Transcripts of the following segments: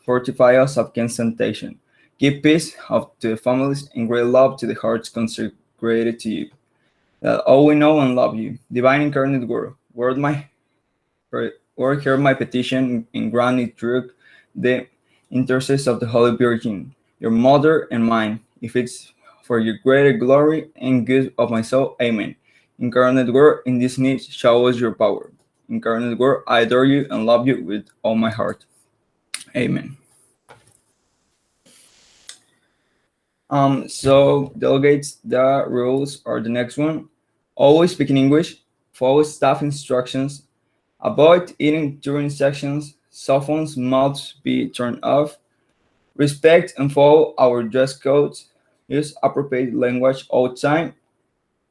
fortify us against temptation. Give peace to the families and great love to the hearts consecrated to you. That all we know and love you. Divine incarnate word, word hear my petition and grant it through the intercession of the Holy Virgin, your mother and mine, if it's for your greater glory and good of my soul. Amen. Incarnate word, in this need, show us your power. Incarnate word, I adore you and love you with all my heart. Amen. So delegates, the rules are the next one. Always speak in English, follow staff instructions, avoid eating during sections, cell phones must be turned off, respect and follow our dress codes, use appropriate language all the time,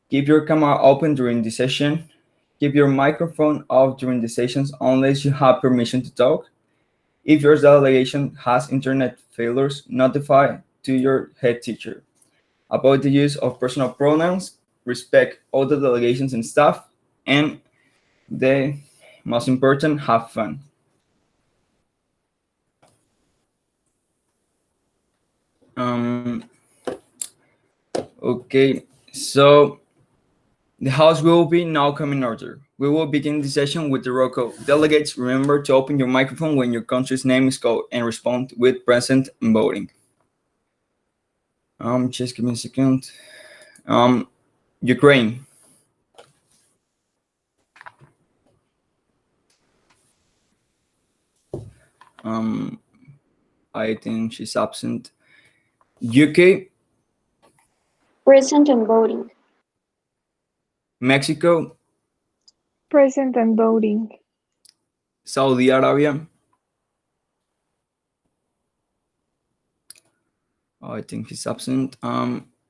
keep your camera open during the session, keep your microphone off during the sessions unless you have permission to talk. If your delegation has internet failures, notify to your head teacher. Avoid the use of personal pronouns, respect all the delegations and staff, and the most important, have fun. Okay, so the house will be now come in order. We will begin the session with the roll call. Delegates, remember to open your microphone when your country's name is called and respond with present and voting. Just give me a second. Ukraine. I think she's absent. UK. Present and voting. Mexico. Present and voting. Saudi Arabia. I think he's absent.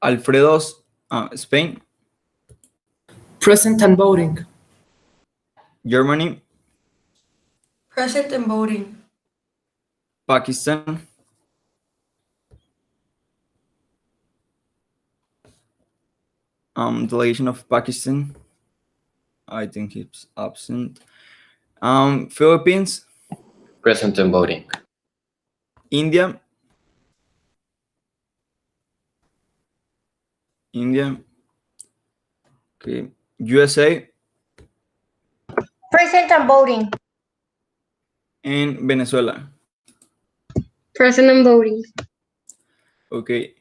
Alfredo's Spain. Present and voting. Germany. Present and voting. Pakistan. Delegation of Pakistan. I think he's absent. Philippines. Present and voting. India. Okay. USA. Present and voting. And Venezuela. Present and voting. Okay.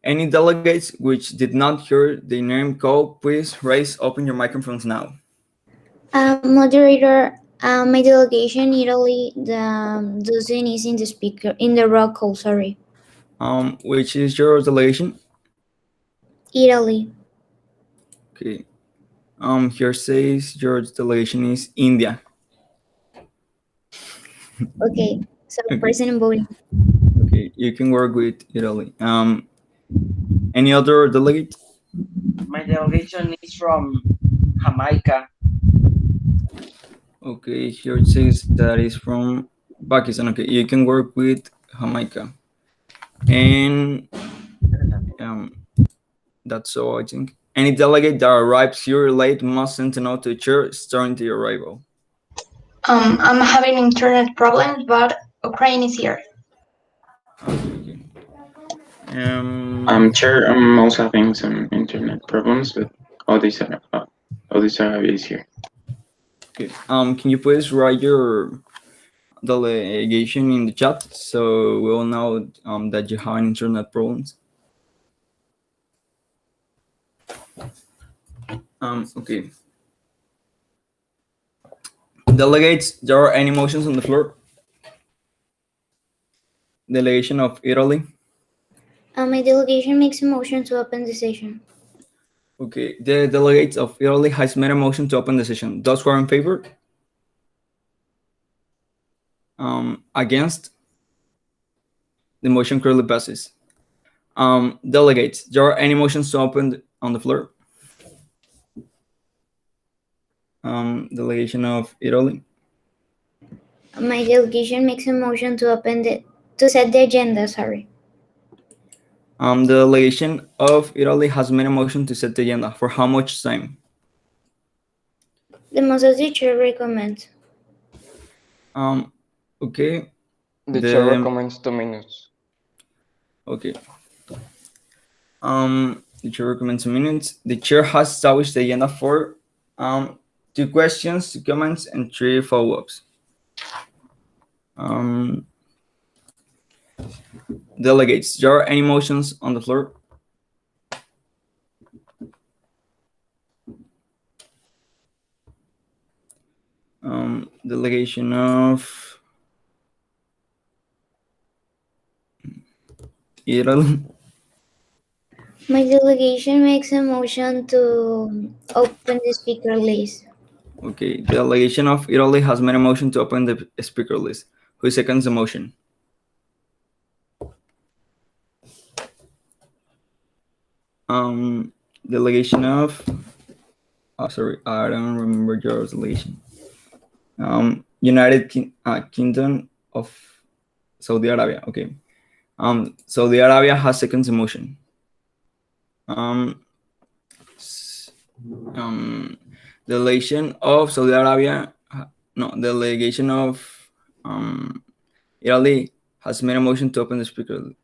Any delegates which did not hear the name call, please open your microphones now. Moderator, my delegation Italy, doesn't is in the roll call, sorry. Which is your delegation? Italy. Okay. Here says your delegation is India. Okay, so Okay. present and voting. Okay, you can work with Italy. Any other delegate? My delegation is from Jamaica. Okay, here it says that is from Pakistan. Okay, you can work with Jamaica. And that's all, I think. Any delegate that arrives here late must send a note to the chair starting the arrival. I'm having internet problems, but Ukraine is here. Okay. Chair, I'm also having some internet problems, but Odisha is here. Okay. Can you please write your delegation in the chat so we'll know that you have internet problems? Okay. Delegates, there are any motions on the floor? Delegation of Italy. My delegation makes a motion to open the session. Okay, the delegates of Italy has made a motion to open the session. Those who are in favor? Against? The motion clearly passes. Delegates, there are any motions to open on the floor? Delegation of Italy. My delegation makes a motion to set the agenda, sorry. The delegation of Italy has made a motion to set the agenda. For how much time? The most as the chair recommends. Okay. The chair recommends 2 minutes. Okay. The chair recommends 2 minutes. The chair has established the agenda for 2 questions, 2 comments, and 3 follow-ups. Delegates, there are any motions on the floor? Delegation of Italy. My delegation makes a motion to open the speaker list. Okay, the delegation of Italy has made a motion to open the speaker list. Who seconds the motion? Delegation of, sorry, I don't remember your delegation. United Kingdom of Saudi Arabia. Okay. Saudi Arabia has seconds the motion. Delegation of Saudi Arabia, no, delegation of Italy has made a motion to open the speaker.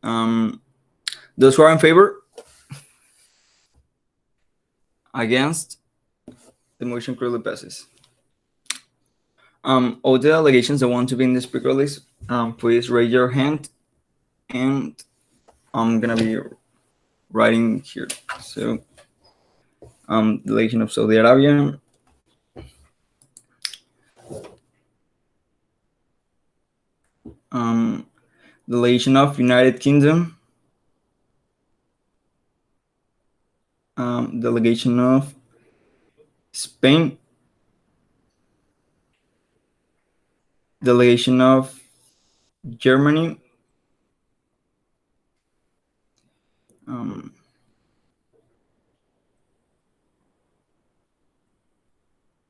Those who are in favor? Against? The motion clearly passes. All the delegations that want to be in the speaker list, please raise your hand, and I'm gonna be writing here. So, delegation of Saudi Arabia. Delegation of United Kingdom. Delegation of Spain. Delegation of Germany.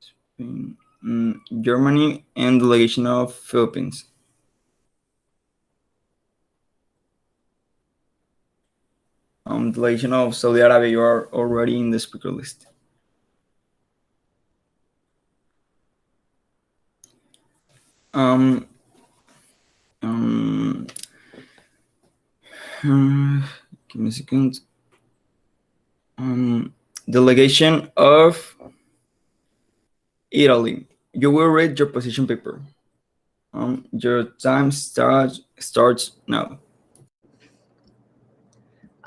Spain, Germany, and delegation of Philippines. Delegation of Saudi Arabia, you are already in the speaker list. Give me a second. Delegation of Italy. You will read your position paper. Your time starts now.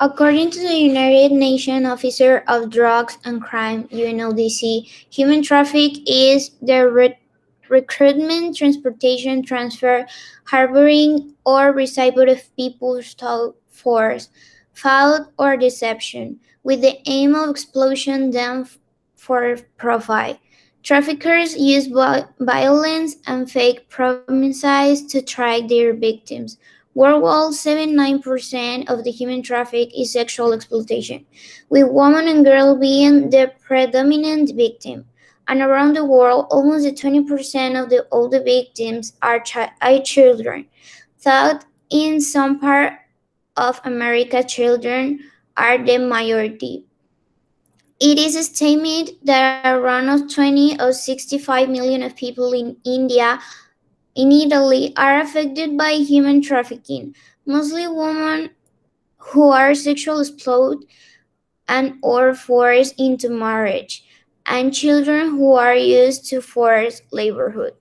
According to the United Nations Officer of Drugs and Crime, UNODC, human traffic is the recruitment, transportation, transfer, harboring, or receipt of people through force, fraud, or deception, with the aim of exploiting them for profit. Traffickers use violence and fake promises to track their victims. Worldwide, 79% of the human traffic is sexual exploitation, with women and girls being the predominant victim. And around the world, almost 20% of all the victims are children. Thought in some part of America, children are the majority. It is estimated that around 20 or 65 million of people in Italy are affected by human trafficking, mostly women who are sexually exploited and or forced into marriage, and children who are used to forced laborhood.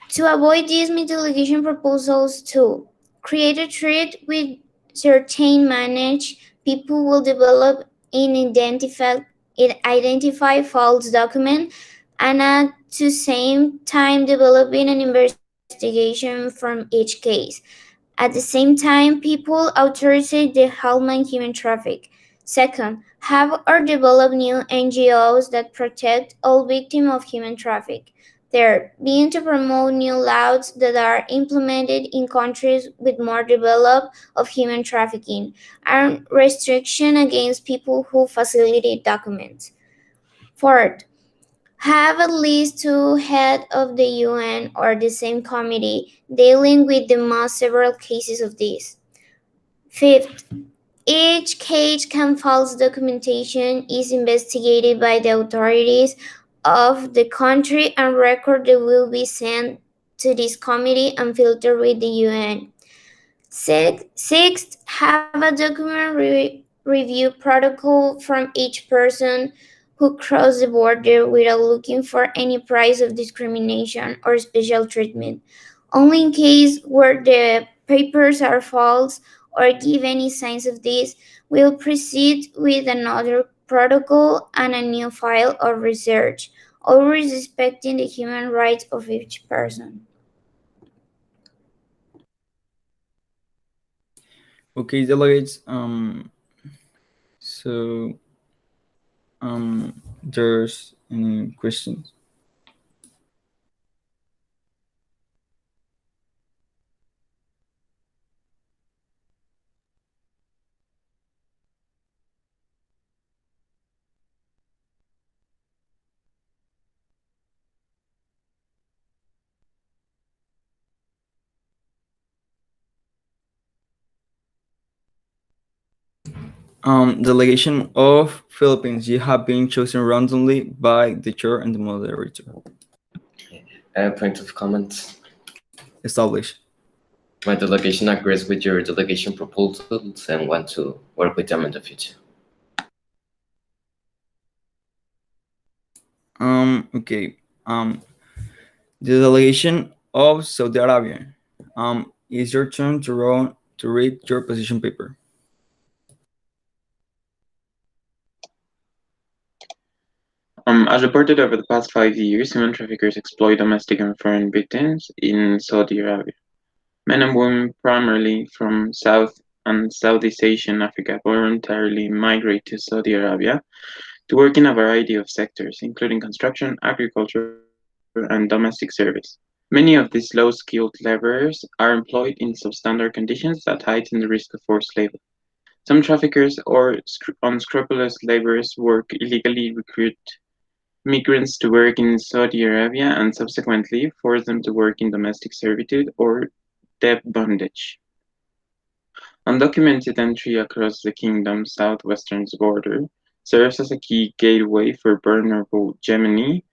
To avoid these mitigation proposals to create a threat with certain managed, people will develop and identify false documents and at the same time developing an investigation from each case. At the same time, people authorize the helpline human traffic. Second, have or develop new NGOs that protect all victims of human traffic. Third, begin to promote new laws that are implemented in countries with more developed of human trafficking and restriction against people who facilitate documents. Fourth, have at least 2 heads of the UN or the same committee dealing with the most several cases of this. Fifth, each case can false documentation is investigated by the authorities of the country and record that will be sent to this committee and filtered with the UN. Sixth, have a document review protocol from each person who crossed the border without looking for any price of discrimination or special treatment. Only in case where the papers are false or give any signs of this, we'll proceed with another protocol and a new file of research, always respecting the human rights of each person. Okay, delegates. There's any questions? Delegation of Philippines. You have been chosen randomly by the chair and the moderator. Point of comment. Established. My delegation agrees with your delegation proposals and want to work with them in the future. Okay. The delegation of Saudi Arabia. It's your turn to read your position paper. As reported over the past 5 years, human traffickers exploit domestic and foreign victims in Saudi Arabia. Men and women, primarily from South and Southeast Asia and Africa, voluntarily migrate to Saudi Arabia to work in a variety of sectors, including construction, agriculture, and domestic service. Many of these low-skilled laborers are employed in substandard conditions that heighten the risk of forced labor. Some traffickers or unscrupulous laborers work illegally, recruit migrants to work in Saudi Arabia and subsequently force them to work in domestic servitude or debt bondage. Undocumented entry across the kingdom's southwestern border serves as a key gateway for vulnerable Yemeni,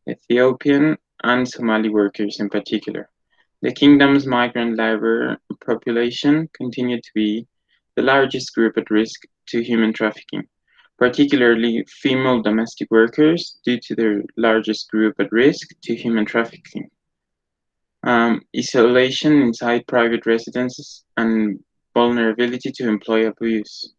Ethiopian, and Somali workers in particular. The kingdom's migrant labor population continued to be the largest group at risk to human trafficking, particularly female domestic workers, due to their largest group at risk to human trafficking. Isolation inside private residences and vulnerability to employee abuse.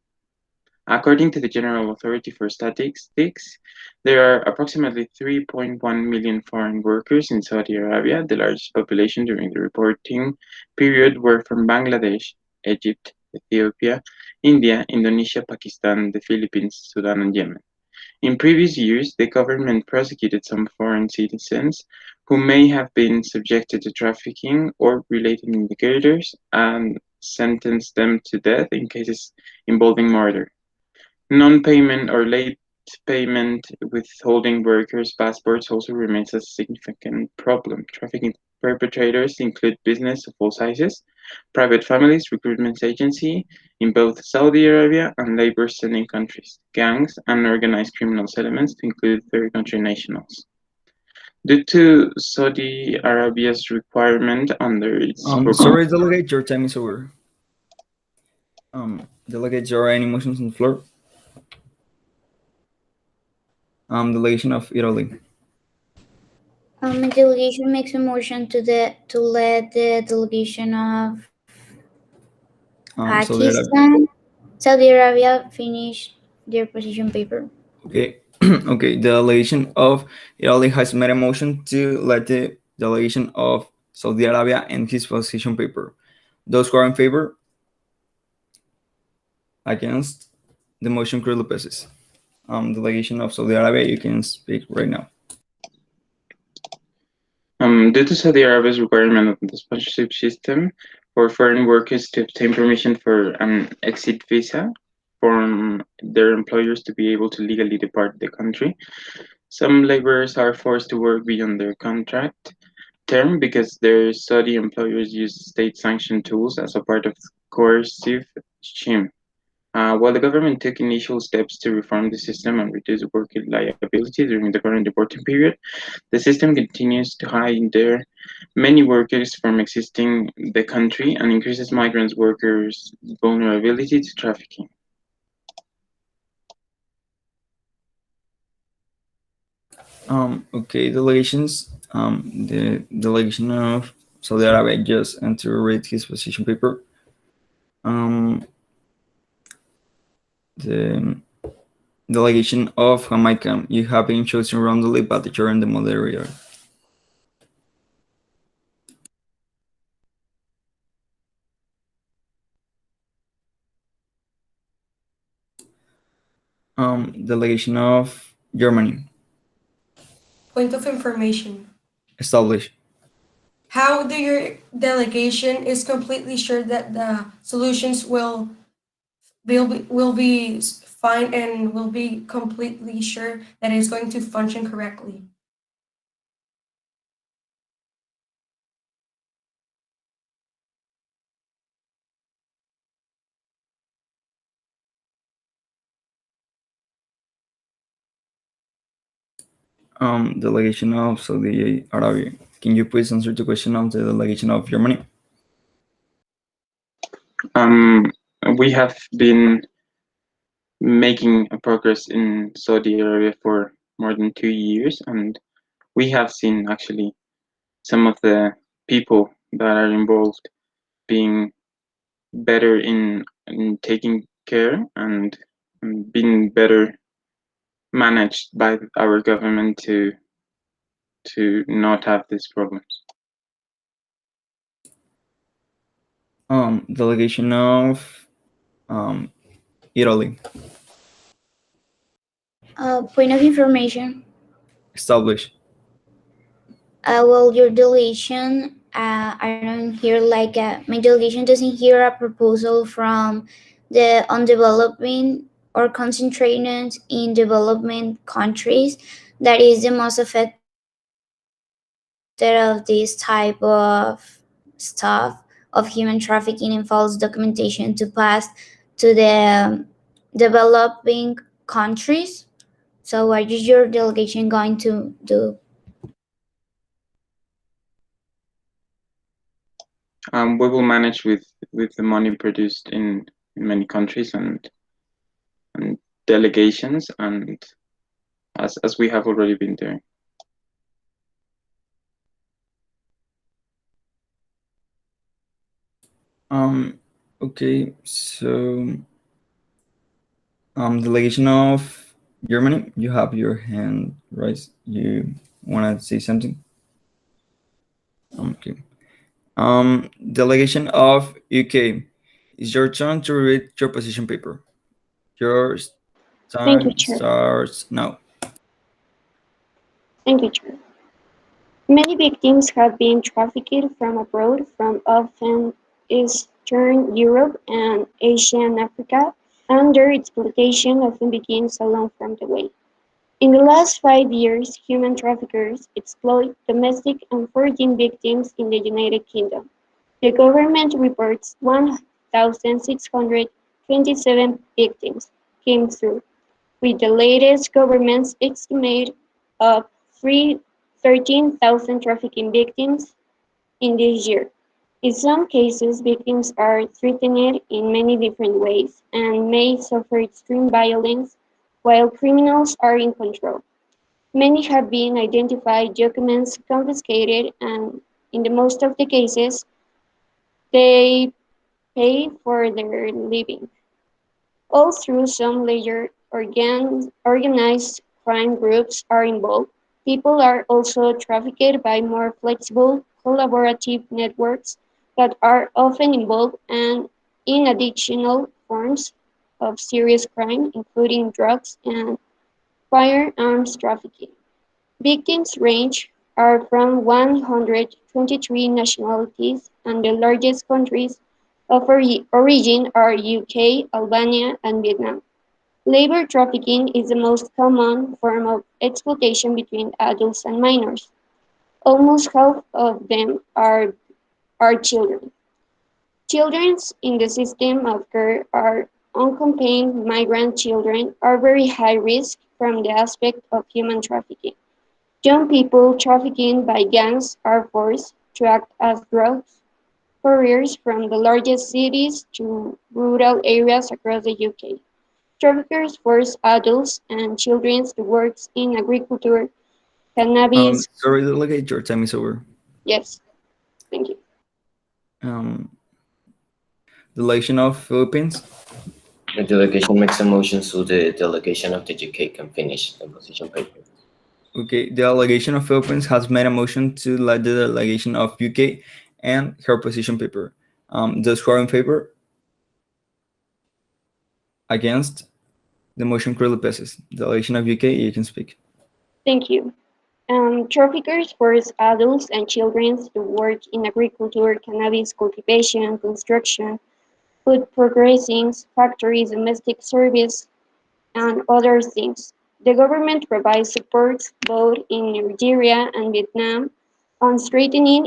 According to the General Authority for Statistics, there are approximately 3.1 million foreign workers in Saudi Arabia. The largest population during the reporting period were from Bangladesh, Egypt, Ethiopia, India, Indonesia, Pakistan, the Philippines, Sudan, and Yemen. In previous years, the government prosecuted some foreign citizens who may have been subjected to trafficking or related indicators and sentenced them to death in cases involving murder. Non-payment or late payment withholding workers' passports also remains a significant problem. Trafficking perpetrators include business of all sizes, private families, recruitment agency in both Saudi Arabia and labor-sending countries, gangs, and organized criminal elements to include third country nationals. Due to Saudi Arabia's requirement under its sorry, delegate, your time is over. Delegate, there are any motions on the floor? Delegation of Italy. The delegation makes a motion to let the delegation of Pakistan, Saudi Arabia finish their position paper. Okay. Okay. The delegation of Italy has made a motion to let the delegation of Saudi Arabia end his position paper. Those who are in favor? Against? The motion clearly passes. Delegation of Saudi Arabia, you can speak right now. Due to Saudi Arabia's requirement of the sponsorship system for foreign workers to obtain permission for an exit visa from their employers to be able to legally depart the country, some laborers are forced to work beyond their contract term because their Saudi employers use state-sanctioned tools as a part of the coercive regime. While the government took initial steps to reform the system and reduce worker liability during the current reporting period, the system continues to hinder many workers from exiting the country and increases migrant workers' vulnerability to trafficking. Okay, delegations. The delegation of Saudi Arabia just and to read his position paper. The delegation of Jamaica. You have been chosen randomly, but you're in the moderator. Delegation of Germany. Point of information. Established. How do your delegation is completely sure that the solutions will be fine and will be completely sure that it's going to function correctly? Delegation of Saudi Arabia. Can you please answer the question of the delegation of Germany? We have been making a progress in Saudi Arabia for more than 2 years, and we have seen actually some of the people that are involved being better in taking care and being better managed by our government to not have these problems. Delegation of Italy. Point of information. Established. Well, your delegation, I don't hear my delegation doesn't hear a proposal from the undeveloping or concentrated in development countries that is the most affected of this type of stuff of human trafficking and false documentation to pass to the developing countries. So what is your delegation going to do? We will manage with the money produced in many countries and delegations, and as we have already been doing. Okay, so delegation of Germany, you have your hand raised. You want to say something? Okay. Delegation of UK. It's your turn to read your position paper. Your Thank you, time Chair. starts now. Thank you, Chair. Many victims have been trafficked from abroad, from often Eastern Europe and Asia and Africa, and their exploitation often begins along from the way. In the last 5 years, human traffickers exploit domestic and foreign victims in the United Kingdom. The government reports 1,627 victims came through, with the latest government's estimate of 13,000 trafficking victims in this year. In some cases, victims are threatened in many different ways and may suffer extreme violence while criminals are in control. Many have been identified, documents confiscated, and in the most of the cases, they pay for their living. All through some later organized crime groups are involved, people are also trafficked by more flexible, collaborative networks that are often involved and in additional forms of serious crime, including drugs and firearms trafficking. Victims range are from 123 nationalities, and the largest countries of origin are UK, Albania, and Vietnam. Labor trafficking is the most common form of exploitation between adults and minors. Almost half of them are children. Children in the system of care are unaccompanied migrant children are very high risk from the aspect of human trafficking. Young people trafficked by gangs are forced to act as drugs couriers from the largest cities to rural areas across the UK. Traffickers force adults and children to work in agriculture, cannabis. Sorry, delegate, your time is over. Yes, thank you. Delegation of Philippines. The delegation makes a motion so the delegation of the UK can finish the position paper. Okay, the delegation of Philippines has made a motion to let the delegation of UK and her position paper. Those who are in favor? Against? The motion clearly passes. Delegation of UK, you can speak. Thank you. Traffickers force adults and children to work in agriculture, cannabis cultivation, construction, food processing, factories, domestic service, and other things. The government provides support both in Nigeria and Vietnam on strengthening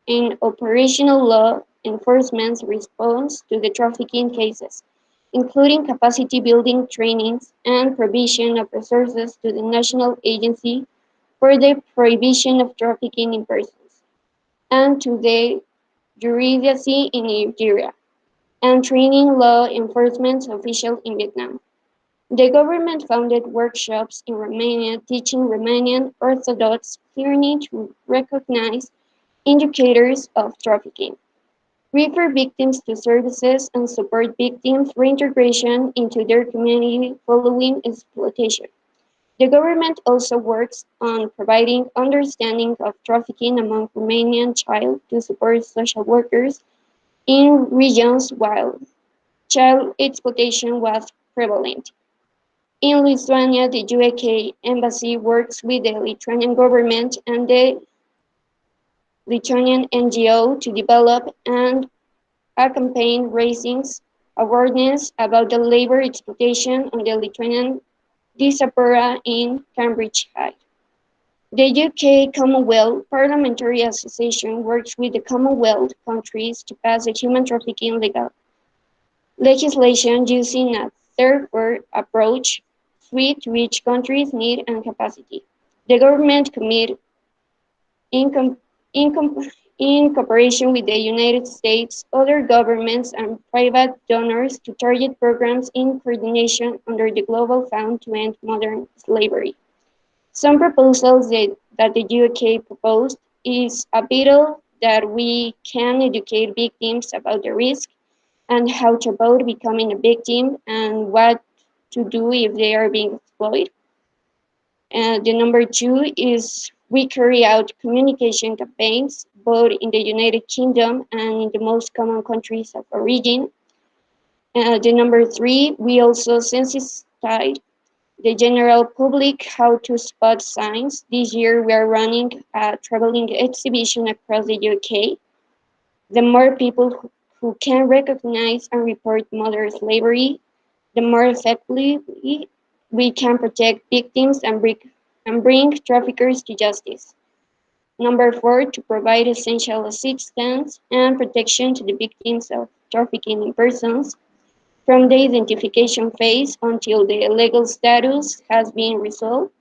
in operational law enforcement response to the trafficking cases, including capacity building trainings and provision of resources to the National Agency for the Prohibition of Trafficking in Persons, and to the Juridicy in Nigeria, and training law enforcement officials in Vietnam. The government founded workshops in Romania teaching Romanian Orthodox clergy to recognize indicators of trafficking, refer victims to services, and support victims' reintegration into their community following exploitation. The government also works on providing understanding of trafficking among Romanian children to support social workers in regions while child exploitation was prevalent. In Lithuania, the UK embassy works with the Lithuanian government and the Lithuanian NGO to develop a campaign raising awareness about the labor exploitation on the Lithuanian diaspora in Cambridgeshire. The UK Commonwealth Parliamentary Association works with the Commonwealth countries to pass a human trafficking legislation using a third-world approach suited to each country's need and capacity. The government commit in cooperation with the United States, other governments, and private donors to target programs in coordination under the Global Fund to End Modern Slavery. Some proposals that the UK proposed is a bill that we can educate victims about the risk and how to avoid becoming a victim and what to do if they are being exploited. And the number 2 is we carry out communication campaigns both in the United Kingdom and in the most common countries of origin. The number 3, we also sensitize the general public how to spot signs. This year we are running a traveling exhibition across the UK. The more people who can recognize and report modern slavery, the more effectively we can protect victims and bring traffickers to justice. Number 4, to provide essential assistance and protection to the victims of trafficking in persons from the identification phase until the legal status has been resolved.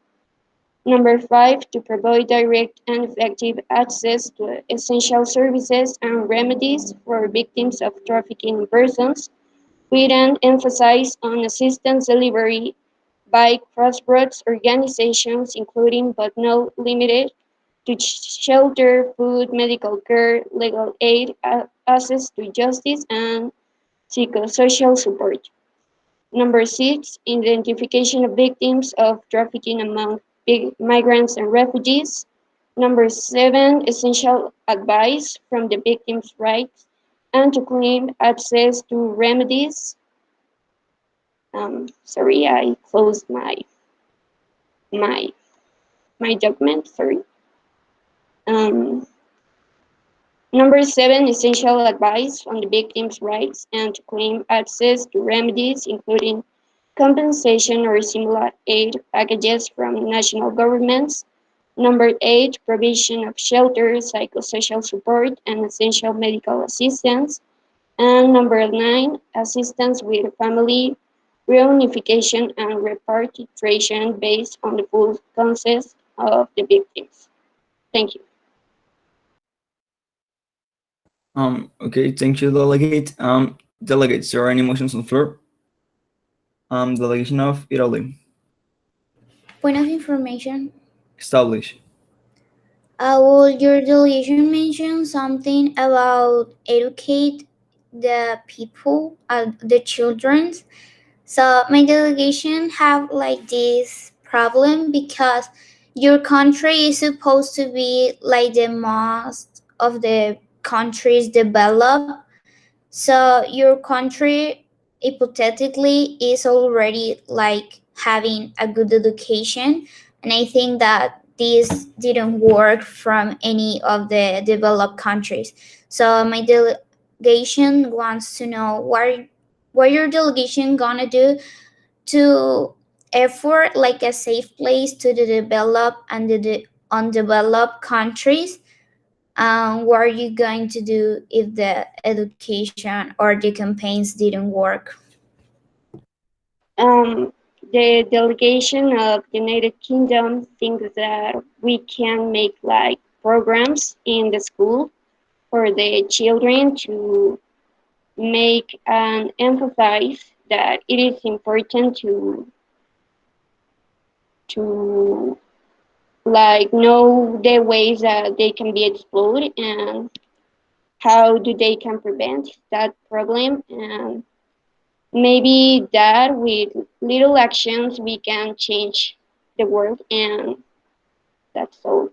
Number 5, to provide direct and effective access to essential services and remedies for victims of trafficking in persons, with an emphasis on assistance delivery by crossroads organizations, including but not limited to shelter, food, medical care, legal aid, access to justice, and psychosocial support. Number 6, identification of victims of trafficking among migrants and refugees. Number 7, essential advice from the victims' rights and to claim access to remedies. Sorry, I closed my document, sorry. Number 7, essential advice on the victim's rights and to claim access to remedies, including compensation or similar aid packages from national governments. Number 8, provision of shelter, psychosocial support, and essential medical assistance. And number 9, assistance with family reunification and repatriation based on the full consent of the victims. Thank you. Okay, thank you, delegate. Delegates, there are any motions on the floor? Delegation of Italy. Point of information. Establish. Will your delegation mention something about educate the people, the children? So my delegation have like this problem because your country is supposed to be like the most of the countries developed. So your country hypothetically is already like having a good education, and I think that this didn't work from any of the developed countries. So my delegation wants to know what your delegation gonna do to effort like a safe place to the developed and the undeveloped countries. What are you going to do if the education or the campaigns didn't work? The delegation of the United Kingdom thinks that we can make like programs in the school for the children to make and emphasize that it is important to like know the ways that they can be explored and how do they can prevent that problem, and maybe that with little actions we can change the world, and that's all.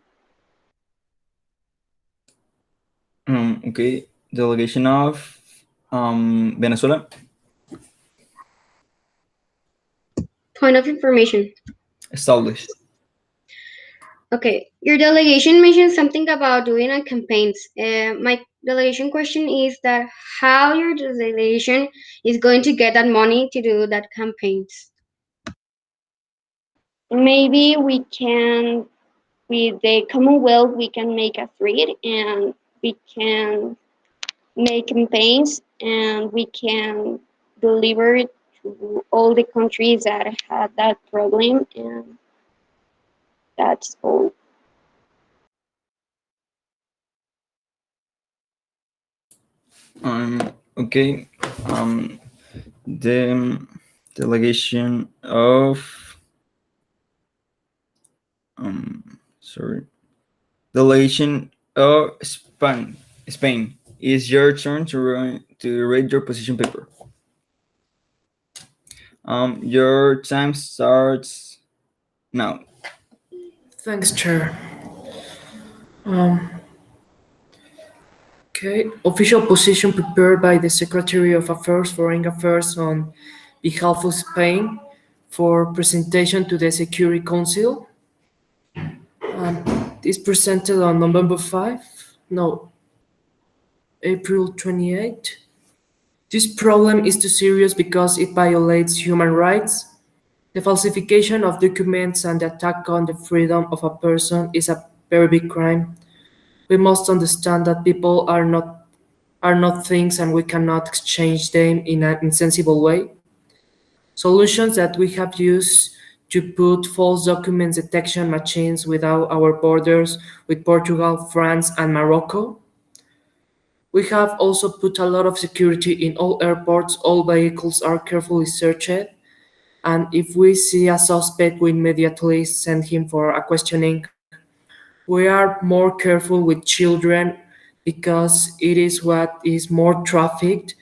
Okay, delegation of Venezuela. Point of information. Establish. Okay, your delegation mentioned something about doing on campaigns. My delegation question is that how your delegation is going to get that money to do that campaigns. Maybe we can, with the Commonwealth, we can make a thread and we can make campaigns and we can deliver to all the countries that had that problem, and that's all. Okay. The delegation of delegation of Spain. Spain. It's your turn to read your position paper. Your time starts now. Thanks, Chair. Okay, official position prepared by the Secretary of Foreign Affairs on behalf of Spain for presentation to the Security Council. It's presented on April 28. This problem is too serious because it violates human rights. The falsification of documents and the attack on the freedom of a person is a very big crime. We must understand that people are not things and we cannot exchange them in an insensible way. Solutions that we have used to put false documents detection machines without our borders with Portugal, France, and Morocco. We have also put a lot of security in all airports. All vehicles are carefully searched, and if we see a suspect, we immediately send him for a questioning. We are more careful with children because it is what is more trafficked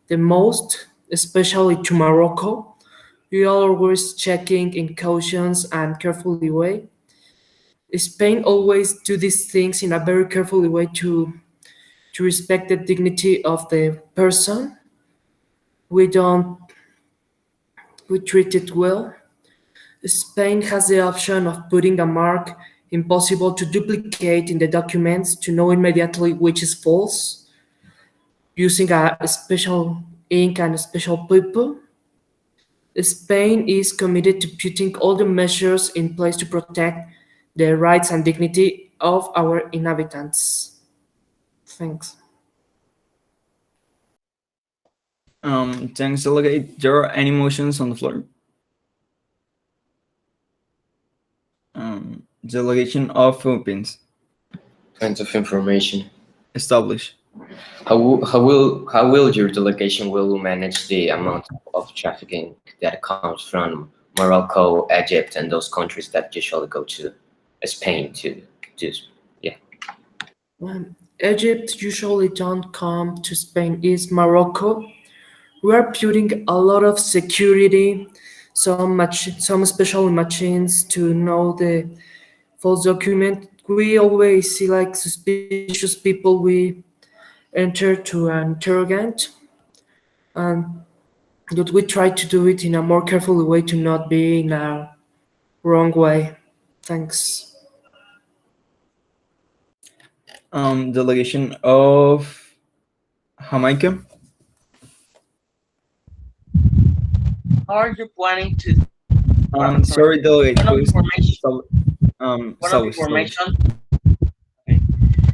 the most, especially to Morocco. We are always checking in cautions and carefully way. Spain always do these things in a very carefully way to respect the dignity of the person. We treat it well. Spain has the option of putting a mark impossible to duplicate in the documents to know immediately which is false, using a special ink and a special paper. Spain is committed to putting all the measures in place to protect the rights and dignity of our inhabitants. Thanks. Thanks, delegate. There are any motions on the floor? Delegation of Philippines. Kinds of information. Establish. How will your delegation will manage the amount of trafficking that comes from Morocco, Egypt, and those countries that usually go to Spain to just yeah. Egypt usually don't come to Spain, it's Morocco. We are putting a lot of security, some special machines to know the false document. We always see like suspicious people we enter to an interrogant, and that we try to do it in a more careful way to not be in a wrong way. Thanks. Delegation of Jamaica. How are you planning to? Sorry, delegate, One of please. information. One of information. Okay.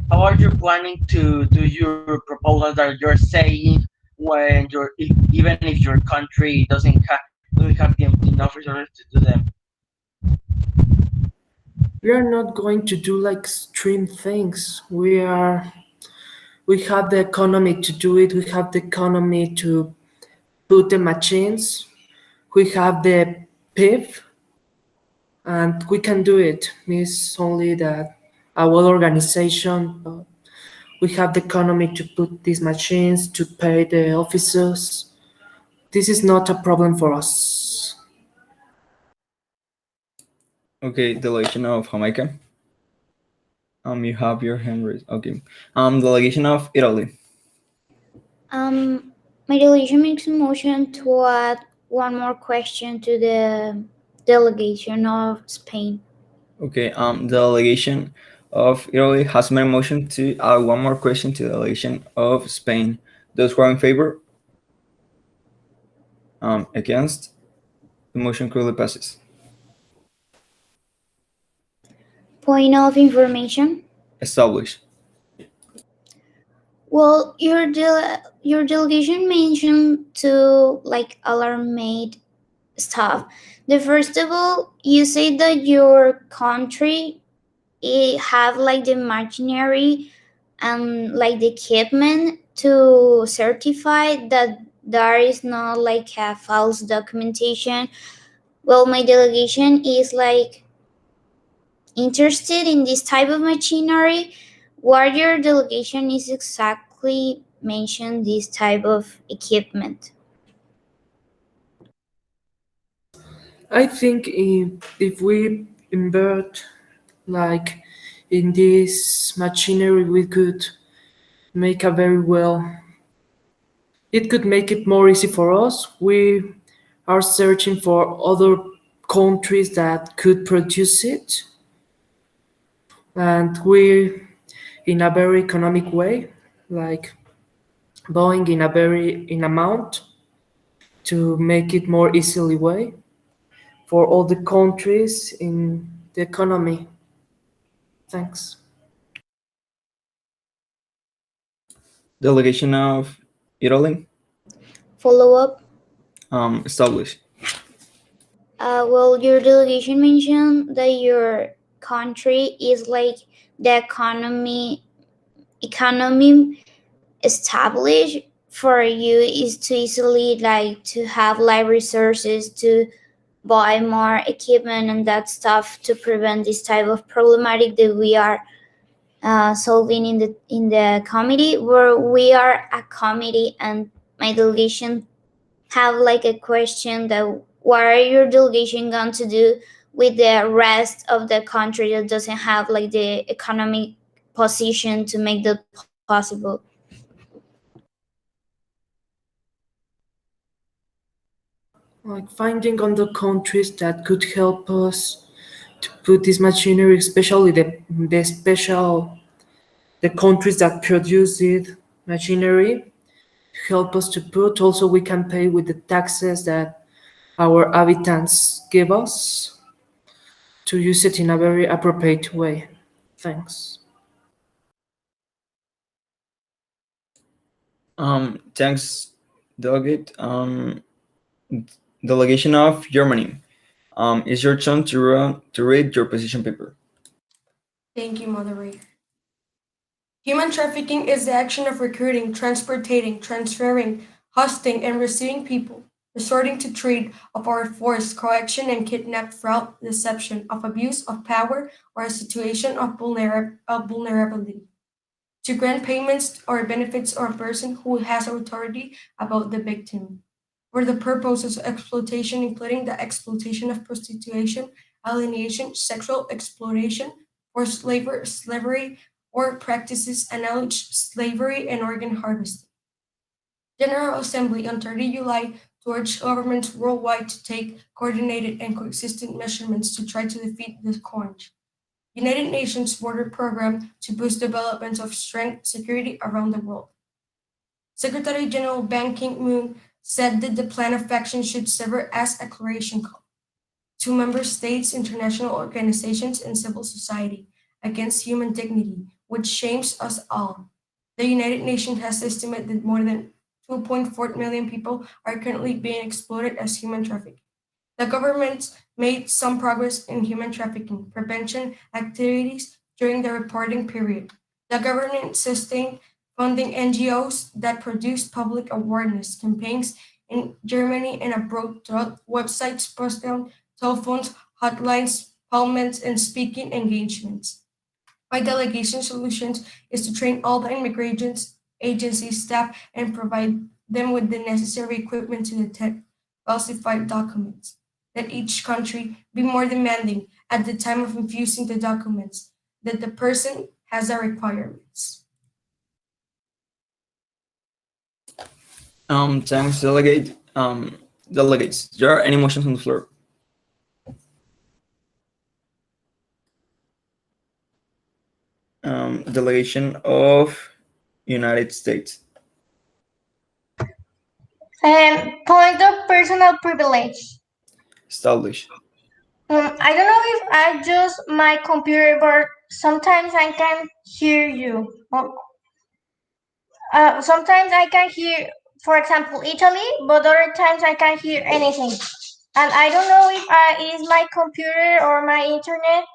How are you planning to do your proposal that you're saying when even if your country doesn't have enough resources to do them? We are not going to do like extreme things. We have the economy to do it. We have the economy to put the machines. We have the PIF, and we can do it. It's only that a well organization. We have the economy to put these machines, to pay the officers. This is not a problem for us. Okay, delegation of Jamaica. You have your hand raised. Okay. Delegation of Italy. My delegation makes a motion to add one more question to the delegation of Spain. Okay. Delegation of Italy has made a motion to add one more question to the delegation of Spain. Those who are in favor? Against? The motion clearly passes. Point of information. Established. Well, your delegation mentioned two like alarmate stuff. The first of all, you say that your country have like the machinery and like the equipment to certify that there is not like a false documentation. Well, my delegation is like interested in this type of machinery. What your delegation is exactly mention this type of equipment? I think if we invert like in this machinery, we could make a very well. It could make it more easy for us. We are searching for other countries that could produce it, and we, in a very economic way, like buying in amount to make it more easily way for all the countries in the economy. Thanks. Delegation of Italy. Follow up. Established. Well, your delegation mentioned that your country is like the economy established for you is to easily like to have like resources to buy more equipment and that stuff to prevent this type of problematic that we are solving in the committee, where we are a committee and my delegation have like a question that what are your delegation going to do with the rest of the country that doesn't have like the economic position to make that possible? Like finding other countries that could help us to put this machinery, especially the countries that produce it machinery, help us to put. Also, we can pay with the taxes that our inhabitants give us to use it in a very appropriate way. Thanks. Thanks, delegate. Delegation of Germany. It's your turn to read your position paper. Thank you, moderator. Human trafficking is the action of recruiting, transporting, transferring, hosting, and receiving people, resorting to trade of our force, coaction, and kidnap, fraud, deception, of abuse of power, or a situation of vulnerability, to grant payments or benefits or a person who has authority about the victim, for the purposes of exploitation, including the exploitation of prostitution, alienation, sexual exploitation, forced labor, slavery, or practices analogous to slavery and organ harvesting. General Assembly on 30 July to urge governments worldwide to take coordinated and consistent measurements to try to defeat the scourge. United Nations Border Program to boost development of strength security around the world. Secretary General Ban Ki-moon said that the plan of action should serve as a declaration call to member states, international organizations, and civil society against human dignity, which shames us all. The United Nations has estimated that more than 2.4 million people are currently being exploited as human trafficked. The government made some progress in human trafficking prevention activities during the reporting period. The government sustained funding NGOs that produce public awareness campaigns in Germany and abroad through websites, postings, telephones, hotlines, parliaments, and speaking engagements. My delegation solutions is to train all the immigration agency staff and provide them with the necessary equipment to detect falsified documents. That each country be more demanding at the time of infusing the documents that the person has the requirements. Thanks, delegate. Delegates, there are any motions on the floor? Delegation of United States. Point of personal privilege. Established. I don't know if I just my computer, but sometimes I can hear you. Sometimes I can hear, for example, Italy, but other times I can't hear anything. And I don't know if it is my computer or my internet.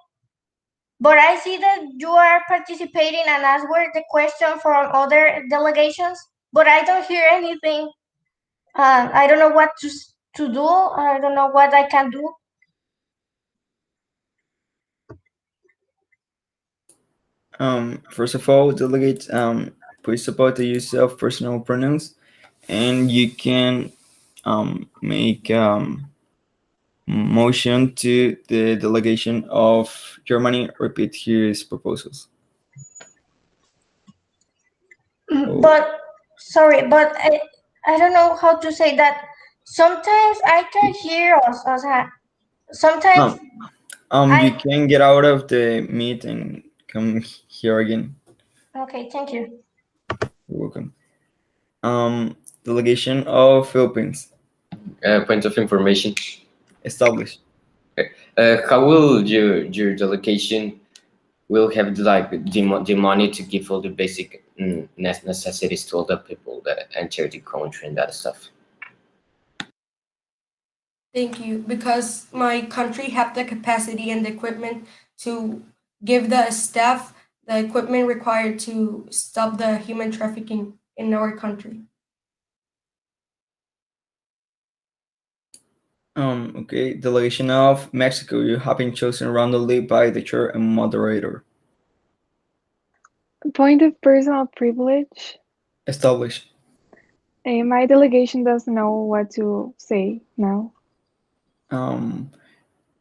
But I see that you are participating and answer the question from other delegations, but I don't hear anything. I don't know what to do. I don't know what I can do. First of all, delegate, please support the use of personal pronouns, and you can make motion to the delegation of Germany repeat his proposals. But sorry, but I don't know how to say that. Sometimes I can hear us. Sometimes you can get out of the meet and come here again. Okay, thank you. You're welcome. Delegation of Philippines. Point of information. Established. How will your delegation will have the money to give all the basic necessities to all the people that enter the country and that stuff? Thank you. Because my country have the capacity and the equipment to give the staff the equipment required to stop the human trafficking in our country. Okay, delegation of Mexico. You have been chosen randomly by the chair and moderator. Point of personal privilege. Established. My delegation doesn't know what to say now.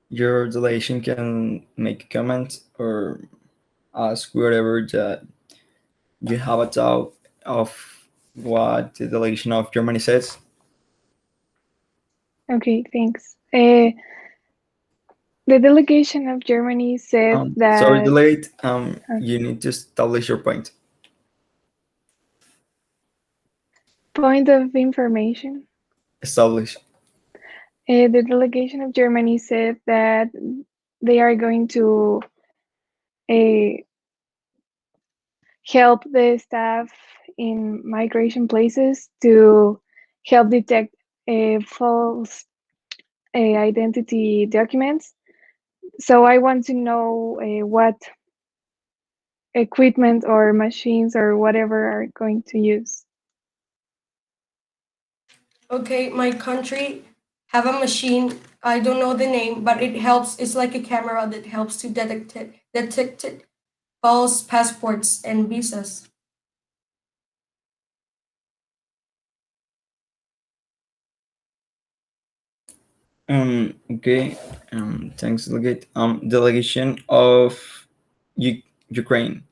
Your delegation can make a comment or ask whatever that you have a doubt of what the delegation of Germany says. Okay, thanks. The delegation of Germany said that... Sorry, delayed. You need to establish your point. Point of information. Established. The delegation of Germany said that they are going to help the staff in migration places to help detect false identity documents. So I want to know what equipment or machines or whatever are going to use. Okay, my country have a machine. I don't know the name, but it helps. It's like a camera that helps to detect false passports and visas. Okay. Thanks, delegate. Delegation of Ukraine.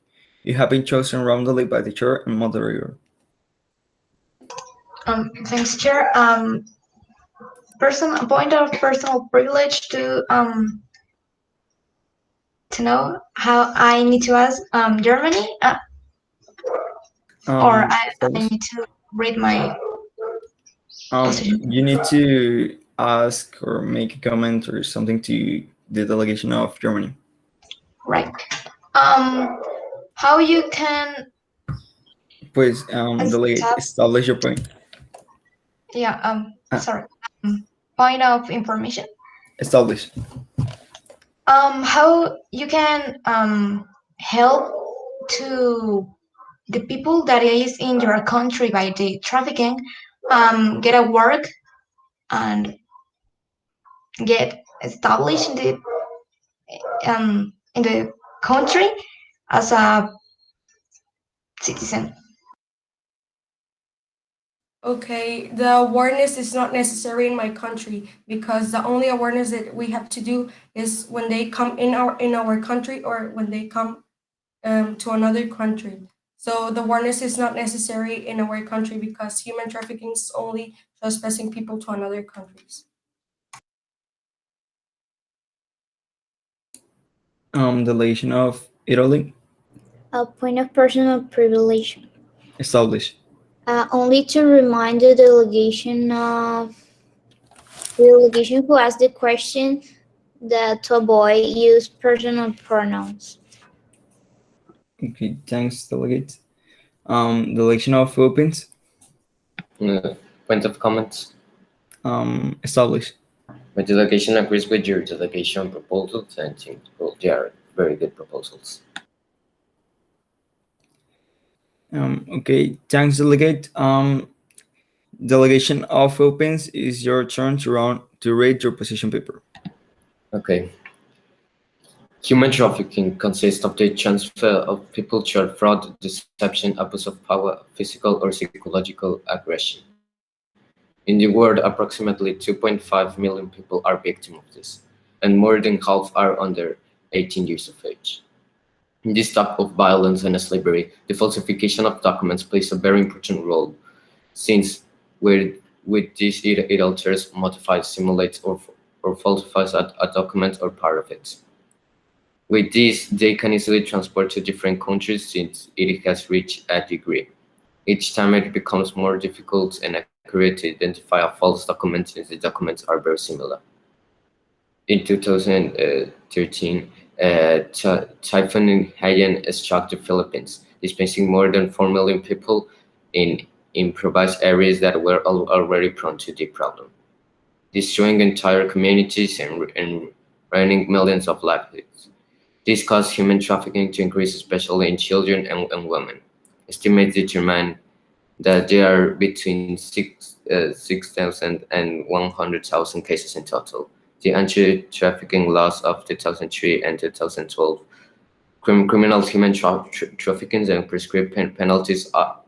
You have been chosen randomly by the chair and moderator. Thanks, Chair. A point of personal privilege to know how I need to ask Germany, or I need to read my position. You need to ask or make a comment or something to the delegation of Germany. Right. How you can? Pues, delegate, establish your point. Yeah. Sorry. Point of information. Establish. How you can help to the people that is in your country by the trafficking get a work and get established in the country as a citizen. Okay, the awareness is not necessary in my country because the only awareness that we have to do is when they come in our country or when they come to another country. So the awareness is not necessary in our country because human trafficking is only trespassing people to another countries. Delegation of Italy. A point of personal privilege. Establish. Only to remind the delegation who asked the question that to avoid use personal pronouns. Okay, thanks, delegate. Delegation of Philippines. Point of comments. Establish. My delegation agrees with your delegation proposals and thinks they are very good proposals. Okay, thanks, delegate. Delegation of Philippines, is your turn to read your position paper. Okay. Human trafficking consists of the transfer of people through fraud, deception, abuse of power, physical or psychological aggression. In the world, approximately 2.5 million people are victims of this, and more than half are under 18 years of age. In this type of violence and slavery, the falsification of documents plays a very important role, since with this it alters, modifies, simulates, or falsifies a document or part of it. With this, they can easily transport to different countries since it has reached a degree. Each time it becomes more difficult and accurate to identify a false document since the documents are very similar. In 2013, Typhoon Haiyan struck the Philippines, displacing more than 4 million people in improvised areas that were already prone to the problem, destroying entire communities and ruining millions of livelihoods. This caused human trafficking to increase, especially in children and women. Estimates determine that there are between 6,000 and 100,000 cases in total. The anti-trafficking laws of 2003 and 2012 criminal human trafficking and prescribed penalties of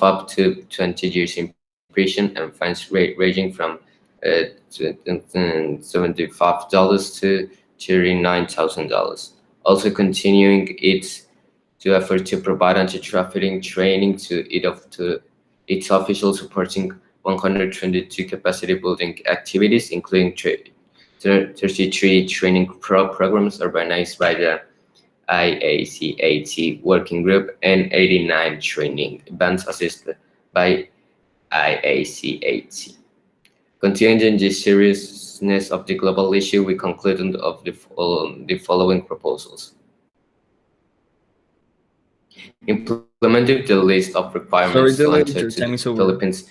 up to 20 years in prison and fines ranging from $75 to $39,000. Also continuing its effort to provide anti-trafficking training to its officials, supporting 122 capacity building activities, including 33 training programs organized by the IACAT working group and 89 training events assisted by IACAT. Continuing the seriousness of the global issue, we concluded of the following proposals. Implementing the list of requirements granted to the Philippines.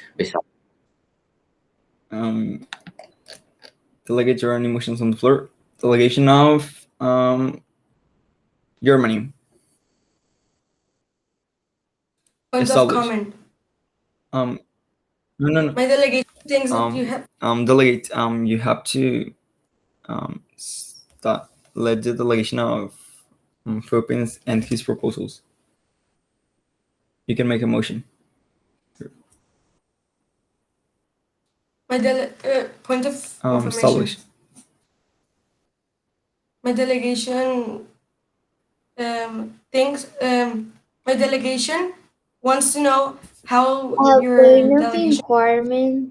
Delegate, there are any motions on the floor? Delegation of Germany. Point of Established. comment. No. My delegation thinks that you have. Delegate. You have to let the delegation of Philippines and his proposals. You can make a motion. My point of information. Established. My delegation thinks my delegation wants to know how your Point of delegation. inquiry.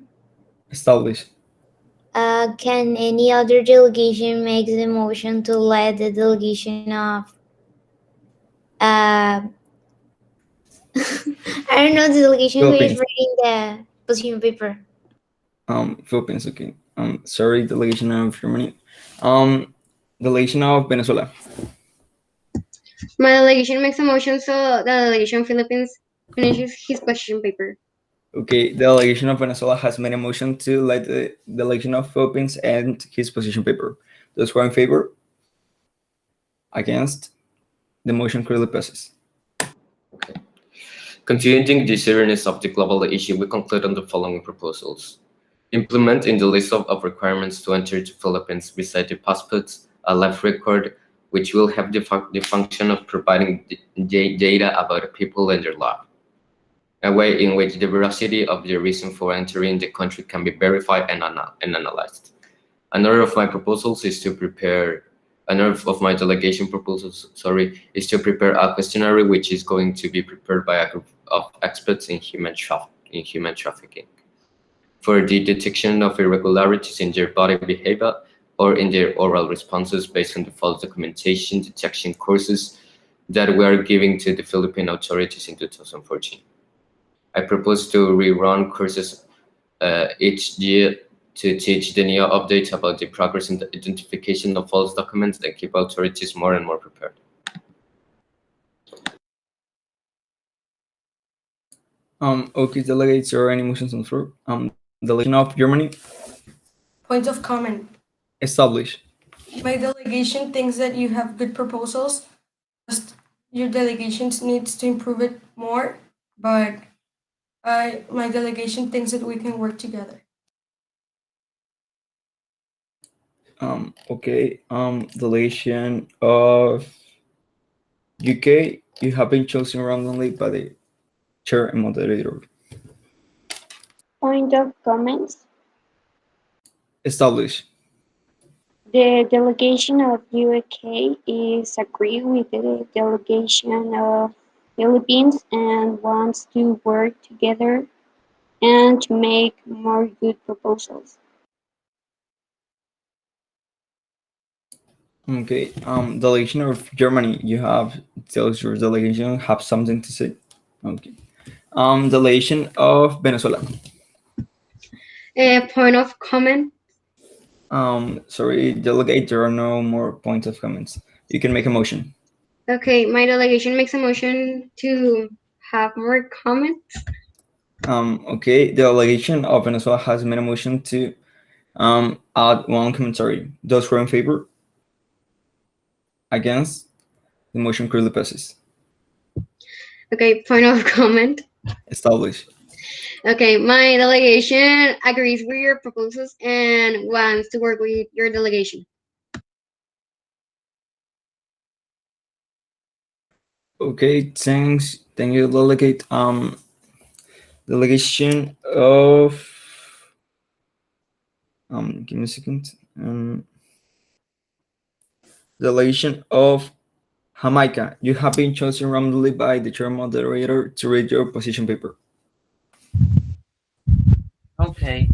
Established. Can any other delegation make the motion to let the delegation of I don't know the delegation who is Philippines. reading the position paper. Philippines. Okay. Sorry, delegation of Germany. Delegation of Venezuela. My delegation makes a motion so the delegation of Philippines finishes his question paper. Okay, the delegation of Venezuela has made a motion to let the delegation of Philippines end his position paper. Those who are in favor? Against? The motion clearly passes. Okay. Considering the seriousness of the global issue, we conclude on the following proposals. Implement in the list of requirements to enter the Philippines beside the passports a life record, which will have the function of providing data about the people and their life. A way in which the veracity of the reason for entering the country can be verified and analyzed. Another of my delegation proposals, is to prepare a questionnaire which is going to be prepared by a group of experts in human trafficking for the detection of irregularities in their body behavior or in their oral responses based on the false documentation detection courses that we are giving to the Philippine authorities in 2014. I propose to rerun courses each year to teach the new updates about the progress in the identification of false documents and keep authorities more and more prepared. Okay, delegates or any motions on the floor? Delegation of Germany. Point of comment. Established. My delegation thinks that you have good proposals. Just your delegation needs to improve it more, but my delegation thinks that we can work together. Okay. Delegation of UK. You have been chosen randomly by the chair and moderator. Point of comments. Established. The delegation of UK is agree with the delegation of Philippines and wants to work together and to make more good proposals. Okay. Delegation of Germany. You have tells your delegation have something to say. Okay. Delegation of Venezuela. Point of comment. Sorry, delegate. There are no more points of comments. You can make a motion. Okay, my delegation makes a motion to have more comments. Okay, the delegation of Venezuela has made a motion to add one commentary. Those who are in favor? Against? The motion clearly passes. Okay, point of comment. Established. Okay, my delegation agrees with your proposals and wants to work with your delegation. Okay, thanks. Thank you, delegate. Delegation of give me a second. Delegation of Jamaica. You have been chosen randomly by the chair moderator to read your position paper. Okay.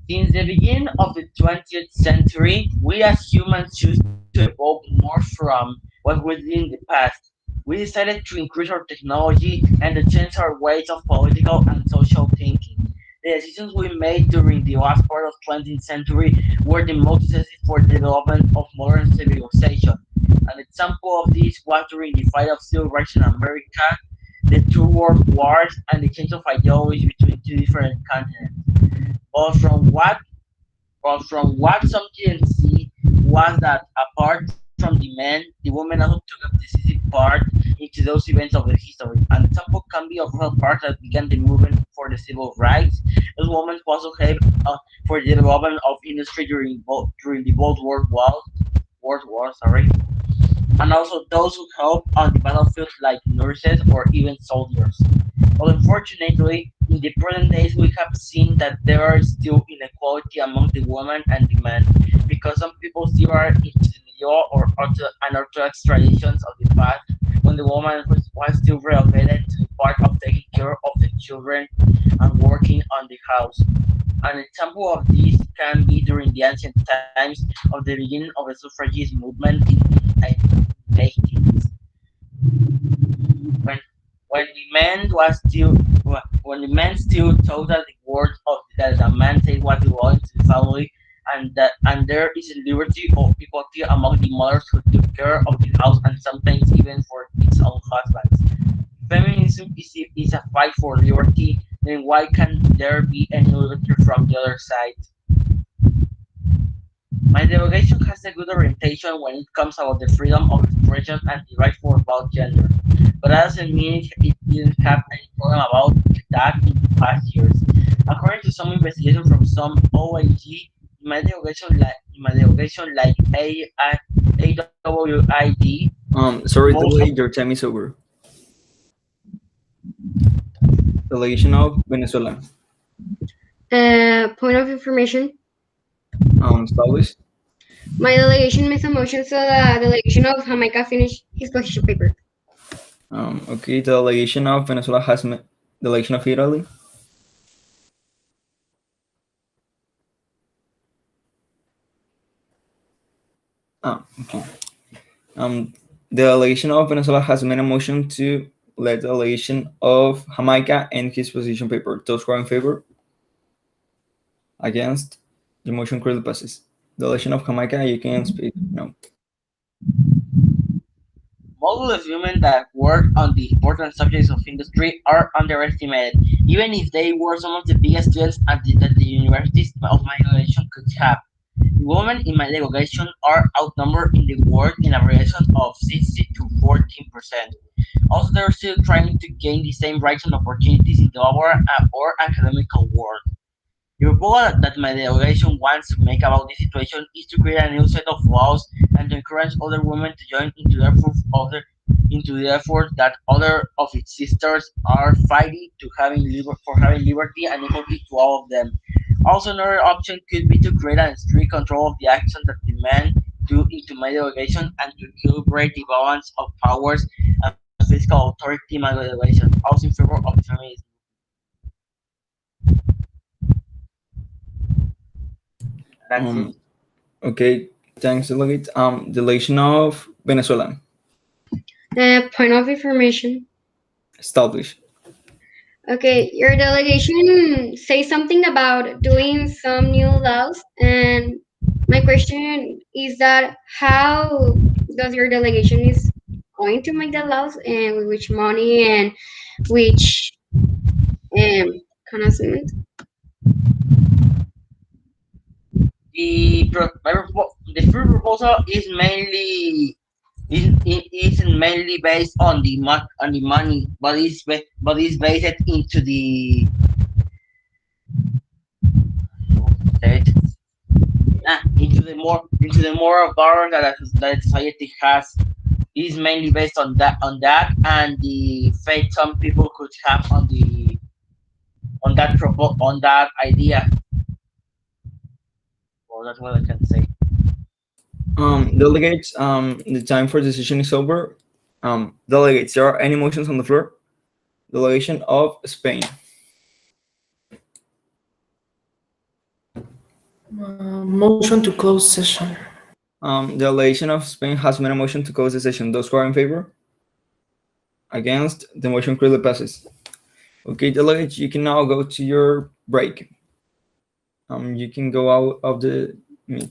Since the beginning of the 20th century, we as humans choose to evolve more from what we did in the past. We decided to increase our technology and to change our ways of political and social thinking. The decisions we made during the last part of 20th century were the most decisive for the development of modern civilization. An example of this was during the fight of civil rights in America, the two world wars, and the change of ideology between two different continents. But from what some didn't see was that apart from from the men, the women also took a decisive part into those events of the history. An example can be of Rosa Parks that began the movement for the civil rights. Those women also helped for the development of industry during the World War, and also those who help on the battlefield like nurses or even soldiers. But unfortunately, in the present days, we have seen that there are still inequality among the women and the men, because some people still are into the medieval or unorthodox traditions of the past, when the woman was still relegated to the part of taking care of the children and working on the house. An example of this can be during the ancient times of the beginning of the suffragist movement in the 1880s, when when the man was still when the man still thought that the word of that the man said what belonged to the family, and there is a liberty of equality among the mothers who took care of the house and sometimes even for its own husbands. Feminism is a fight for liberty, then why can't there be any liberty from the other side? My delegation has a good orientation when it comes about the freedom of expression and the right for both genders, but that doesn't mean it didn't have any problem about that in the past years. According to some investigation from some OIG, in my delegation like AWID, Sorry, most of delay. Your time is over. Delegation of Venezuela. Point of information. Established. My delegation makes a motion so the delegation of Jamaica finish his position paper. Okay, the delegation of Venezuela has met the delegation of Italy. Okay. The delegation of Venezuela has made a motion to let the delegation of Jamaica end his position paper. Those who are in favor? Against? The motion clearly passes. The delegation of Jamaica, you can speak now. most of the women that work on the important subjects of industry are underestimated, even if they were some of the biggest students that the universities of my delegation could have. The women in my delegation are outnumbered in the world in a relation of 60 to 14%. Also, they're still trying to gain the same rights and opportunities in the labor or academical world. The proposal that my delegation wants to make about this situation is to create a new set of laws and to encourage other women to join into the effort that other of its sisters are fighting for having liberty and equality to all of them. Also, another option could be to create a strict control of the action that the men do into my delegation and to equilibrate the balance of powers and physical authority in my delegation, also in favor of feminism. That's it. Okay, thanks, delegate. Delegation of Venezuela. Point of information. Established. Okay, your delegation say something about doing some new laws, and my question is that how does your delegation is going to make the laws, and with which money and which conocimiento? The free proposal is mainly based on the money, but it's based into the into the moral power that society has. It is mainly based on that and the faith some people could have on that idea. Well, that's what I can say. Delegates, the time for decision is over. Delegates, there are any motions on the floor? Delegation of Spain. Motion to close session. The delegation of Spain has made a motion to close the session. Those who are in favor? Against? The motion clearly passes. Okay, delegates, you can now go to your break. You can go out of the meeting.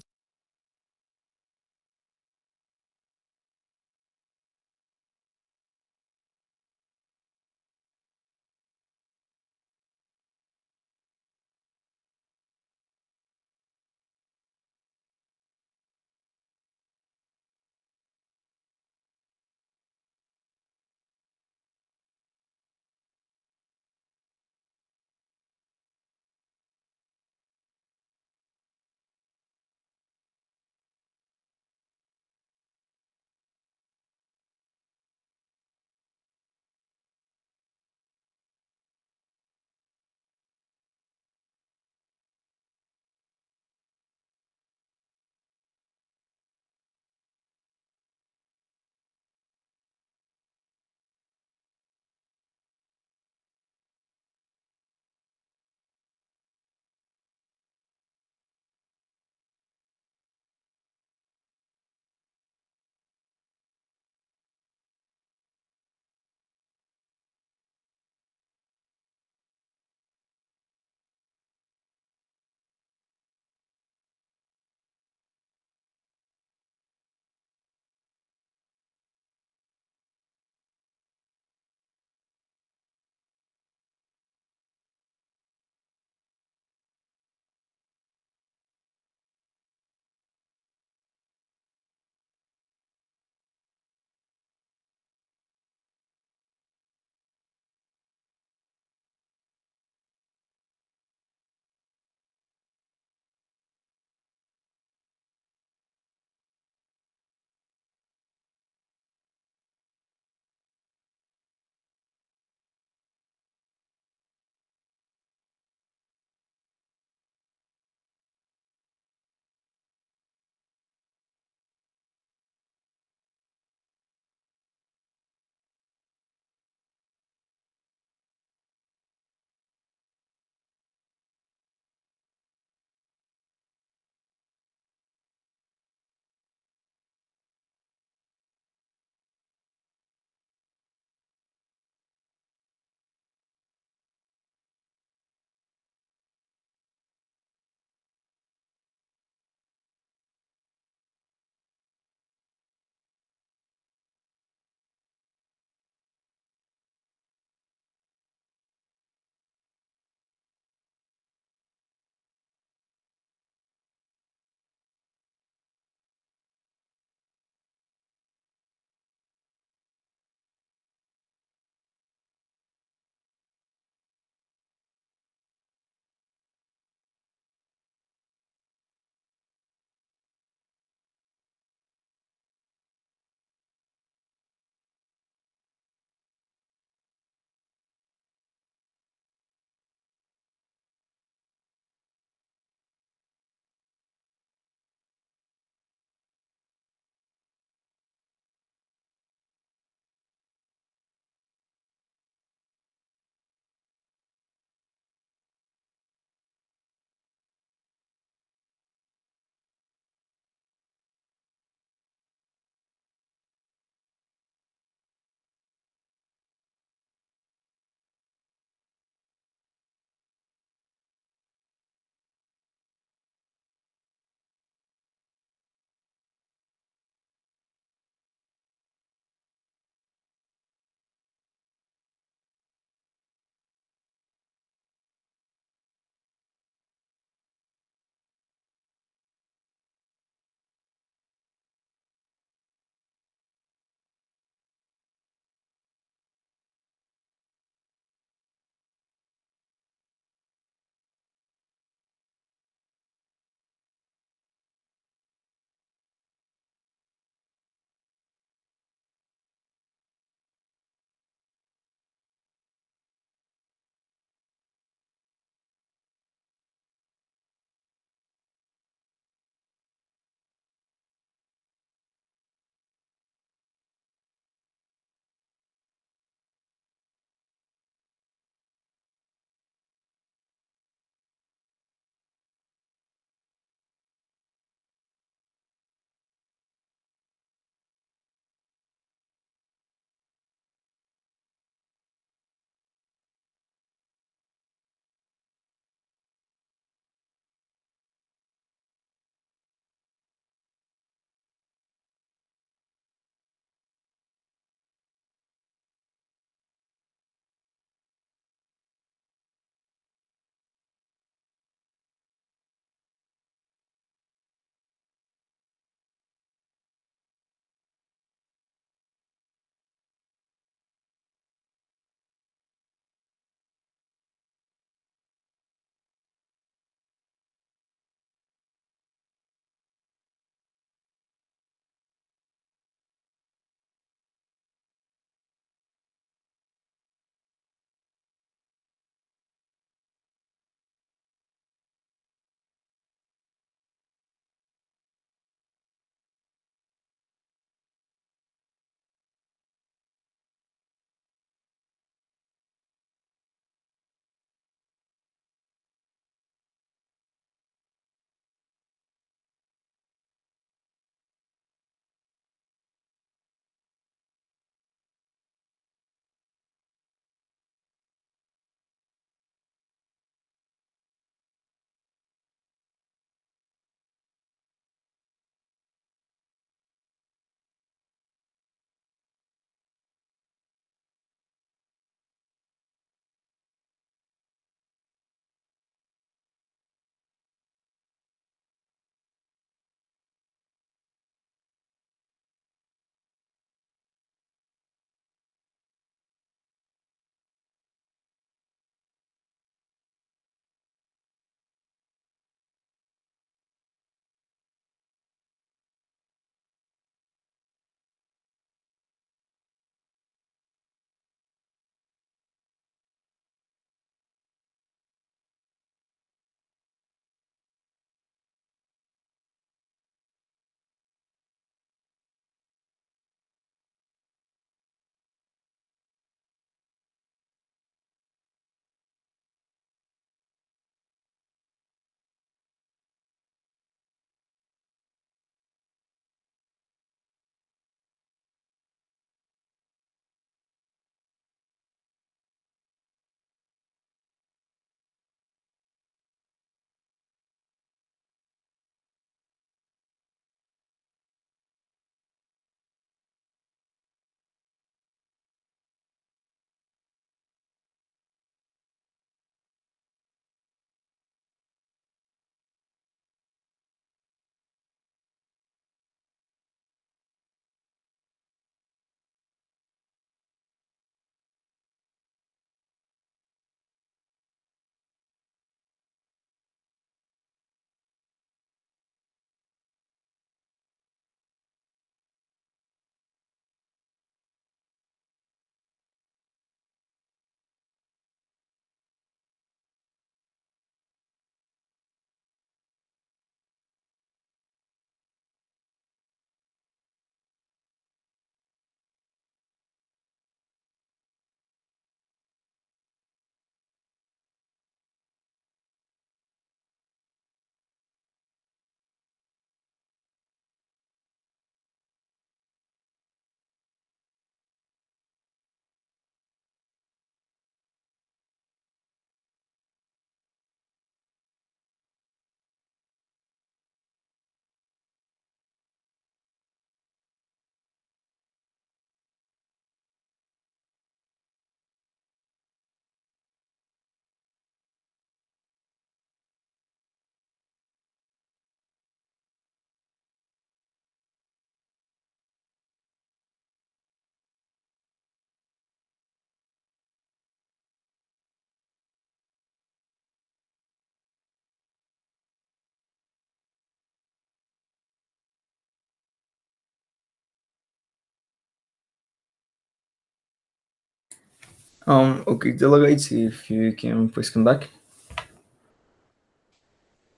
Okay, delegates, if you can please come back.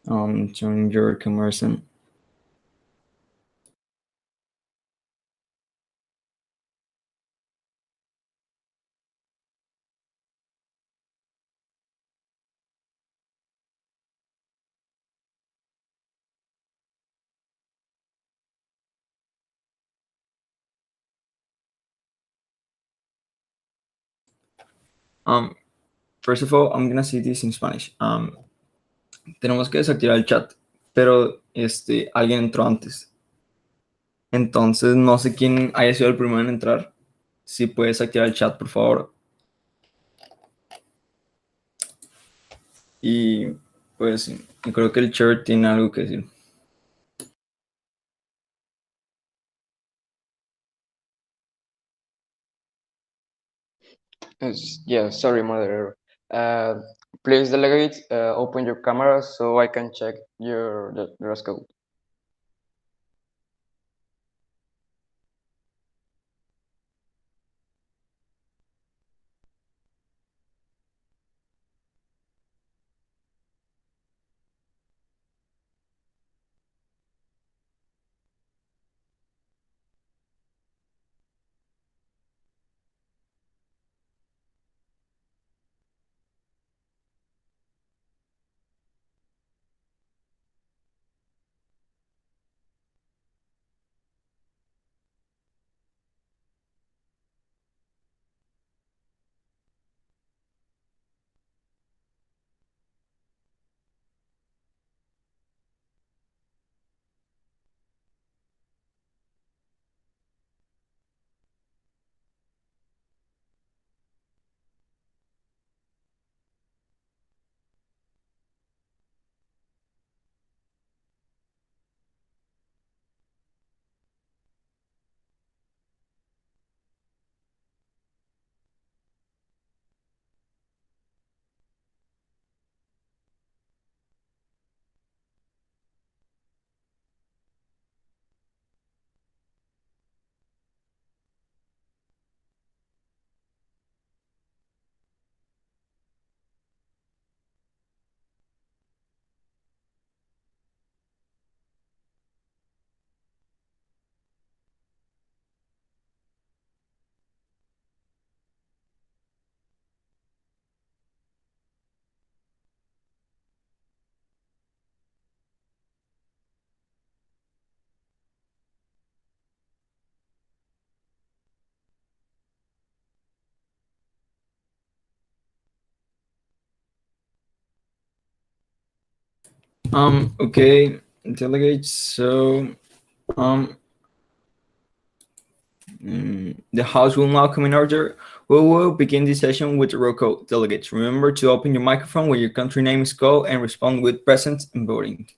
Turn your cameras on. First of all, I'm gonna say this in Spanish. Tenemos que desactivar el chat, pero alguien entró antes. Entonces, no sé quién haya sido el primero en entrar. Si puedes activar el chat, por favor. Y pues, yo creo que el chair tiene algo que decir. Yeah, sorry, moderator. Please, delegates, open your camera so I can check the dress code. Okay, delegates. So, the House will now come in order. We will begin this session with the roll call. Delegates, remember to open your microphone when your country name is called and respond with present and voting.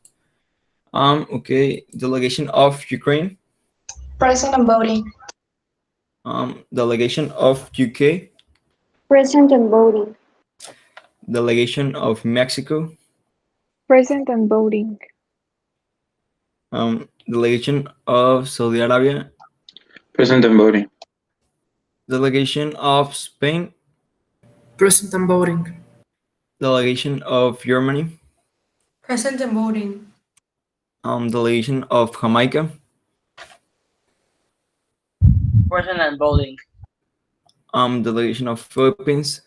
Okay, delegation of Ukraine. Present and voting. Delegation of UK. Present and voting. Delegation of Mexico. Present and voting. Delegation of Saudi Arabia. Present and voting. Delegation of Spain. Present and voting. Delegation of Germany. Present and voting. Delegation of Jamaica. Present and voting. Delegation of Philippines.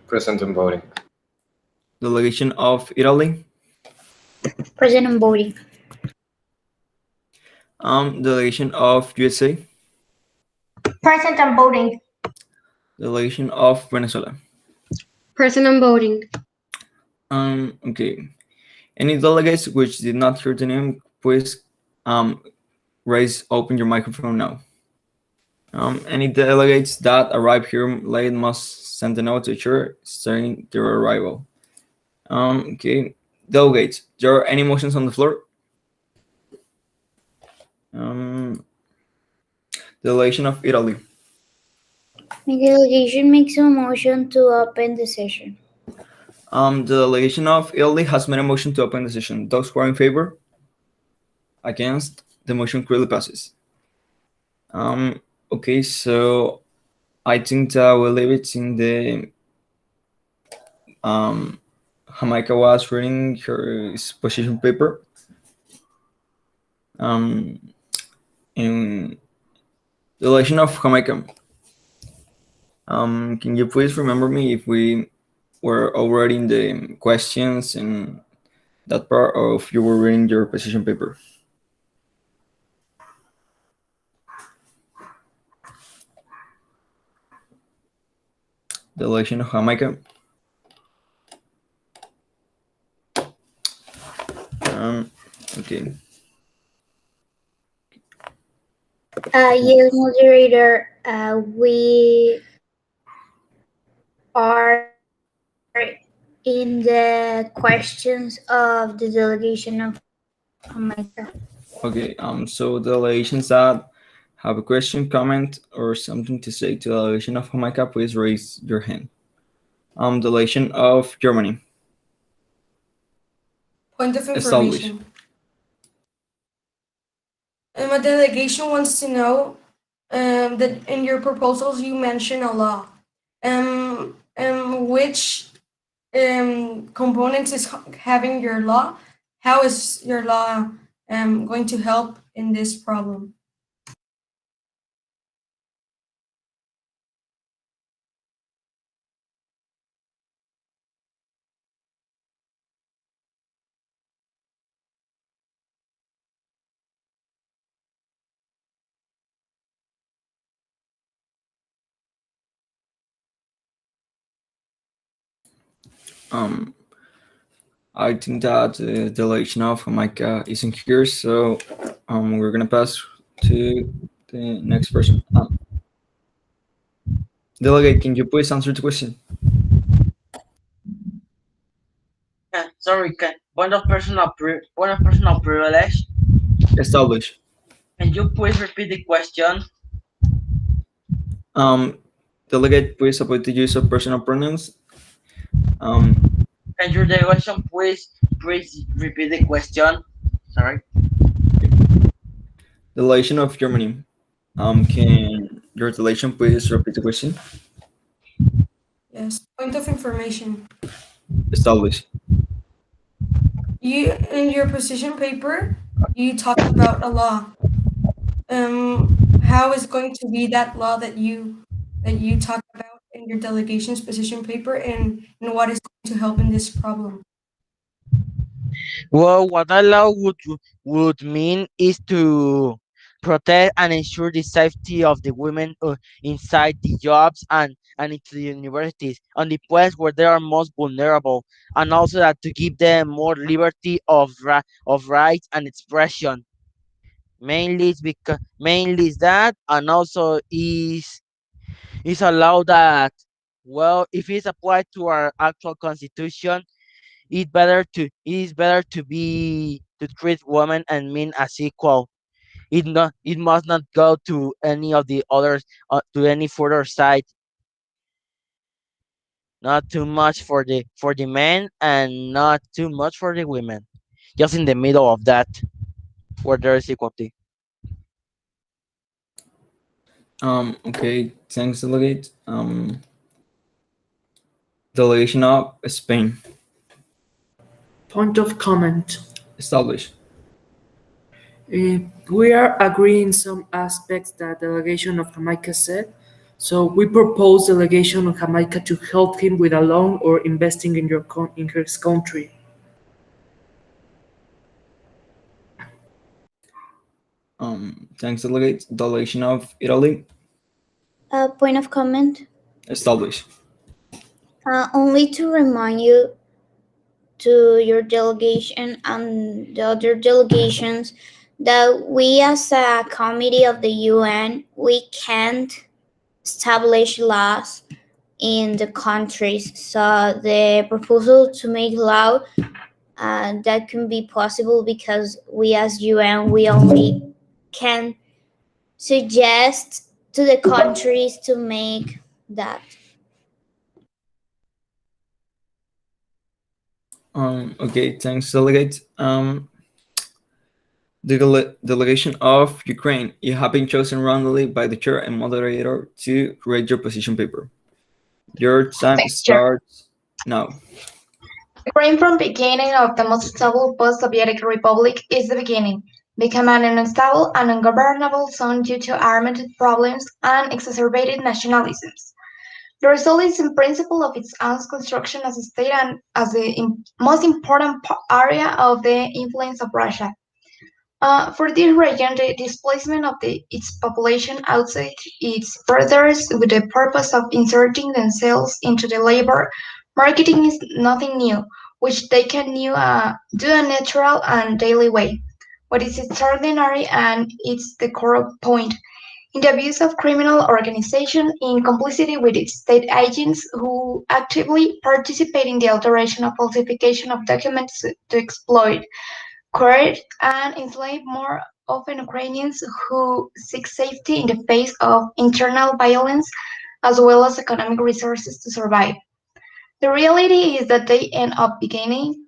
Present and voting. Delegation of Italy. Present and voting. Delegation of USA. Present and voting. Delegation of Venezuela. Present and voting. Okay. Any delegates which did not hear the name, please open your microphone now. Any delegates that arrive here late must send a note to chair stating their arrival. Okay. Delegates, there are any motions on the floor? Delegation of Italy. The delegation makes a motion to open the session. The delegation of Italy has made a motion to open the session. Those who are in favor? Against? The motion clearly passes. Okay, so I think that we'll leave it in the Jamaica was reading her position paper. In the election of Jamaica. Can you please remember me if we were already in the questions and that part of you were reading your position paper? The election of Jamaica. Okay. Yes, moderator. We are in the questions of the delegation of Jamaica. Okay. So the delegations that have a question, comment, or something to say to the delegation of Jamaica, please raise your hand. Delegation of Germany. Point of Establish. information. My delegation wants to know that in your proposals you mention a law. Which components is having your law? How is your law going to help in this problem? I think that the delegation of Jamaica isn't here, so we're gonna pass to the next person. Delegate, can you please answer the question? Sorry, point of personal privilege. Establish. Can you please repeat the question? Delegate, please avoid the use of personal pronouns. Can your delegation please repeat the question? Sorry. Delegation of Germany. Can your delegation please repeat the question? Yes. Point of information. Establish. You in your position paper, you talked about a law. How is going to be that law that you talk about in your delegation's position paper, and what is going to help in this problem? Well, what that law would mean is to protect and ensure the safety of the women inside the jobs and into the universities on the place where they are most vulnerable, and also that to give them more liberty of rights and expression. Mainly is that, and also is allowed that, well, if it's applied to our actual constitution, it is better to treat women and men as equal. It must not go to any of the others, to any further side. Not too much for the men and not too much for the women. Just in the middle of that, where there is equality. Okay, thanks, delegate. Delegation of Spain. Point of comment. Establish. We are agreeing some aspects that delegation of Jamaica said. So we propose delegation of Jamaica to help him with a loan or investing in in his country. Thanks, delegate. Delegation of Italy. Point of comment. Establish. Only to remind you to your delegation and the other delegations that we as a committee of the UN, we can't establish laws in the countries. So the proposal to make law that can be possible because we as UN, we only can suggest to the countries to make that. Okay, thanks, delegate. The delegation of Ukraine. You have been chosen randomly by the chair and moderator to read your position paper. Your time Thanks, Chair. starts now. Ukraine from beginning of the most stable post-Soviet republic is the beginning, become an unstable and ungovernable zone due to armed problems and exacerbated nationalisms. The result is in principle of its own construction as a state and as the most important area of the influence of Russia. For this region, the displacement of its population outside its borders with the purpose of inserting themselves into the labor marketing is nothing new, which they can do a natural and daily way. What is extraordinary and it's the core point in the abuse of criminal organization in complicity with its state agents who actively participate in the alteration or falsification of documents to exploit, coerce, and enslave more often Ukrainians who seek safety in the face of internal violence as well as economic resources to survive. The reality is that they end up beginning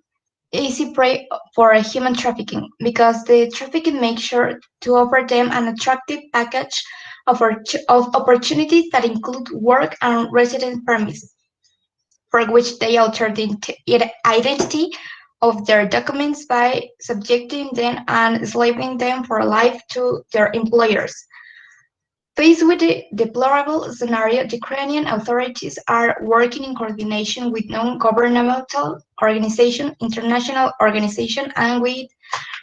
easy prey for human trafficking because the trafficking makes sure to offer them an attractive package of opportunities that include work and residence permits, for which they alter the identity of their documents by subjecting them and enslaving them for life to their employers. Faced with the deplorable scenario, the Ukrainian authorities are working in coordination with non-governmental organizations, international organizations, and with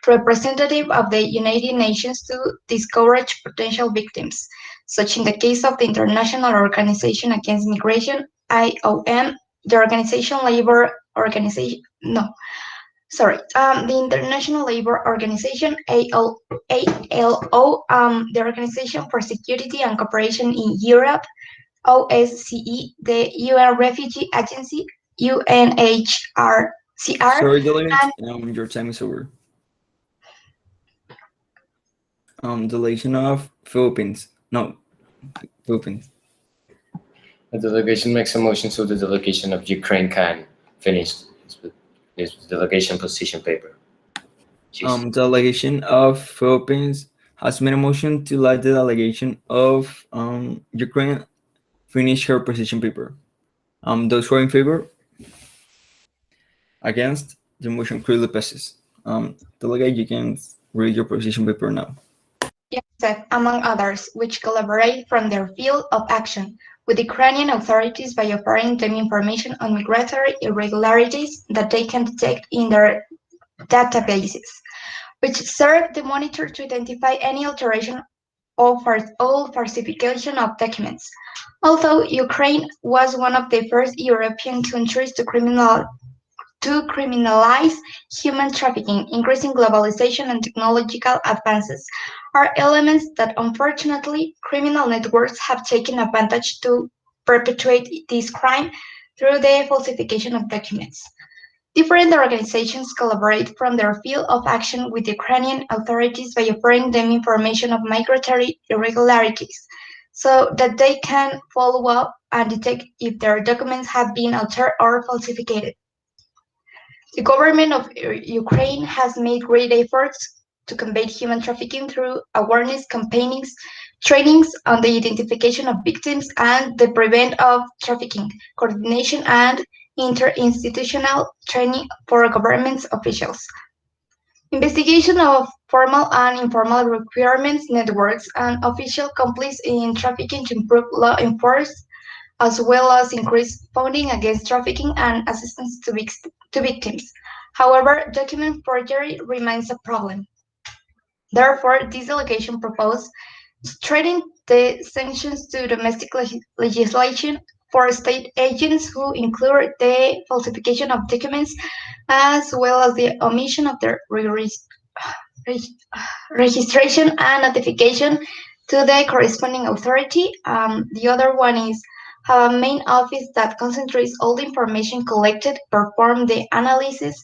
representatives of the United Nations to discourage potential victims, such in the case of the International Organization Against Migration, IOM, the the International Labour Organization, ALO, the Organization for Security and Cooperation in Europe, OSCE, the UN Refugee Agency, UNHCR, Sorry, Delegate, and your time is over. Delegation of Philippines. No, Philippines. The delegation makes a motion so the delegation of Ukraine can finish his delegation position paper. Delegation of Philippines has made a motion to let the delegation of Ukraine finish her position paper. Those who are in favor? Against? The motion clearly passes. Delegate, you can read your position paper now. UNICEF, among others, which collaborate from their field of action with Ukrainian authorities by offering them information on migratory irregularities that they can detect in their databases, which serve the monitor to identify any alteration or falsification of documents. Although Ukraine was one of the first European countries to criminalize human trafficking, increasing globalization and technological advances are elements that unfortunately criminal networks have taken advantage to perpetuate this crime through the falsification of documents. Different organizations collaborate from their field of action with Ukrainian authorities by offering them information of migratory irregularities so that they can follow up and detect if their documents have been altered or falsified. The government of Ukraine has made great efforts to combat human trafficking through awareness campaigns, trainings on the identification of victims and the prevent of trafficking, coordination and interinstitutional training for government officials. Investigation of formal and informal requirements networks and official compliance in trafficking to improve law enforcement as well as increase funding against trafficking and assistance to victims. However, document forgery remains a problem. Therefore, this delegation proposed strengthening the sanctions to domestic legislation for state agents who include the falsification of documents as well as the omission of their registration and notification to the corresponding authority. The other one is have a main office that concentrates all the information collected, perform the analysis,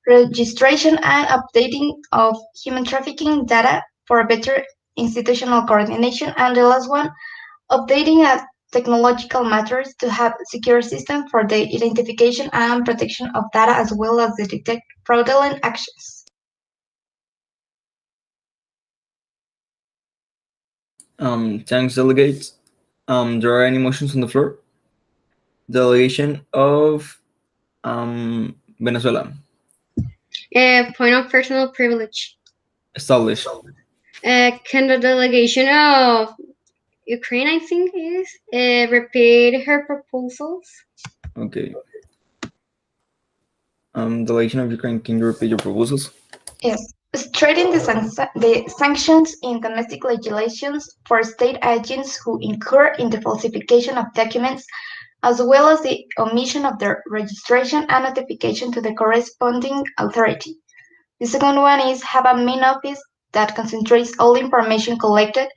registration, and updating of human trafficking data for better institutional coordination. And the last one, updating technological matters to have secure system for the identification and protection of data as well as the detect fraudulent actions. Thanks, delegates. There are any motions on the floor? Delegation of Venezuela. Point of personal privilege. Established. Can the delegation of Ukraine, I think is, repeat her proposals? Okay. Delegation of Ukraine, can you repeat your proposals? Yes. Straighten the sanctions in domestic legislations for state agents who incur in the falsification of documents, as well as the omission of their registration and notification to the corresponding authority. The second one is have a main office that concentrates all information collected,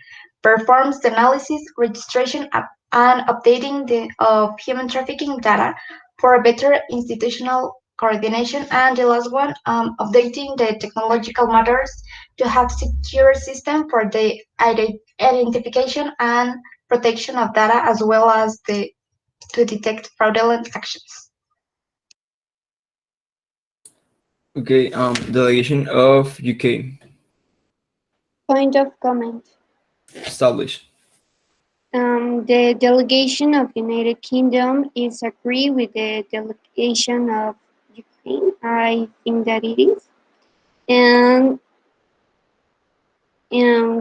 performs the analysis, registration, and updating of human trafficking data for a better institutional coordination. And the last one, updating the technological matters to have secure system for the identification and protection of data, as well as to detect fraudulent actions. Okay, delegation of UK. Point of comment. Established. The delegation of United Kingdom is agree with the delegation of Ukraine. I think that it is. And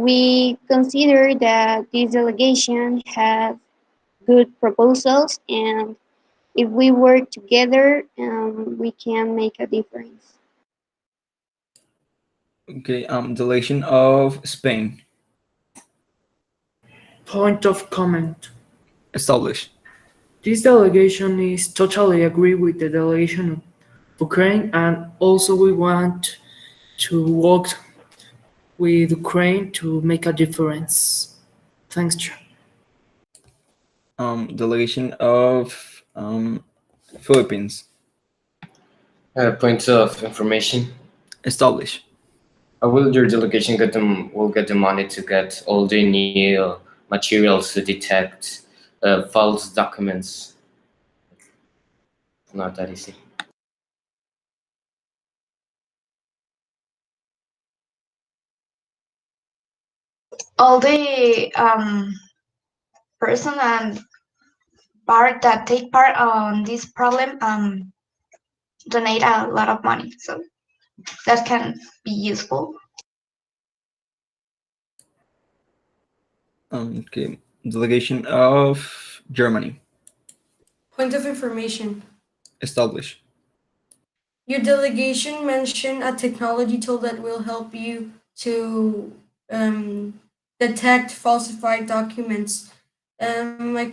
we consider that this delegation has good proposals, and if we work together, we can make a difference. Okay, delegation of Spain. Point of comment. Established. This delegation is totally agree with the delegation of Ukraine, and also we want to work with Ukraine to make a difference. Thanks, Chair. Delegation of Philippines. Points of information. Established. Will your delegation will get the money to get all the new materials to detect false documents? Not that easy. All the person and part that take part on this problem donate a lot of money, so that can be useful. Okay, delegation of Germany. Point of information. Established. Your delegation mentioned a technology tool that will help you to detect falsified documents. My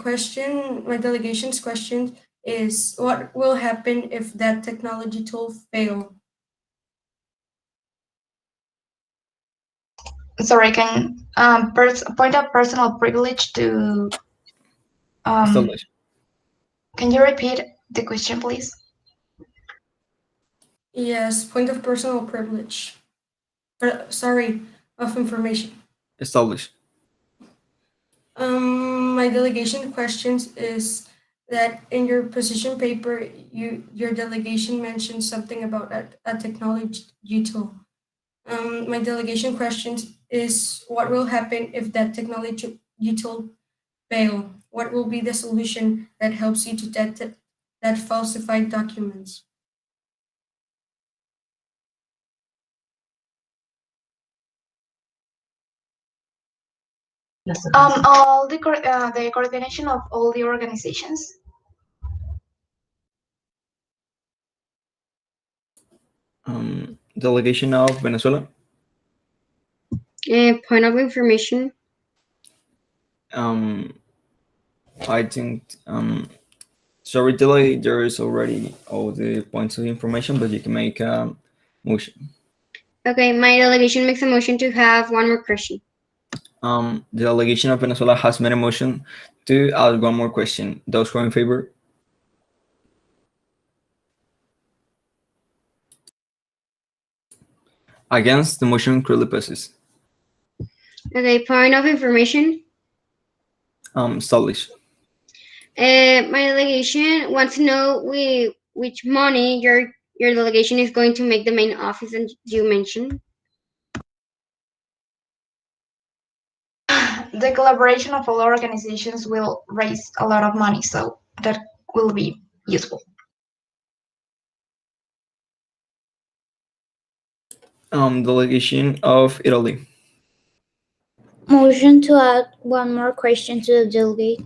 delegation's question is, what will happen if that technology tool fail? Sorry, can point of personal privilege to Established. can you repeat the question, please? Yes, point of personal privilege. Sorry, of information. Established. My delegation questions is that in your position paper, your delegation mentioned something about a technology tool. My delegation questions is, what will happen if that technology tool fail? What will be the solution that helps you to detect that falsified documents? All the coordination of all the organizations. Delegation of Venezuela. Point of information. I think sorry, delay. There is already all the points of information, but you can make a motion. Okay, my delegation makes a motion to have one more question. The delegation of Venezuela has made a motion to add one more question. Those who are in favor? Against, the motion clearly passes. Okay, point of information. Established. My delegation wants to know which money your delegation is going to make the main office, and you mentioned. the collaboration of all organizations will raise a lot of money, so that will be useful. Delegation of Italy. Motion to add one more question to the delegate.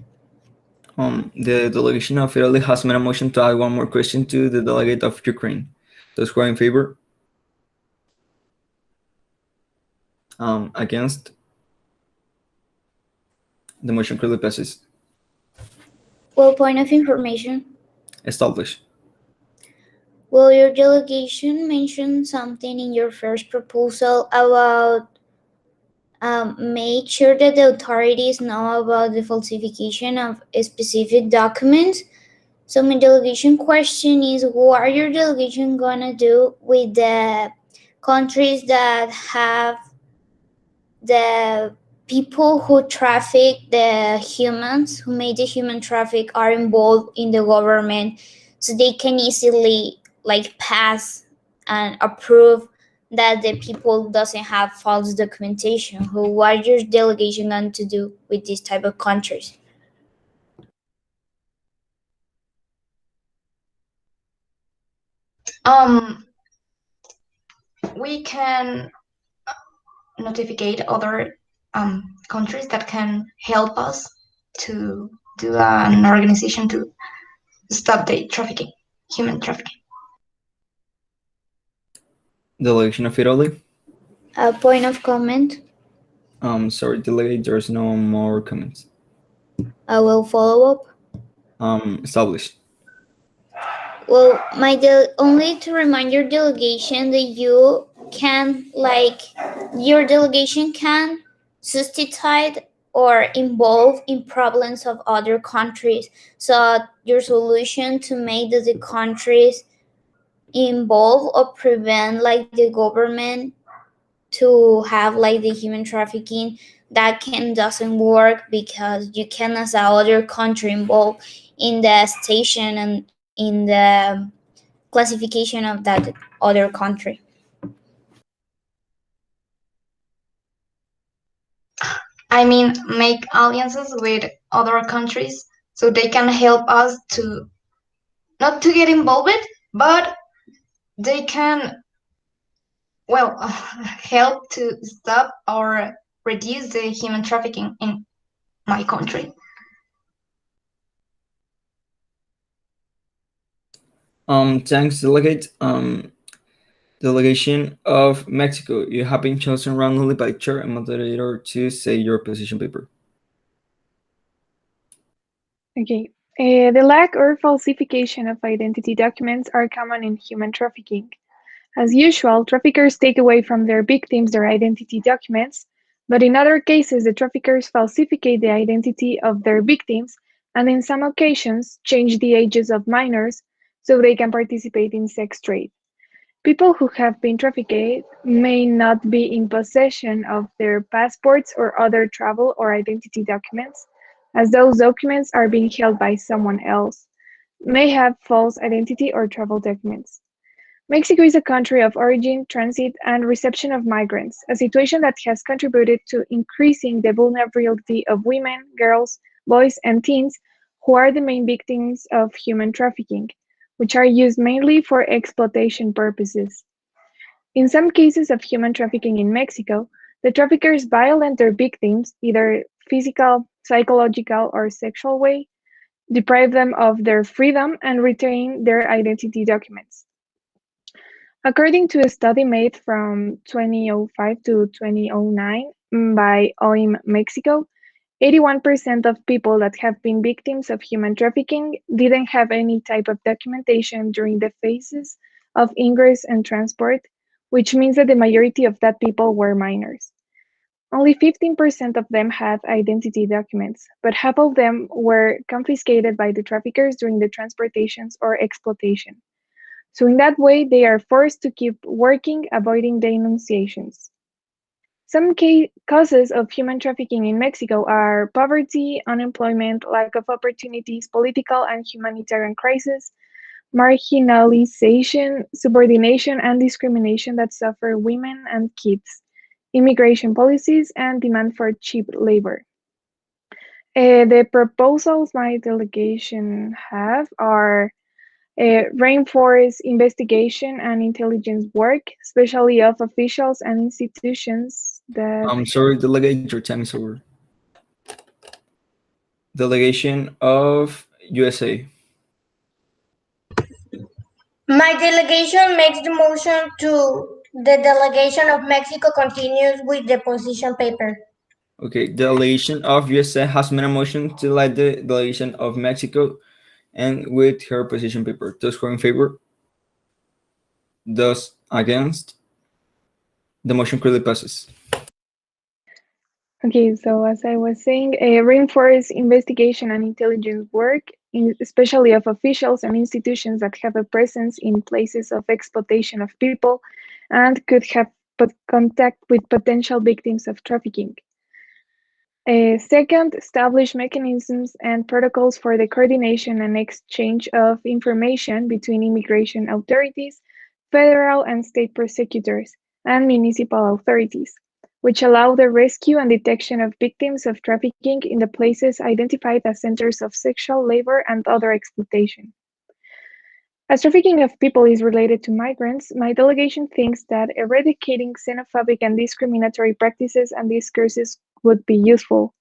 The delegation of Italy has made a motion to add one more question to the delegate of Ukraine. Those who are in favor? Against? The motion clearly passes. Well, point of information. Established. Will your delegation mention something in your first proposal about make sure that the authorities know about the falsification of specific documents? So my delegation question is, what are your delegation gonna do with the countries that have the people who traffic the humans, who made the human traffic, are involved in the government, so they can easily pass and approve that the people doesn't have false documentation? What is your delegation going to do with these type of countries? We can notificate other countries that can help us to do an organization to stop the trafficking, human trafficking. Delegation of Italy. A point of comment. Sorry, delegate. There's no more comments. I will follow up. Established. Well, only to remind your delegation that you can, your delegation can suscitate or involve in problems of other countries. So your solution to make the countries involve or prevent the government to have the human trafficking, that doesn't work, because you can as a other country involved in the station and in the classification of that other country. I mean, make alliances with other countries so they can help us to not to get involved, but they can, well, help to stop or reduce the human trafficking in my country. Thanks, delegate. Delegation of Mexico. You have been chosen randomly by chair and moderator to say your position paper. Okay. The lack or falsification of identity documents are common in human trafficking. As usual, traffickers take away from their victims their identity documents, but in other cases, the traffickers falsificate the identity of their victims and in some occasions change the ages of minors so they can participate in sex trade. People who have been trafficked may not be in possession of their passports or other travel or identity documents, as those documents are being held by someone else, may have false identity or travel documents. Mexico is a country of origin, transit, and reception of migrants, a situation that has contributed to increasing the vulnerability of women, girls, boys, and teens who are the main victims of human trafficking, which are used mainly for exploitation purposes. In some cases of human trafficking in Mexico, the traffickers violate their victims, either physical, psychological, or sexual way, deprive them of their freedom, and retain their identity documents. According to a study made from 2005 to 2009 by OIM Mexico, 81% of people that have been victims of human trafficking didn't have any type of documentation during the phases of ingress and transport, which means that the majority of that people were minors. Only 15% of them had identity documents, but half of them were confiscated by the traffickers during the transportations or exploitation. So in that way, they are forced to keep working, avoiding denunciations. Some causes of human trafficking in Mexico are poverty, unemployment, lack of opportunities, political and humanitarian crisis, marginalization, subordination, and discrimination that suffer women and kids, immigration policies, and demand for cheap labor. The proposals my delegation have are rainforest investigation and intelligence work, especially of officials and institutions that. I'm sorry, delegate, your time is over. Delegation of USA. My delegation makes the motion to the delegation of Mexico continues with the position paper. Okay, delegation of USA has made a motion to elect the delegation of Mexico and with her position paper. Those who are in favor? Those against? The motion clearly passes. Okay, so as I was saying, rainforest investigation and intelligence work, especially of officials and institutions that have a presence in places of exploitation of people and could have contact with potential victims of trafficking. Second, establish mechanisms and protocols for the coordination and exchange of information between immigration authorities, federal and state prosecutors, and municipal authorities, which allow the rescue and detection of victims of trafficking in the places identified as centers of sexual labor and other exploitation. As trafficking of people is related to migrants, my delegation thinks that eradicating xenophobic and discriminatory practices and discourses would be useful.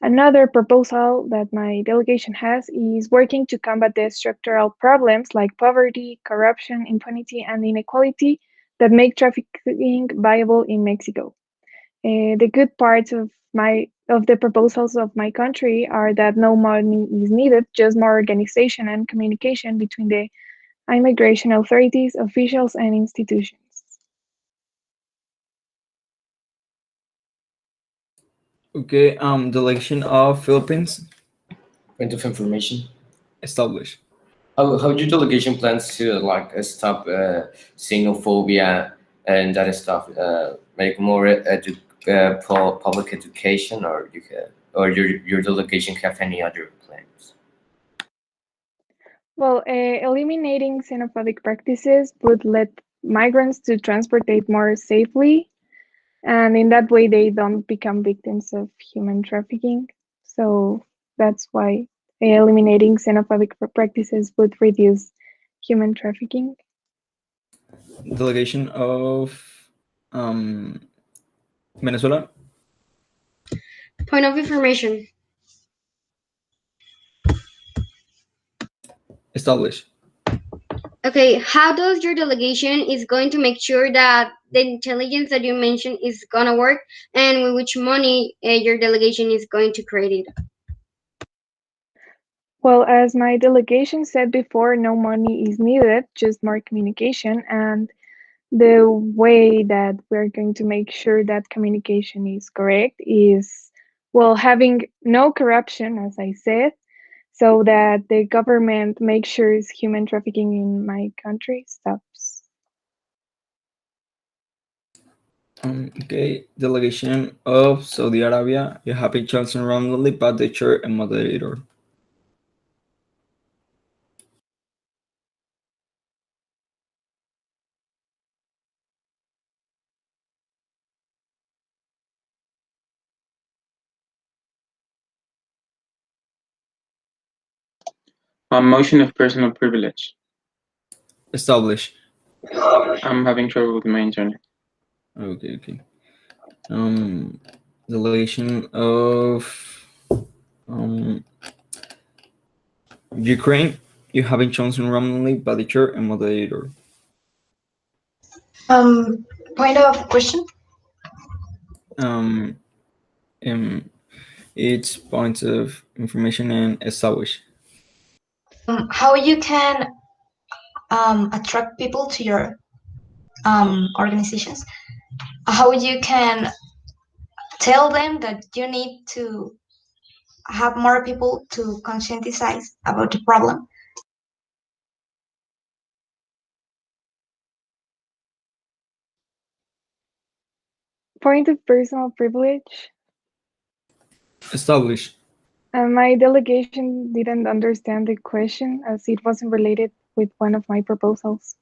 Another proposal that my delegation has is working to combat the structural problems like poverty, corruption, impunity, and inequality that make trafficking viable in Mexico. The good parts of the proposals of my country are that no money is needed, just more organization and communication between the immigration authorities, officials, and institutions. Okay, delegation of Philippines. Point of information. Established. How your delegation plans to stop xenophobia and that stuff? Make more public education, or your delegation have any other plans? Well, eliminating xenophobic practices would let migrants to transportate more safely, and in that way they don't become victims of human trafficking. So that's why eliminating xenophobic practices would reduce human trafficking. Delegation of Venezuela. Point of information. Established. Okay, how does your delegation is going to make sure that the intelligence that you mentioned is gonna work, and with which money your delegation is going to create it? Well, as my delegation said before, no money is needed, just more communication. And the way that we're going to make sure that communication is correct is, well, having no corruption, as I said, so that the government makes sure human trafficking in my country stops. Okay, delegation of Saudi Arabia. You have been chosen randomly by the chair and moderator. A motion of personal privilege. Established. I'm having trouble with my internet. Okay. Delegation of Ukraine. You have been chosen randomly by the chair and moderator. Point of question. It's points of information and establish. How you can attract people to your organizations? How you can tell them that you need to have more people to conscientize about the problem? Point of personal privilege. Establish. My delegation didn't understand the question as it wasn't related with one of my proposals.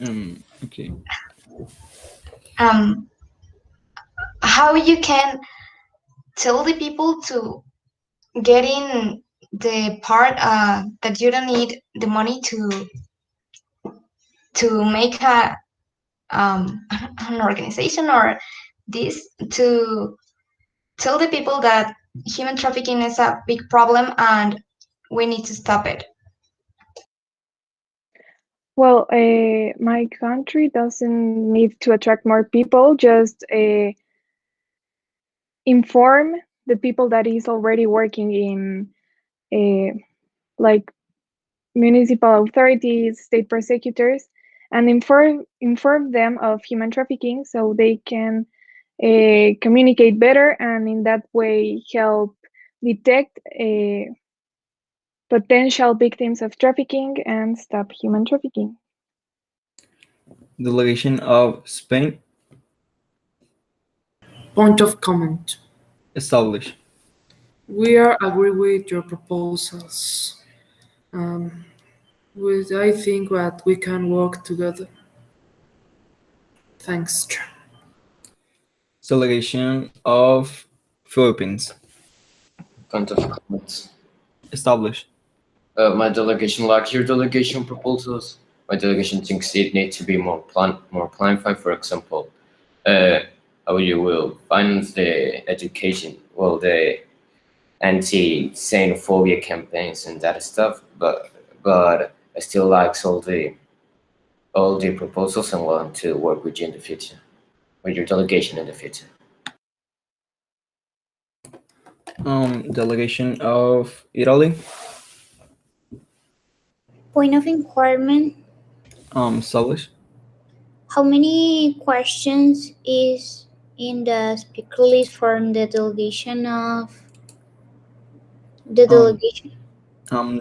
Okay. How you can tell the people to get in the part that you don't need the money to make an organization or this to tell the people that human trafficking is a big problem and we need to stop it. Well, my country doesn't need to attract more people, just inform the people that is already working in like municipal authorities, state prosecutors, and inform them of human trafficking so they can communicate better and in that way help detect potential victims of trafficking and stop human trafficking. Delegation of Spain. Point of comment. Established. We are agree with your proposals. With I think that we can work together. Thanks. Delegation of Philippines. Point of comments. Established. My delegation, like your delegation proposals, my delegation thinks it needs to be more clarified. For example, how you will finance the education, well, the anti-xenophobia campaigns and that stuff. But I still likes all the proposals and want to work with you in the future, with your delegation in the future. Delegation of Italy. Point of inquiry. Established. How many questions is in the speaker list from the delegation of the delegation?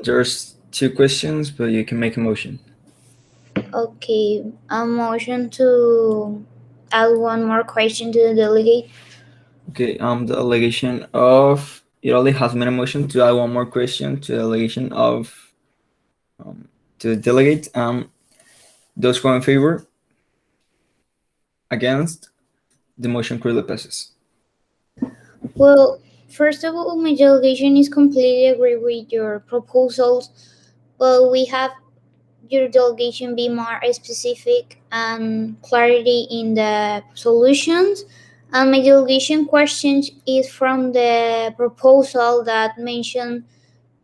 There's 2 questions, but you can make a motion. Okay, a motion to add one more question to the delegate. Okay, the delegation of Italy has made a motion to add one more question to the delegation of to the delegate. Those who are in favor? Against? The motion clearly passes. Well, first of all, my delegation is completely agree with your proposals. Well, we have your delegation be more specific and clarity in the solutions. And my delegation question is from the proposal that mentioned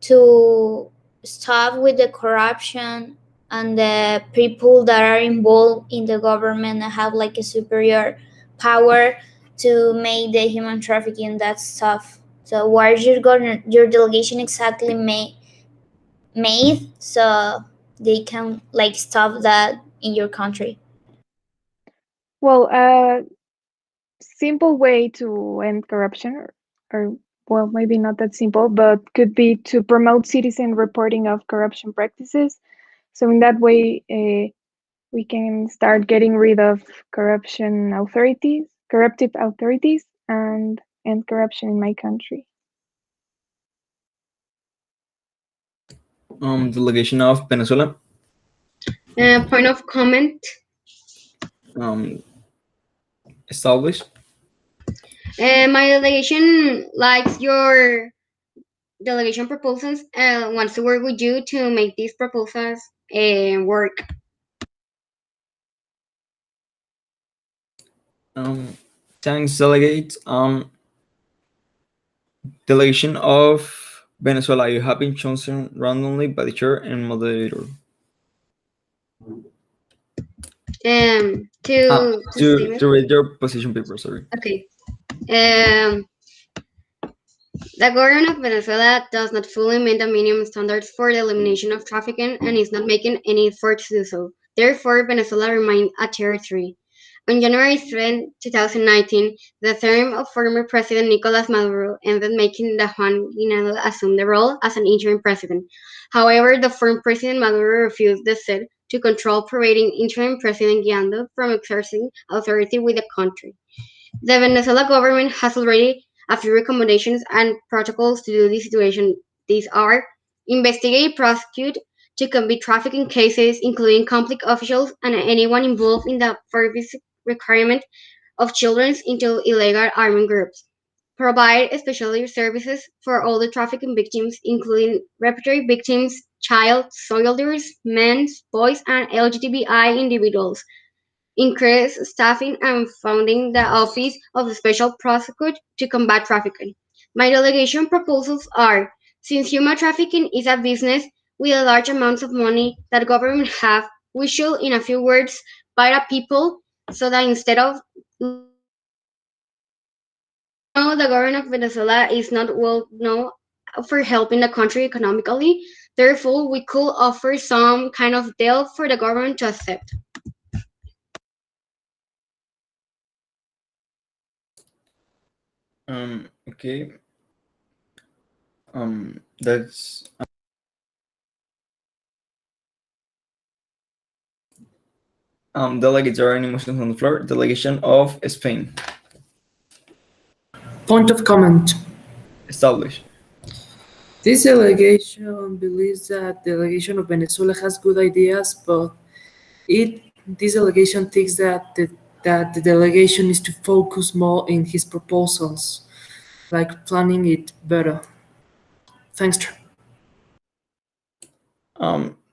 to stop with the corruption and the people that are involved in the government and have like a superior power to make the human trafficking that stuff. So what is your delegation exactly made so they can like stop that in your country? Well, a simple way to end corruption, or well, maybe not that simple, but could be to promote citizen reporting of corruption practices. So in that way, we can start getting rid of corruptive authorities, and end corruption in my country. Delegation of Venezuela. Point of comment. Established. My delegation likes your delegation proposals and wants to work with you to make these proposals work. Thanks, delegate. Delegation of Venezuela. You have been chosen randomly by the chair and moderator. To read your position paper. Sorry. Okay. The government of Venezuela does not fully meet the minimum standards for the elimination of trafficking and is not making any effort to do so. Therefore, Venezuela remains a tier 3. On January 3, 2019, the term of former President Nicolas Maduro ended, making Juan Guaido assume the role as an interim president. However, the former President Maduro refused the seat to control, preventing interim President Guaido from exercising authority with the country. The Venezuela government has already a few recommendations and protocols to do this situation. These are: investigate, prosecute to combat trafficking cases, including conflict officials and anyone involved in the service requirement of children into illegal armed groups. provide special services for all the trafficking victims, including refugee victims, child soldiers, men, boys, and LGBTI individuals. Increase staffing and funding the Office of the Special Prosecutor to combat trafficking. My delegation proposals are, since human trafficking is a business with a large amounts of money that government have, we should, in a few words, buy the people so that instead of no, the government of Venezuela is not well known for helping the country economically. Therefore, we could offer some kind of deal for the government to accept. Okay. That's delegates are any motions on the floor. Delegation of Spain. Point of comment. Established. This delegation believes that the delegation of Venezuela has good ideas, but this delegation thinks that the delegation needs to focus more in his proposals, like planning it better. Thanks, Trey.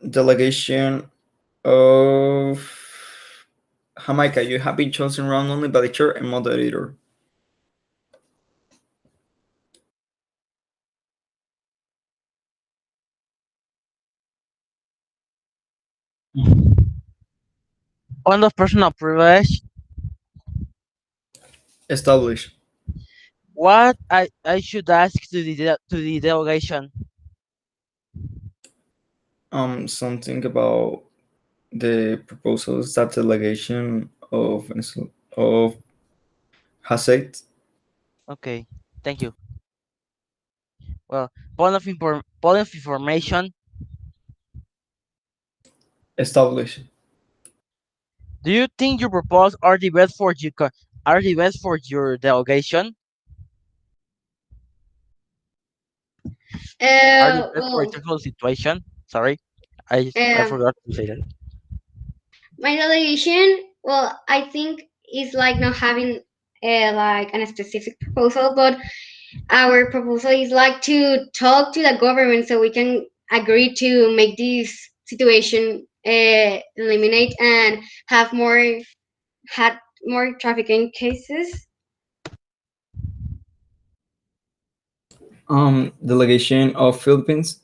Delegation of Jamaica. You have been chosen randomly by the chair and moderator. Point of personal privilege. Established. What I should ask to the delegation? Something about the proposals that delegation of has said. Okay, thank you. Well, point of information. Established. Do you think your proposals are the best for your delegation? Are the best for Well, technical situation? Sorry, I forgot to say that. my delegation, well, I think is like not having like a specific proposal, but our proposal is like to talk to the government so we can agree to make this situation eliminate and have more trafficking cases. Delegation of Philippines.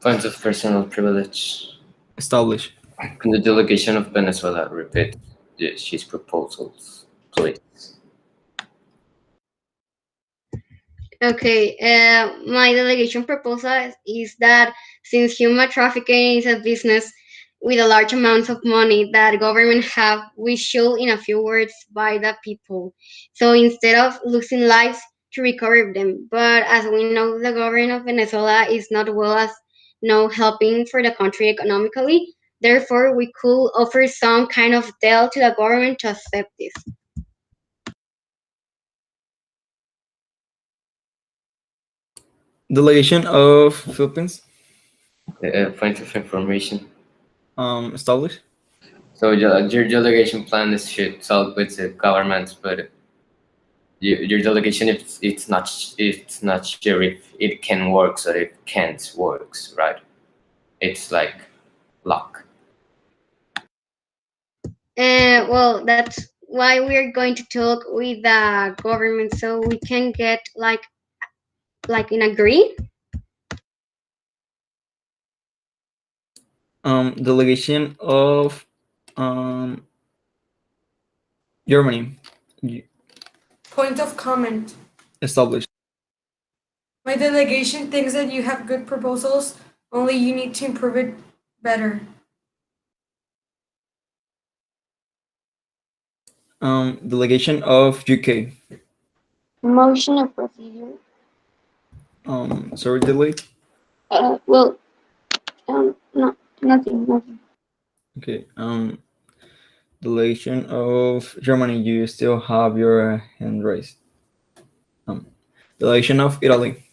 Points of personal privilege. Established. Can the delegation of Venezuela repeat his proposals, please? Okay, my delegation proposal is that since human trafficking is a business with a large amounts of money that government have, we should, in a few words, buy the people. So instead of losing lives to recover them, but as we know, the government of Venezuela is not well as helping for the country economically. Therefore, we could offer some kind of deal to the government to accept this. Delegation of Philippines. Point of information. Established. So your delegation plan is to talk with the government, but your delegation it's not sure if it can work or if it can't works, right? It's like luck. Well, that's why we're going to talk with the government so we can get like an agree. Delegation of Germany. Point of comment. Established. My delegation thinks that you have good proposals, only you need to improve it better. Delegation of UK. Motion of procedure. Sorry, delay. Well, no, nothing. Okay. Delegation of Germany. You still have your hand raised. Delegation of Italy.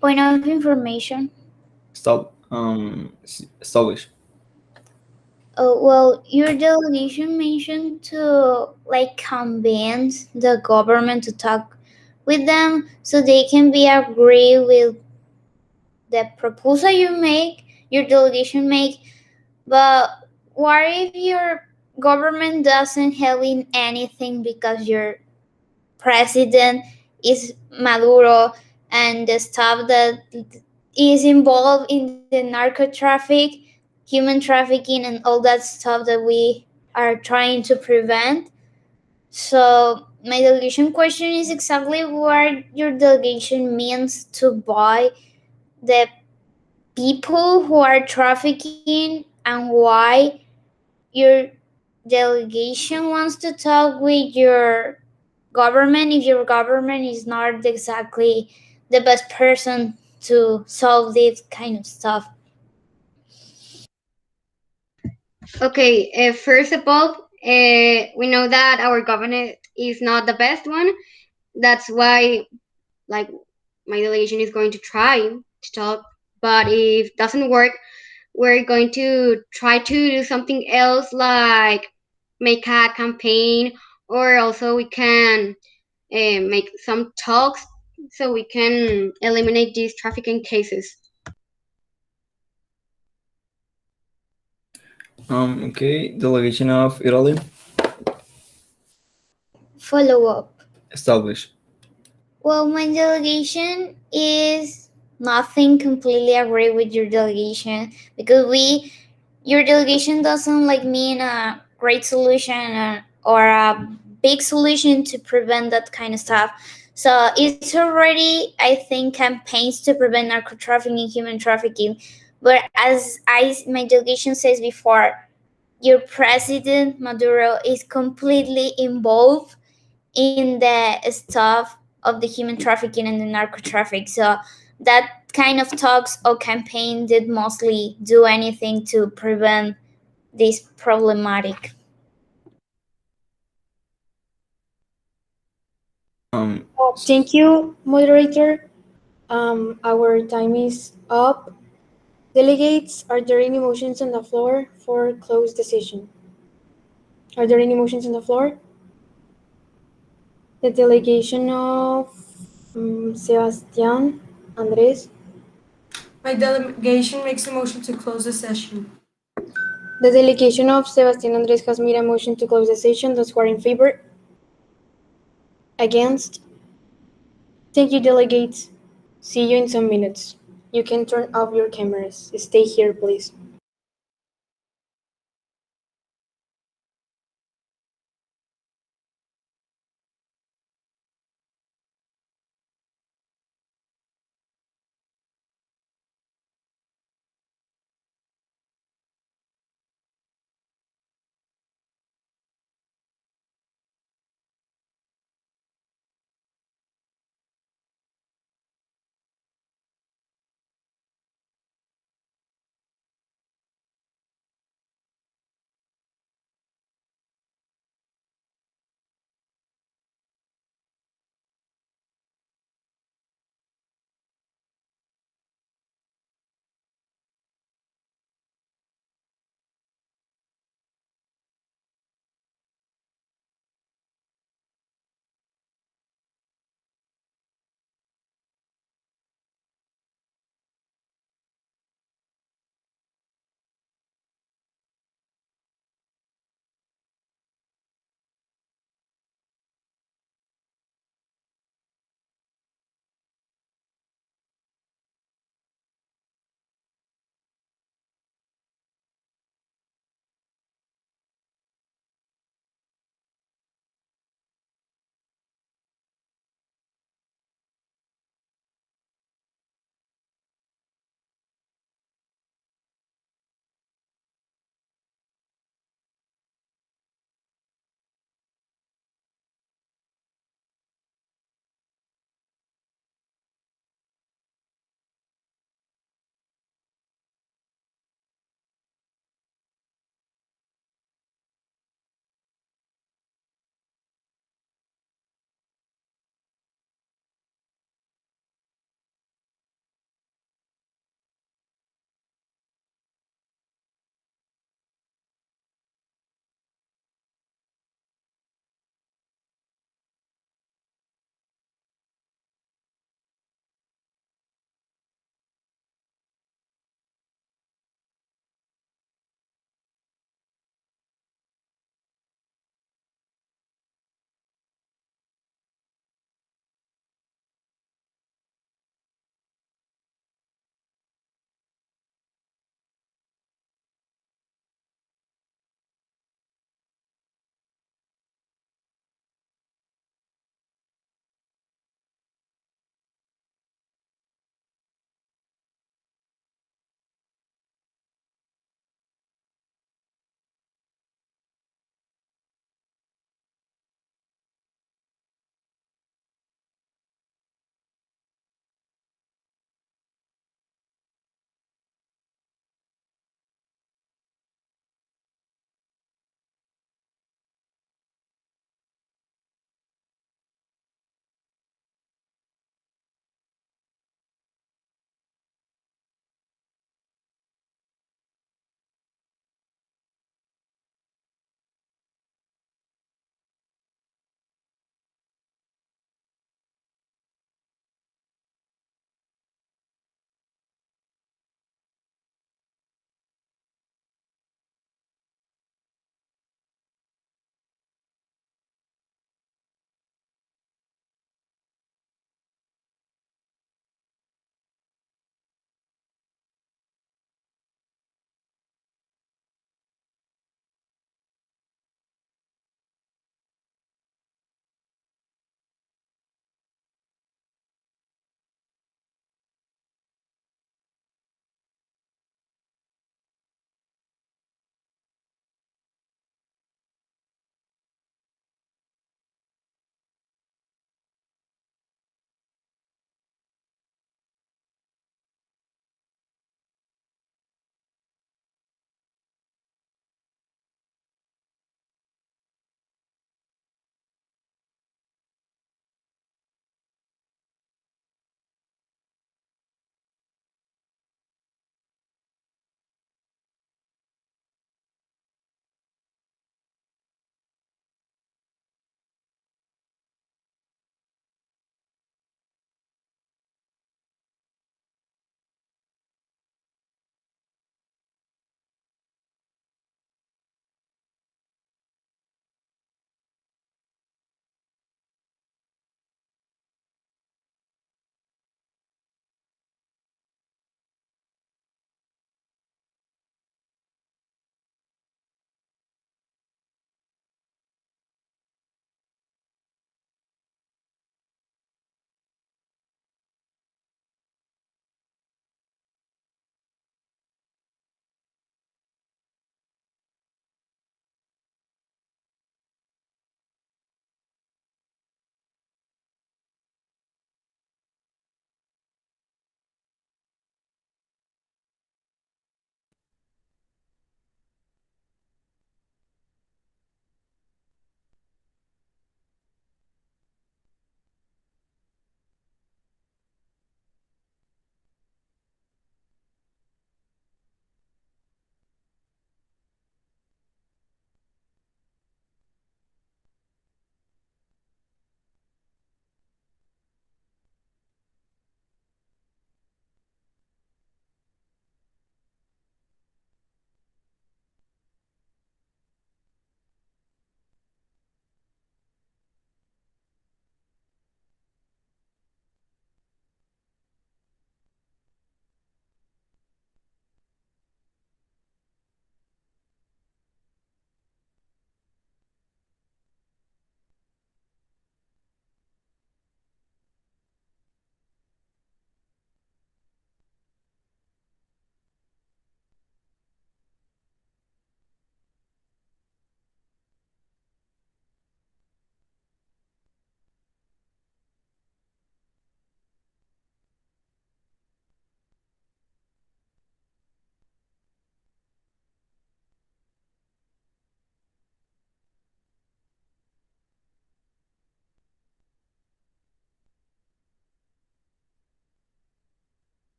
Point of information. Established. Oh, well, your delegation mentioned to like convince the government to talk with them so they can be agree with the proposal you make, your delegation make. But what if your government doesn't help in anything because your president is Maduro and the stuff that is involved in the narco traffic, human trafficking, and all that stuff that we are trying to prevent? So my delegation question is exactly what your delegation means to buy the people who are trafficking and why your delegation wants to talk with your government if your government is not exactly the best person to solve this kind of stuff. Okay, first of all, we know that our government is not the best one. That's why, like, my delegation is going to try to talk. But if doesn't work, we're going to try to do something else, like make a campaign, or also we can make some talks so we can eliminate these trafficking cases. Okay, delegation of Italy. Follow up. Established. Well, my delegation is nothing completely agree with your delegation because your delegation doesn't like mean a great solution or a big solution to prevent that kind of stuff. So it's already, I think, campaigns to prevent narco trafficking, human trafficking. But as my delegation says before, your president Maduro is completely involved in the stuff of the human trafficking and the narco traffic. So that kind of talks or campaign did mostly do anything to prevent this problematic. Thank you, moderator. Our time is up. Delegates, are there any motions on the floor for closed decision? Are there any motions on the floor? The delegation of Sebastián Andrés. My delegation makes a motion to close the session. The delegation of Sebastián Andrés has made a motion to close the session. Those who are in favor? Against? Thank you, delegates. See you in some minutes. You can turn off your cameras. Stay here, please.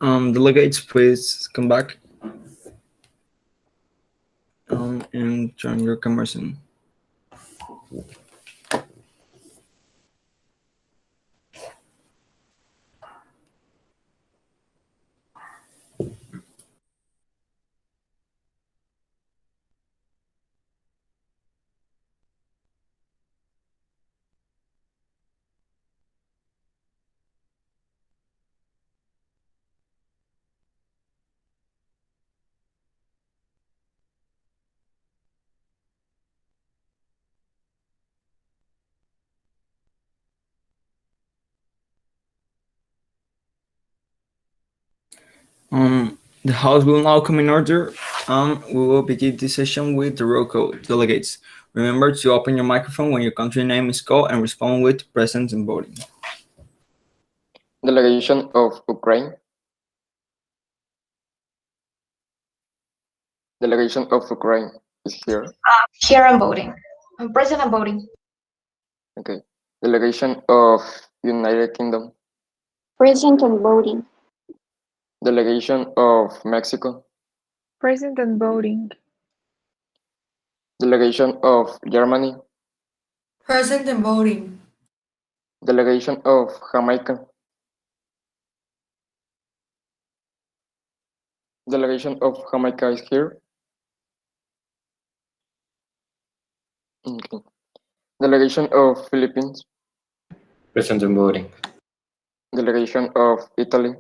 Delegates, please come back and turn your cameras on. The House will now come in order. We will begin this session with the roll call. Delegates, remember to open your microphone when your country name is called and respond with present and voting. Delegation of Ukraine. Delegation of Ukraine is here. Here I'm voting. I'm present and voting. Okay. Delegation of United Kingdom. Present and voting. Delegation of Mexico. Present and voting. Delegation of Germany. Present and voting. Delegation of Jamaica. Delegation of Jamaica is here. Okay. Delegation of Philippines. Present and voting. Delegation of Italy.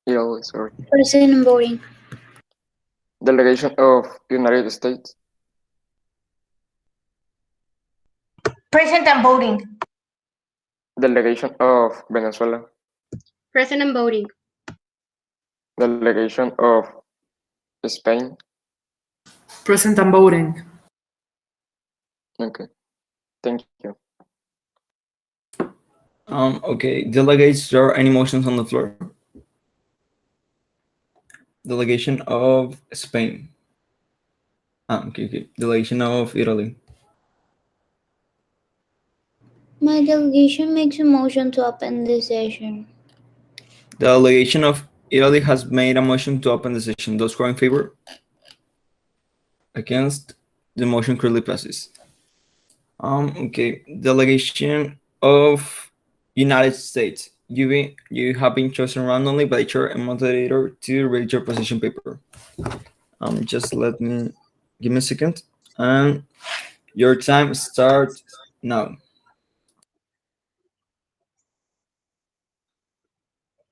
Italy, sorry. Present and voting. Delegation of United States. Present and voting. Delegation of Venezuela. Present and voting. Delegation of Spain. Present and voting. Okay. Thank you. Okay, delegates, there are any motions on the floor? Delegation of Spain. Okay. Delegation of Italy. My delegation makes a motion to open the session. The delegation of Italy has made a motion to open the session. Those who are in favor? Against? The motion clearly passes. Okay, delegation of United States. You have been chosen randomly by chair and moderator to read your position paper. Just give me a second, and your time starts now.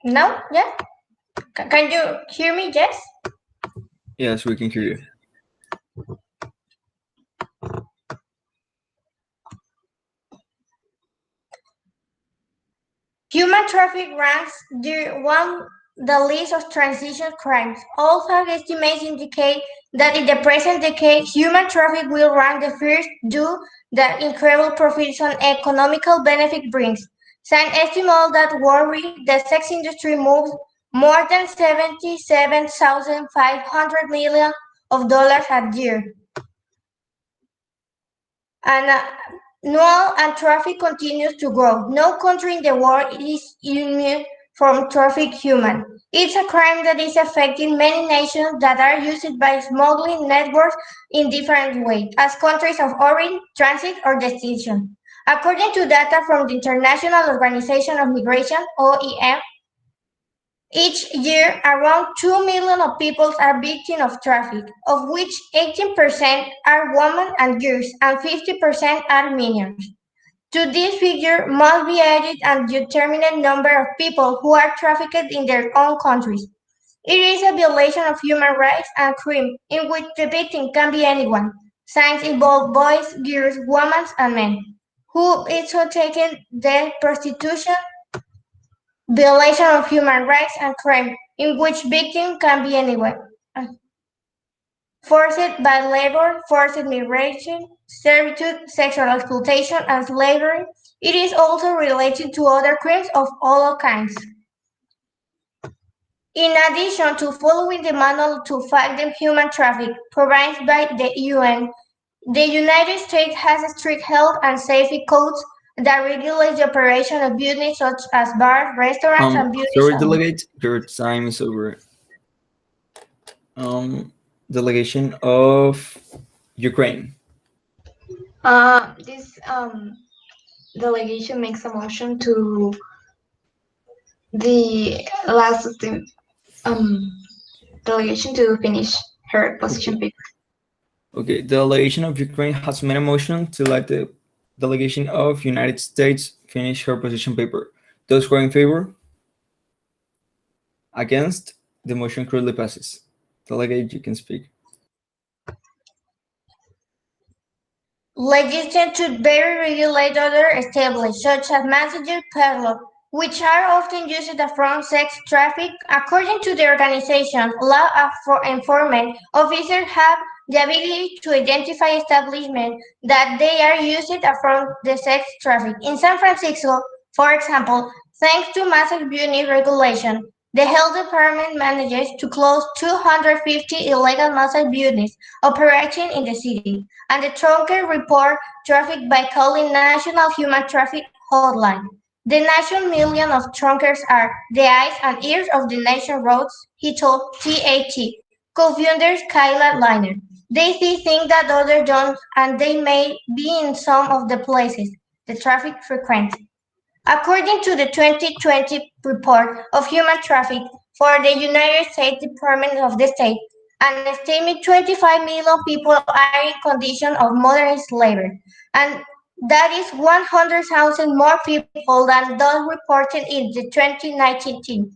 No? Yeah? Can you hear me? Yes? Yes, we can hear you. Human traffic ranks the list of transition crimes. All fact estimates indicate that in the present decade, human traffic will rank the first due the incredible profits and economical benefit brings. Some estimate that worldwide the sex industry moves more than $77,500 million a year. And and traffic continues to grow. No country in the world is immune from traffic human. It's a crime that is affecting many nations that are used by smuggling networks in different ways, as countries of origin, transit, or destination. According to data from the International Organization of Migration, OIM, each year, around 2 million of people are victims of traffic, of which 18% are women and girls, and 50% are minors. To this figure must be added a determined number of people who are trafficked in their own countries. It is a violation of human rights and crime in which the victim can be anyone. Signs involve boys, girls, women, and men, who is taken the prostitution, violation of human rights and crime, in which victim can be anyone. Forced by labor, forced migration, servitude, sexual exploitation, and slavery. It is also related to other crimes of all kinds. In addition to following the manual to fight the human traffic provided by the UN, the United States has strict health and safety codes that regulates the operation of business such as bars, restaurants, and beauty Sorry, salons. delegate, your time is over. Delegation of Ukraine. This delegation makes a motion to the last delegation to finish her position paper. Okay, the delegation of Ukraine has made a motion to let the delegation of United States finish her position paper. Those who are in favor? Against? The motion clearly passes. Delegate, you can speak. Legislation should better regulate other established, such as messenger peddler, which are often used from sex traffic. According to the organization, law enforcement officers have the ability to identify establishments that they are used from the sex traffic. In San Francisco, for example, thanks to massive unit regulation, the health department manages to close 250 illegal massage units operating in the city, and the Trunker report traffic by calling National Human Traffic Hotline. The national million of trunkers are the eyes and ears of the nation roads, he told TAT co-founders Kyla Liner. They see things that others don't, and they may be in some of the places the traffic frequents. According to the 2020 report of human traffic for the United States Department of the State, an estimated 25 million people are in condition of modern slavery, and that is 100,000 more people than those reported in the 2019.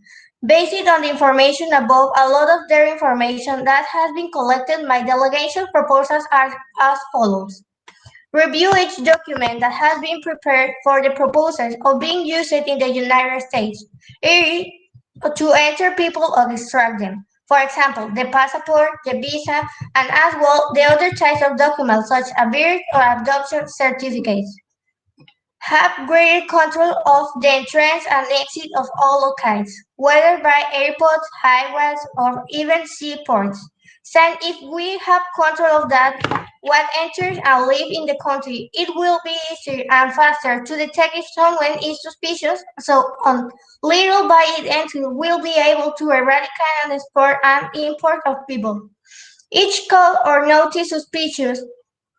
Based on the information above, a lot of their information that has been collected, my delegation proposals are as follows. Review each document that has been prepared for the purposes of being used in the United States to enter people or extract them. For example, the passport, the visa, and as well the other types of documents such as birth or adoption certificates. Have greater control of the entrance and exit of all locales, whether by airports, highways, or even seaports. Since if we have control of that, what enters and leaves in the country, it will be easier and faster to detect if someone is suspicious, so on. Little by it entry will be able to eradicate and export and import of people. Each call or notice suspicious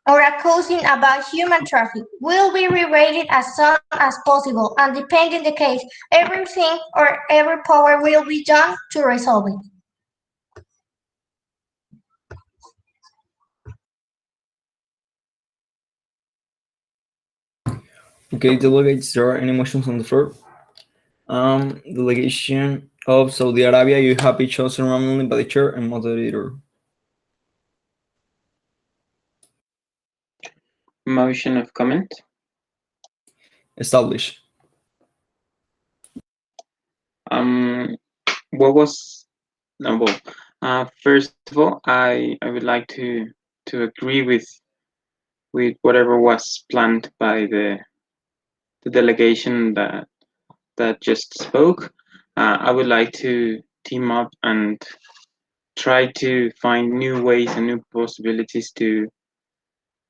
or accusing about human traffic will be rewritten as soon as possible, and depending the case, everything or every power will be done to resolve it. Okay, delegates, there are any motions on the floor? Delegation of Saudi Arabia, you have been chosen randomly by the chair and moderator. Motion of comment. Established. What was no? Well, first of all, I would like to agree with whatever was planned by the delegation that just spoke. I would like to team up and try to find new ways and new possibilities to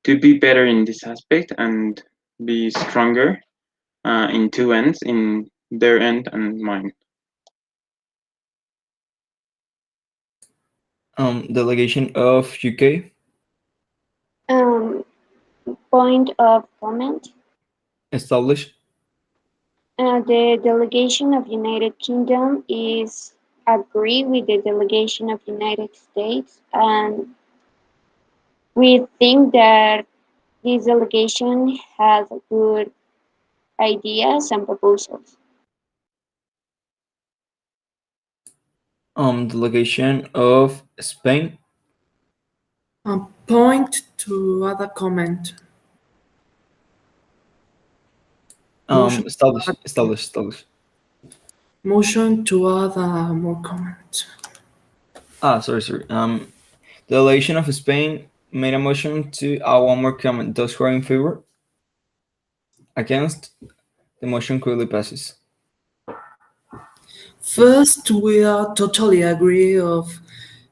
be better in this aspect and be stronger in two ends, in their end and mine. Delegation of UK. Point of comment. Established. The delegation of United Kingdom is agree with the delegation of United States, and we think that this delegation has good ideas and proposals. Delegation of Spain. Point to other comment. Established. Motion to add more comment. Sorry. The delegation of Spain made a motion to add one more comment. Those who are in favor? Against? The motion clearly passes. First, we are totally agree of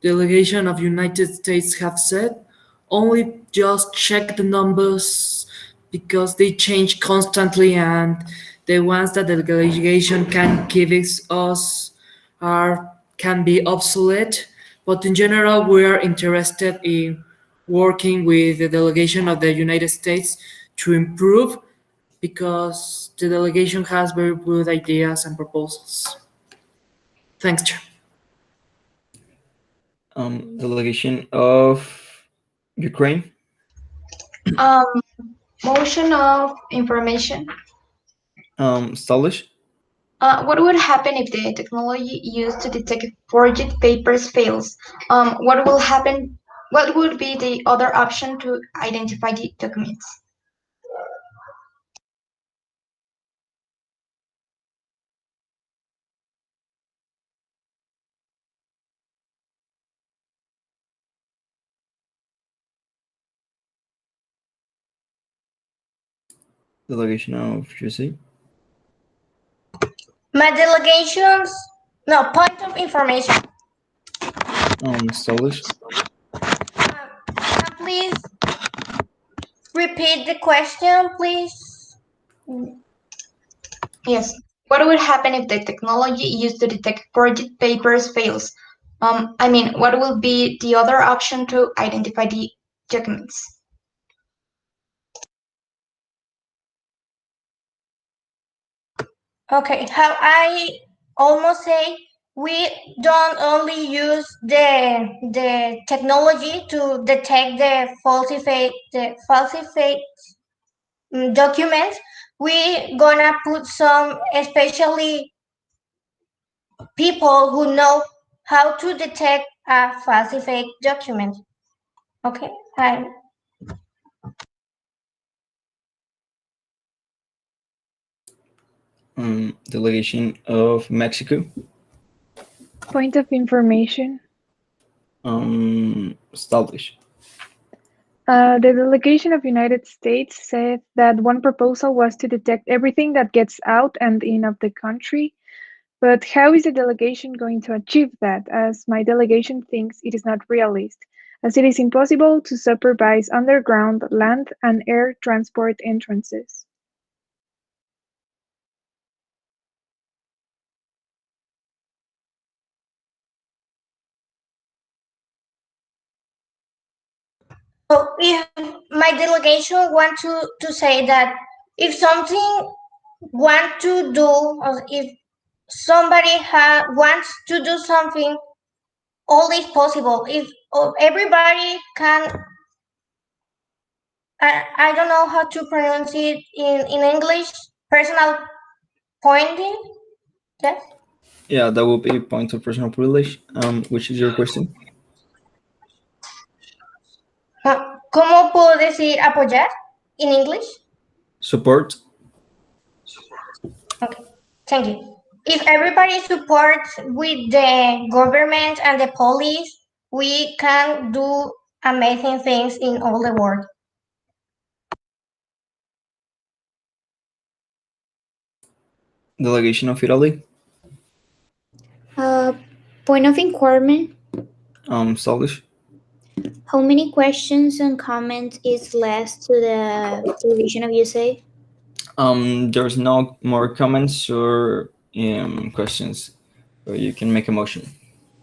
delegation of United States have said. Only just check the numbers because they change constantly, and the ones that the delegation can give us can be obsolete. But in general, we are interested in working with the delegation of the United States to improve, because the delegation has very good ideas and proposals. Thanks, Chair. Delegation of Ukraine. Um, motion of information. Stalish. What would happen if the technology used to detect forged papers fails? What will happen? What would be the other option to identify the documents? Delegation of USA. My delegations, no, point of information. Stalish. Please repeat the question, please. Yes. What would happen if the technology used to detect forged papers fails? What will be the other option to identify the documents? Okay, how I almost say, we don't only use the technology to detect the falsified documents. We gonna put some especially people who know how to detect a falsified document. Okay, Delegation of Mexico. Point of information. Stalish. The delegation of United States said that one proposal was to detect everything that gets out and in of the country. But how is the delegation going to achieve that, as my delegation thinks it is not realist, as it is impossible to supervise underground, land, and air transport entrances? so if my delegation want to say that if something want to do, or if somebody wants to do something, all is possible. If everybody can, I don't know how to pronounce it in English, personal pointing. Yes. Yeah, that will be point of personal privilege. Which is your question? ¿Cómo puedo decir apoyar in English? Support. Okay, thank you. If everybody supports with the government and the police, we can do amazing things in all the world. Delegation of Italy. Point of inquiry. Stalish. How many questions and comments is left to the delegation of USA? There's no more comments or questions, but you can make a motion.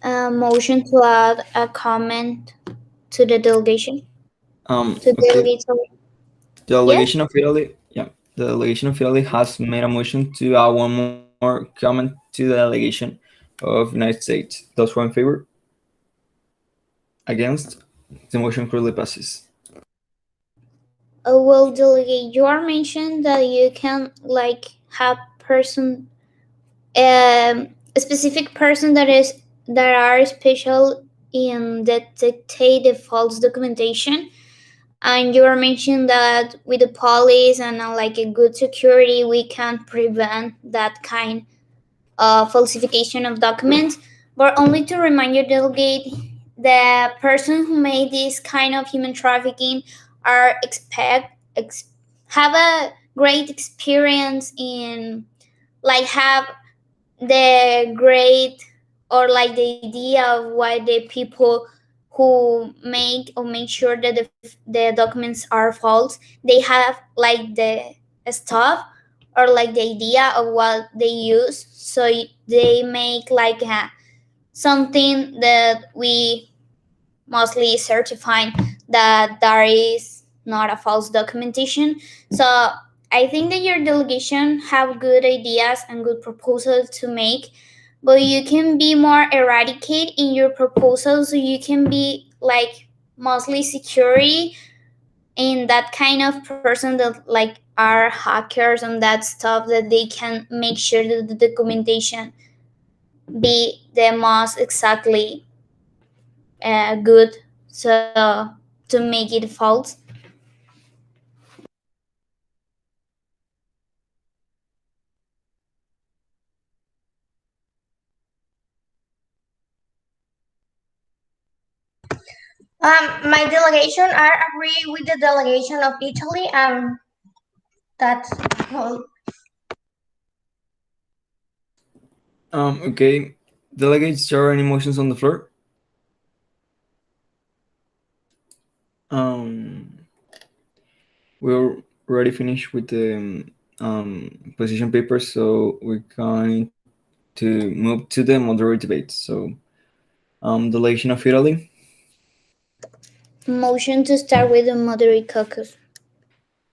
Motion to add a comment to the delegation. To Okay. delegate. The delegation of Italy. Yeah, the delegation of Italy has made a motion to add one more comment to the delegation of United States. Those who are in favor? Against? The motion clearly passes. Well, delegate, you are mentioned that you can have a specific person that are special in detect the false documentation, and you are mentioned that with the police and a good security we can prevent that kind of falsification of documents. But only to remind you, delegate, the person who made this kind of human trafficking have a great experience in have the great or the idea of why the people who make sure that the documents are false, they have like the stuff or like the idea of what they use, so they make like something that we mostly certify that there is not a false documentation. So I think that your delegation have good ideas and good proposals to make, but you can be more eradicate in your proposals, so you can be like mostly security in that kind of person that like are hackers and that stuff, that they can make sure that the documentation be the most exactly good, so to make it false. My delegation, I agree with the delegation of Italy, and that's all. Okay. Delegates, there are any motions on the floor? We're already finished with the position papers, so we're going to move to the moderate debate. So, delegation of Italy. Motion to start with the moderate caucus.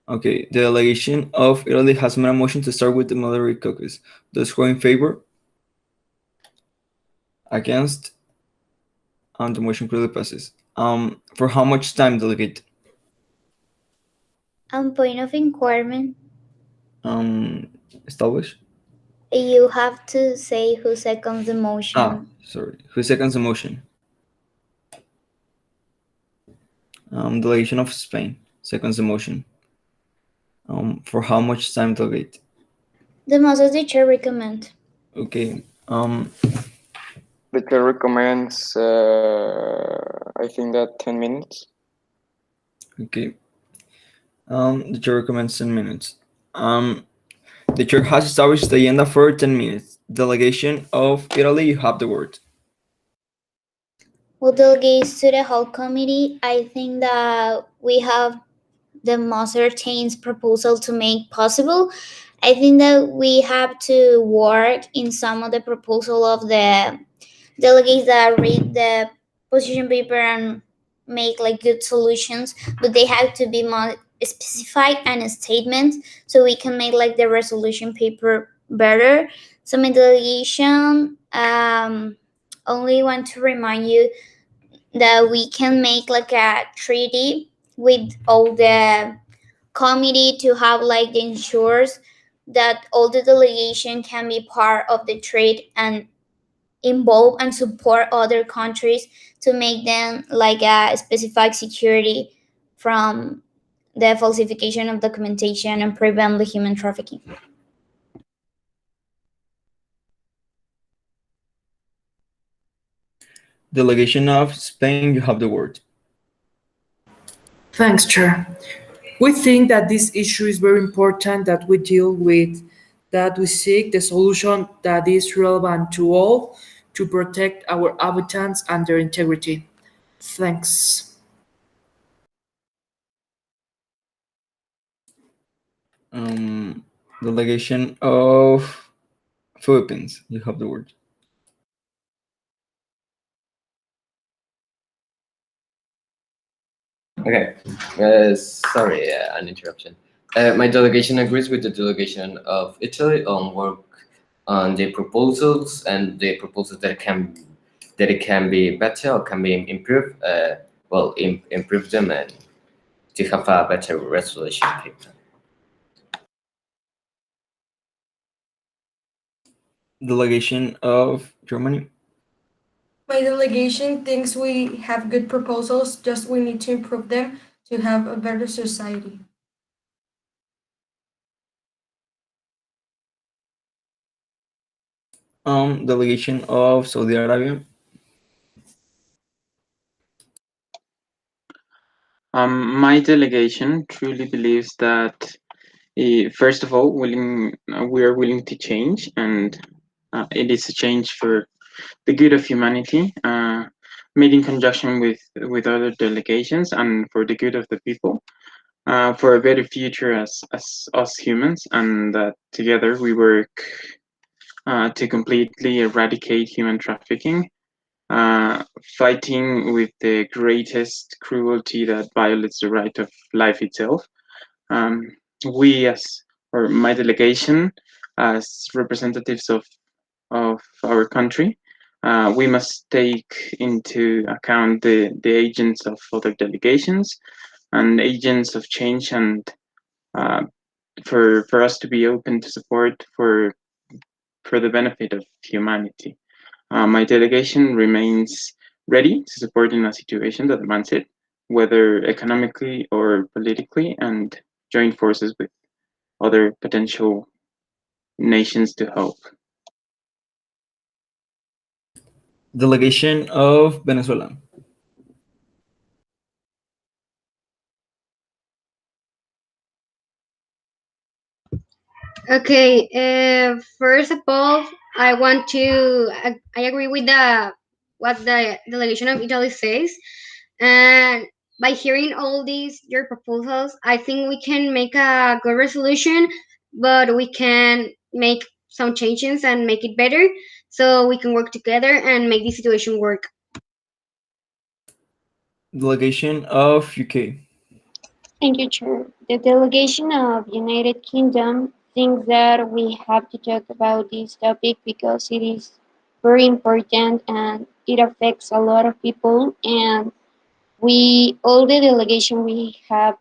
Okay, the delegation of Italy has made a motion to start with the moderate caucus. Those who are in favor? Against? And the motion clearly passes. For how much time, delegate? Point of inquiry. Establish? You have to say who seconds the motion. Sorry. Who seconds the motion? Delegation of Spain seconds the motion. For how much time, delegate? The most as the chair recommend. Okay. The chair recommends, I think that 10 minutes. Okay. The chair recommends 10 minutes. The chair has established the agenda for 10 minutes. Delegation of Italy, you have the word. Well, delegates to the whole committee, I think that we have the most certain proposal to make possible. I think that we have to work in some of the proposal of the delegates that read the position paper and make like good solutions, but they have to be more specific and a statement, so we can make like the resolution paper better. So my delegation only want to remind you that we can make like a treaty with all the committee to have like the ensures that all the delegation can be part of the trade and involve and support other countries to make them like a specific security from the falsification of documentation and prevent the human trafficking. Delegation of Spain, you have the word. Thanks, Chair. We think that this issue is very important that we deal with, that we seek the solution that is relevant to all to protect our inhabitants and their integrity. Thanks. Delegation of Philippines, you have the word. Okay, sorry, an interruption. My delegation agrees with the delegation of Italy on work on the proposals and the proposals that it can be better or can be improved. Improve them and to have a better resolution paper. Delegation of Germany. My delegation thinks we have good proposals, just we need to improve them to have a better society. Delegation of Saudi Arabia. My delegation truly believes that, first of all, we are willing to change, and it is a change for the good of humanity. made in conjunction with other delegations and for the good of the people, for a better future as us humans, and that together we work to completely eradicate human trafficking, fighting with the greatest cruelty that violates the right of life itself. Um, we, or my delegation, as representatives of our country, we must take into account the agents of other delegations and agents of change, and for us to be open to support for the benefit of humanity. My delegation remains ready to support in a situation that demands it, whether economically or politically, and join forces with other potential nations to help. Delegation of Venezuela. Okay, first of all, I agree with what the delegation of Italy says, and by hearing all these your proposals, I think we can make a good resolution, but we can make some changes and make it better, so we can work together and make the situation work. Delegation of UK. Thank you, Chair. The delegation of United Kingdom thinks that we have to talk about this topic because it is very important and it affects a lot of people. And all the delegation, we have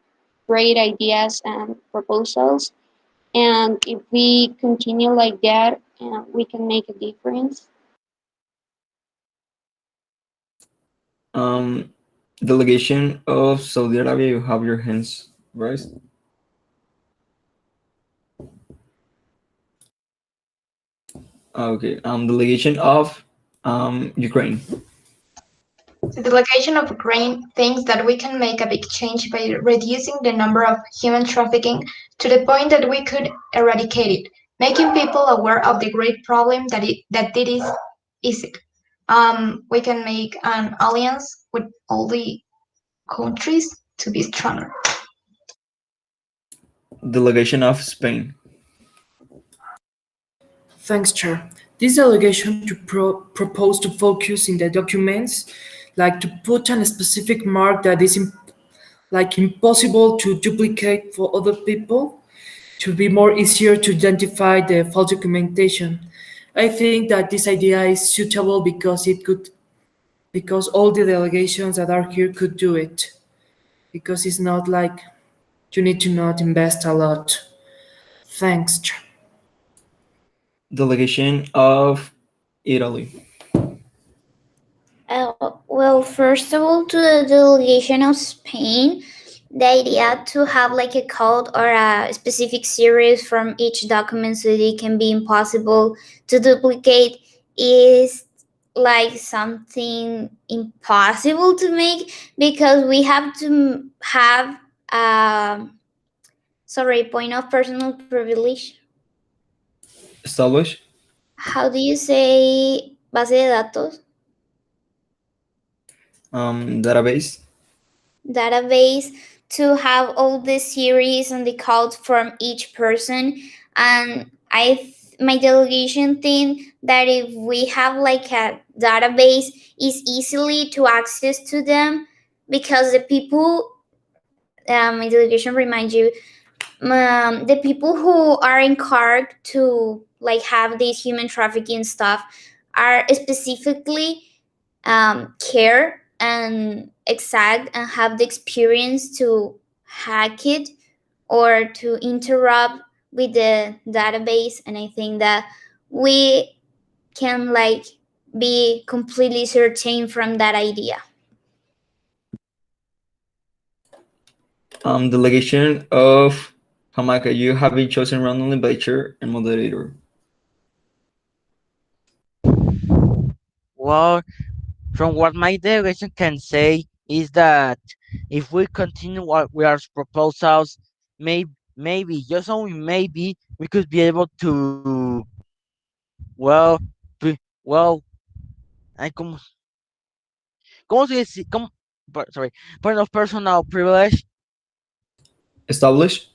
great ideas and proposals. And if we continue like that, we can make a difference. Delegation of Saudi Arabia, you have your hands raised. Okay. Delegation of Ukraine. The delegation of Ukraine thinks that we can make a big change by reducing the number of human trafficking to the point that we could eradicate it, making people aware of the great problem that it is. We can make an alliance with all the countries to be stronger. Delegation of Spain. Thanks, Chair. This delegation to propose to focus in the documents, like to put a specific mark that is impossible to duplicate for other people, to be more easier to identify the false documentation. I think that this idea is suitable because all the delegations that are here could do it. Because it's not like you need to not invest a lot. Thanks, Chair. Delegation of Italy. Well, first of all, to the delegation of Spain, the idea to have like a code or a specific series from each document so that it can be impossible to duplicate is like something impossible to make because we have to have point of personal privilege. Establish. How do you say base de datos? Database to have all the series and the codes from each person, and my delegation think that if we have like a database is easily to access to them because the people my delegation reminds you the people who are encouraged to like have these human trafficking stuff are specifically care and exact and have the experience to hack it or to interrupt with the database, and I think that we can like be completely certain from that idea. Delegation of Jamaica, you have been chosen randomly by chair and moderator. Well, from what my delegation can say is that if we continue what we are proposals, maybe just only maybe we could be able to well be, well I come ¿Cómo se dice? Sorry. Point of personal privilege. Establish.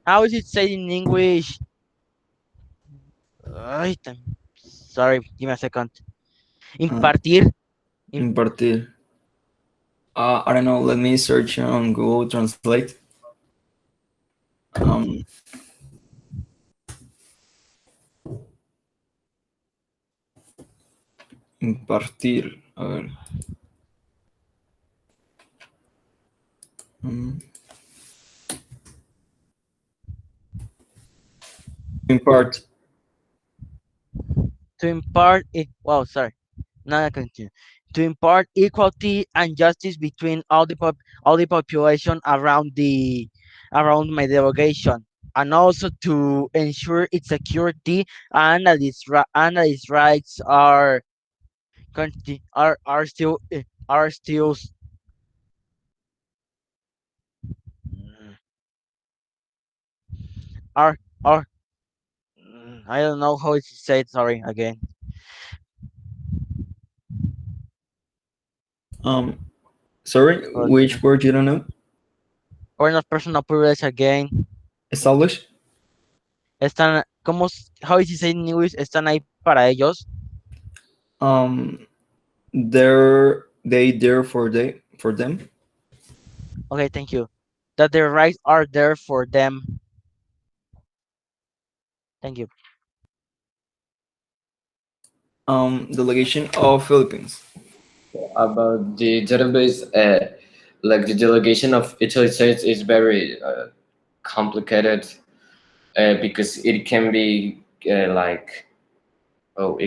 How is it said in English? Sorry, give me a second. Impartir. Impartir. I don't know. Let me search on Google Translate. Impartir. A ver. Impart. To impart wow, sorry. Now I continue. To impart equality and justice between all the population around my delegation, and also to ensure its security and that its rights are still are I don't know how it's said. Sorry again. Sorry, which word you don't know? Point of personal privilege again. Establish. Están, how is it said in English? Están ahí para ellos. They there for them. Okay, thank you. That their rights are there for them. Thank you. Delegation of Philippines. About the database, like the delegation of Italy States is very complicated because it can be it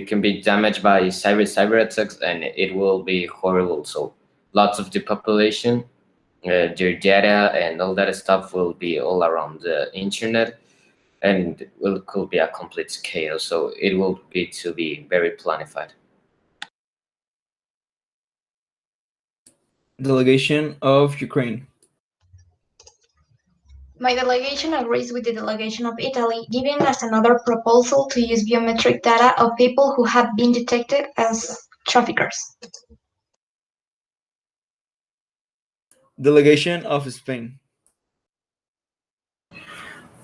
can be damaged by cyber attacks, and it will be horrible. So lots of the population, their data and all that stuff will be all around the internet, and could be a complete chaos. So it will be to be very planified. Delegation of Ukraine. My delegation agrees with the delegation of Italy, giving us another proposal to use biometric data of people who have been detected as traffickers. Delegation of Spain.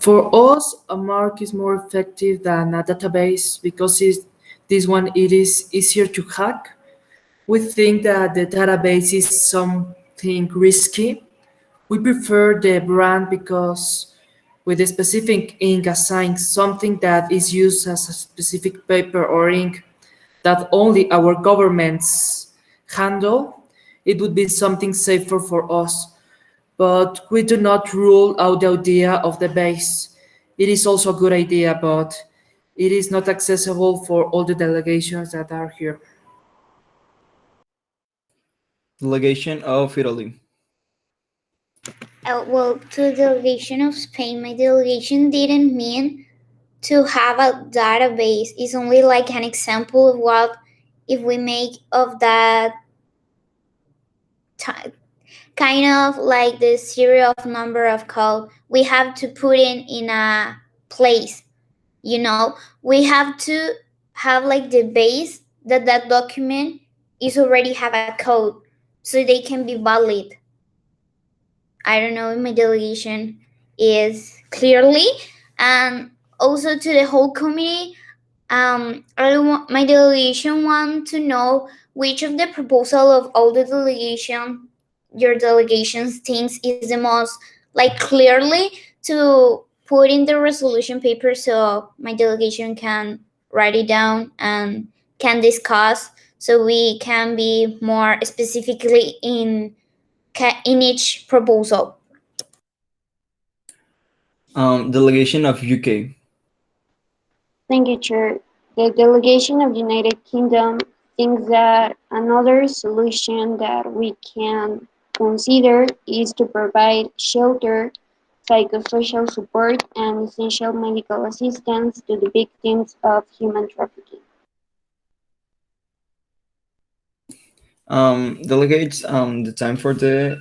For us, a mark is more effective than a database because it is easier to hack. We think that the database is something risky. We prefer the brand because with a specific ink assigned something that is used as a specific paper or ink that only our governments handle, it would be something safer for us. But we do not rule out the idea of the base. It is also a good idea, but it is not accessible for all the delegations that are here. Delegation of Italy. Well, to the delegation of Spain, my delegation didn't mean to have a database. It's only like an example of what if we make of that kind of like the serial number of code we have to put in a place. We have to have like the base that document is already have a code so they can be valid. I don't know if my delegation is clearly, and also to the whole committee, my delegation want to know which of the proposal of all the delegation your delegations thinks is the most like clearly to put in the resolution paper so my delegation can write it down and can discuss so we can be more specifically in each proposal. Delegation of UK. Thank you, Chair. The delegation of United Kingdom thinks that another solution that we can consider is to provide shelter, psychosocial support, and essential medical assistance to the victims of human trafficking. Delegates, the time for the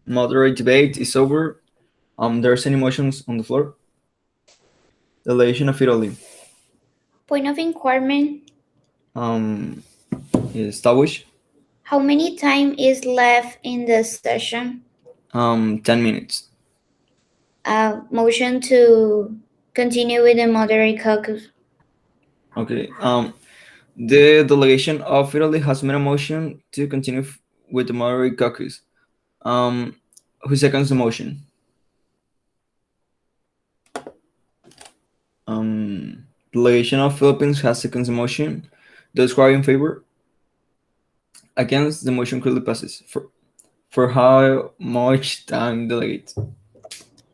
moderate debate is over. There's any motions on the floor? Delegation of Italy. Point of inquiry. Stawish? How many time is left in the session? 10 minutes. Motion to continue with the moderate caucus. Okay. The delegation of Italy has made a motion to continue with the moderate caucus. Who seconds the motion? Delegation of Philippines has seconds the motion. Those who are in favor? Against, the motion clearly passes. For how much time delegate?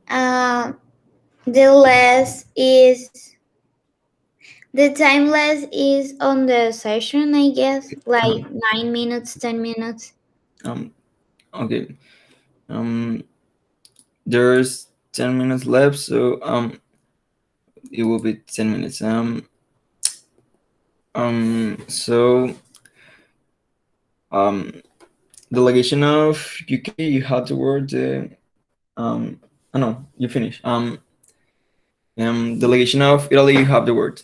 The time less is on the session, I guess, like 9 minutes, 10 minutes. Okay. There's 10 minutes left, so it will be 10 minutes. So delegation of UK, you had the word. Oh no, you finish. Delegation of Italy, you have the word.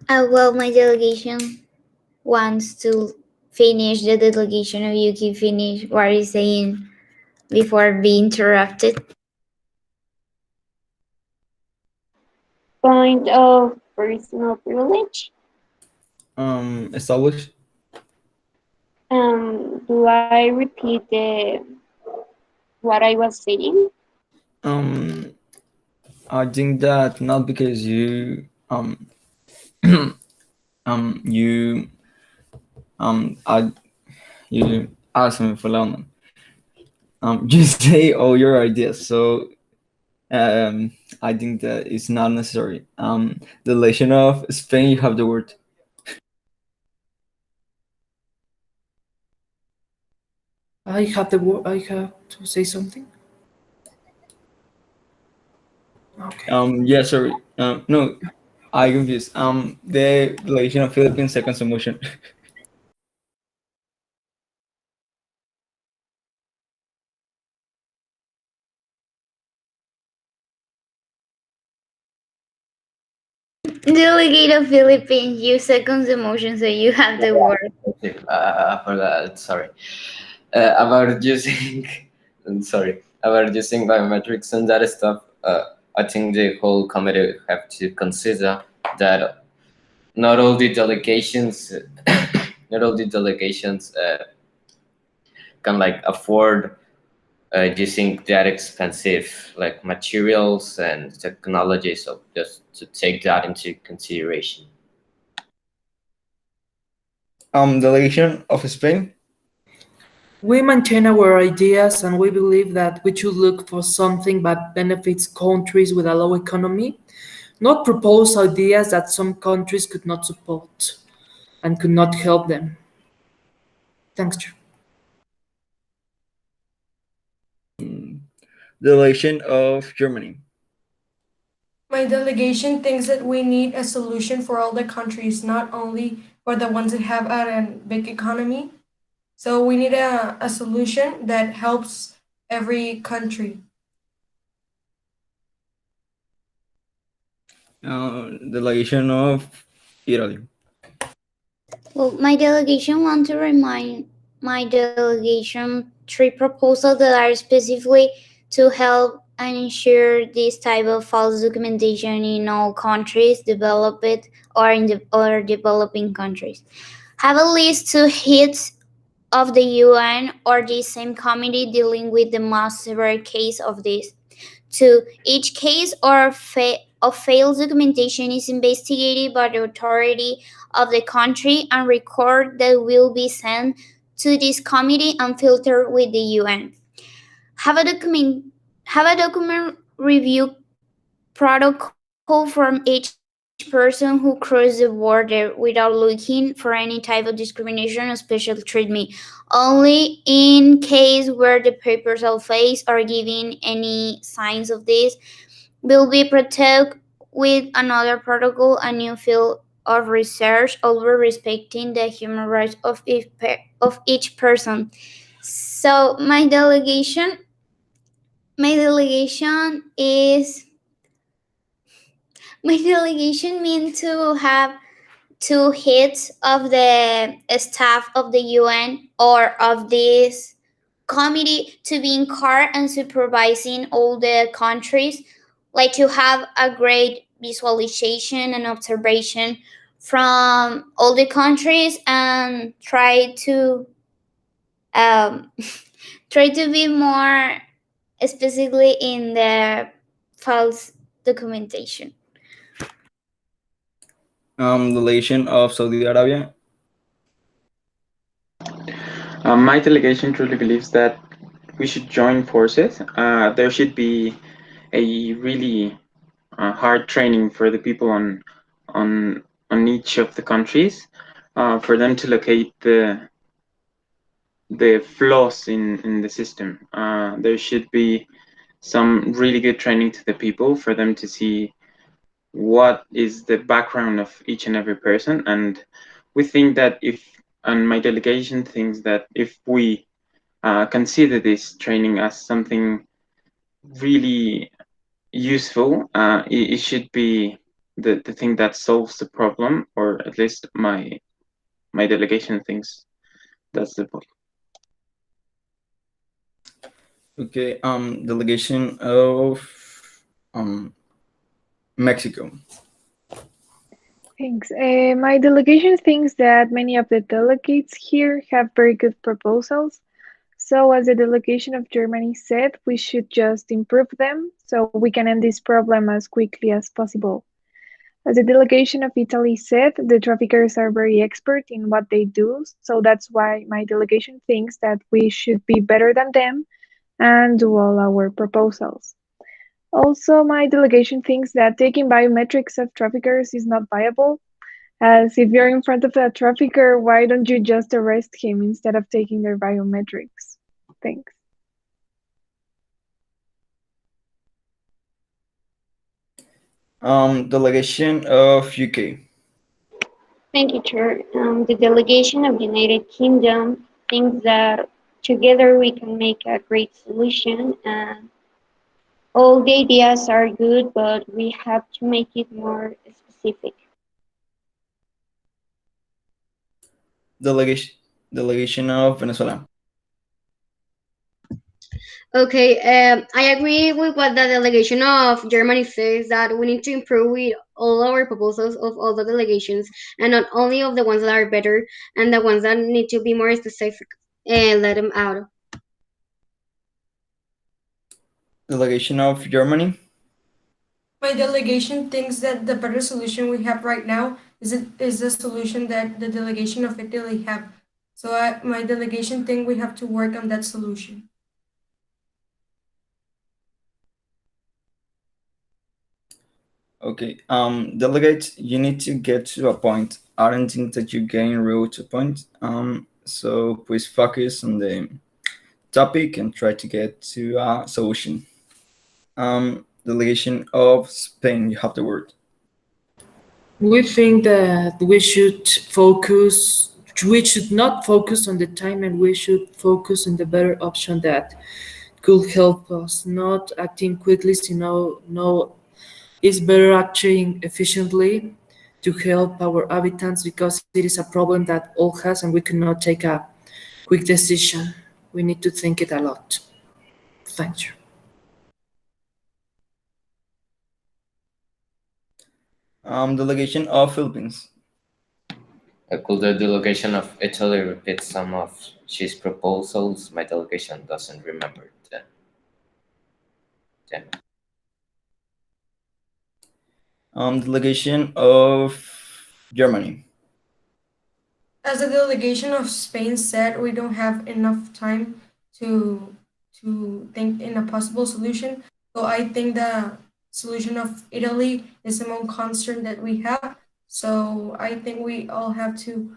Well, my delegation wants to finish the delegation of UK finish what is saying before being interrupted. Point of personal privilege. Establish. Do I repeat what I was saying? I think that not because you you you asked me for London. You say all your ideas, so I think that it's not necessary. The relation of Spain, you have the word. I have the word. I have to say something. Okay. Yeah, sorry. No, I confused. The relation of Philippines second submotion. Delegate of Philippines, you second the motion, so you have the word. For that, sorry. About using, sorry, about using biometrics and that stuff. I think the whole committee have to consider that not all the delegations, can like afford using that expensive like materials and technology. So just to take that into consideration. Delegation of Spain. We maintain our ideas and we believe that we should look for something that benefits countries with a low economy, not propose ideas that some countries could not support and could not help them. Thanks, Chair. Delegation of Germany. My delegation thinks that we need a solution for all the countries, not only for the ones that have a big economy. So we need a solution that helps every country. Delegation of Italy. Well, my delegation want to remind my delegation 3 proposals that are specifically to help and ensure this type of false documentation in all countries, developed or in the or developing countries. Have at least 2 hits of the UN or the same committee dealing with the most severe case of this. 2. Each case or of failed documentation is investigated by the authority of the country and record that will be sent to this committee and filtered with the UN. Have a document review protocol from each person who crosses the border without looking for any type of discrimination or special treatment, only in case where the papers are fakes or giving any signs of this will be protected with another protocol, a new field of research, always respecting the human rights of each person. So my delegation is my delegation means to have two heads of the staff of the UN or of this committee to be in charge and supervising all the countries, like to have a great visualization and observation from all the countries and try to try to be more specifically in the false documentation. Delegation of Saudi Arabia. My delegation truly believes that we should join forces. There should be a really hard training for the people on each of the countries, for them to locate the flaws in the system. There should be some really good training to the people for them to see what is the background of each and every person. And we think that and my delegation thinks that if we consider this training as something really useful, it should be the thing that solves the problem, or at least my delegation thinks that's the point. Okay, delegation of Mexico. Thanks. My delegation thinks that many of the delegates here have very good proposals. So, as the delegation of Germany said, we should just improve them so we can end this problem as quickly as possible. As the delegation of Italy said, the traffickers are very expert in what they do, so that's why my delegation thinks that we should be better than them and do all our proposals. Also, my delegation thinks that taking biometrics of traffickers is not viable, as if you're in front of a trafficker, why don't you just arrest him instead of taking their biometrics? Thanks. Delegation of UK. Thank you, Chair. The delegation of United Kingdom thinks that together we can make a great solution, and all the ideas are good, but we have to make it more specific. Delegation of Venezuela. Okay, I agree with what the delegation of Germany says, that we need to improve with all our proposals of all the delegations, and not only of the ones that are better and the ones that need to be more specific, and let them out. Delegation of Germany. My delegation thinks that the better solution we have right now is the solution that the delegation of Italy have. So my delegation think we have to work on that solution. Okay, delegates, you need to get to a point. I don't think that you're getting real to a point. So please focus on the topic and try to get to a solution. Delegation of Spain, you have the word. We think that we should not focus on the time, and we should focus on the better option that could help us, not acting quickly, no, it's better acting efficiently to help our habitants, because it is a problem that all has, and we cannot take a quick decision. We need to think it a lot. Thank you. Delegation of Philippines. Could the delegation of Italy repeat some of his proposals? My delegation doesn't remember them. Delegation of Germany. As the delegation of Spain said, we don't have enough time to think in a possible solution. So I think the solution of Italy is the most concern that we have. So I think we all have to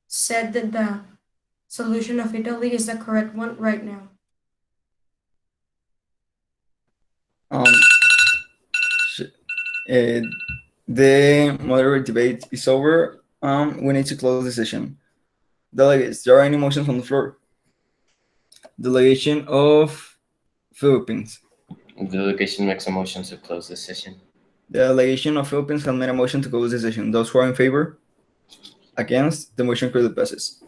said that the solution of Italy is the correct one right now. The moderate debate is over. We need to close the session. Delegates, there are any motions on the floor? Delegation of Philippines. The delegation makes a motion to close the session. The delegation of Philippines has made a motion to close the session. Those who are in favor? Against? The motion clearly passes.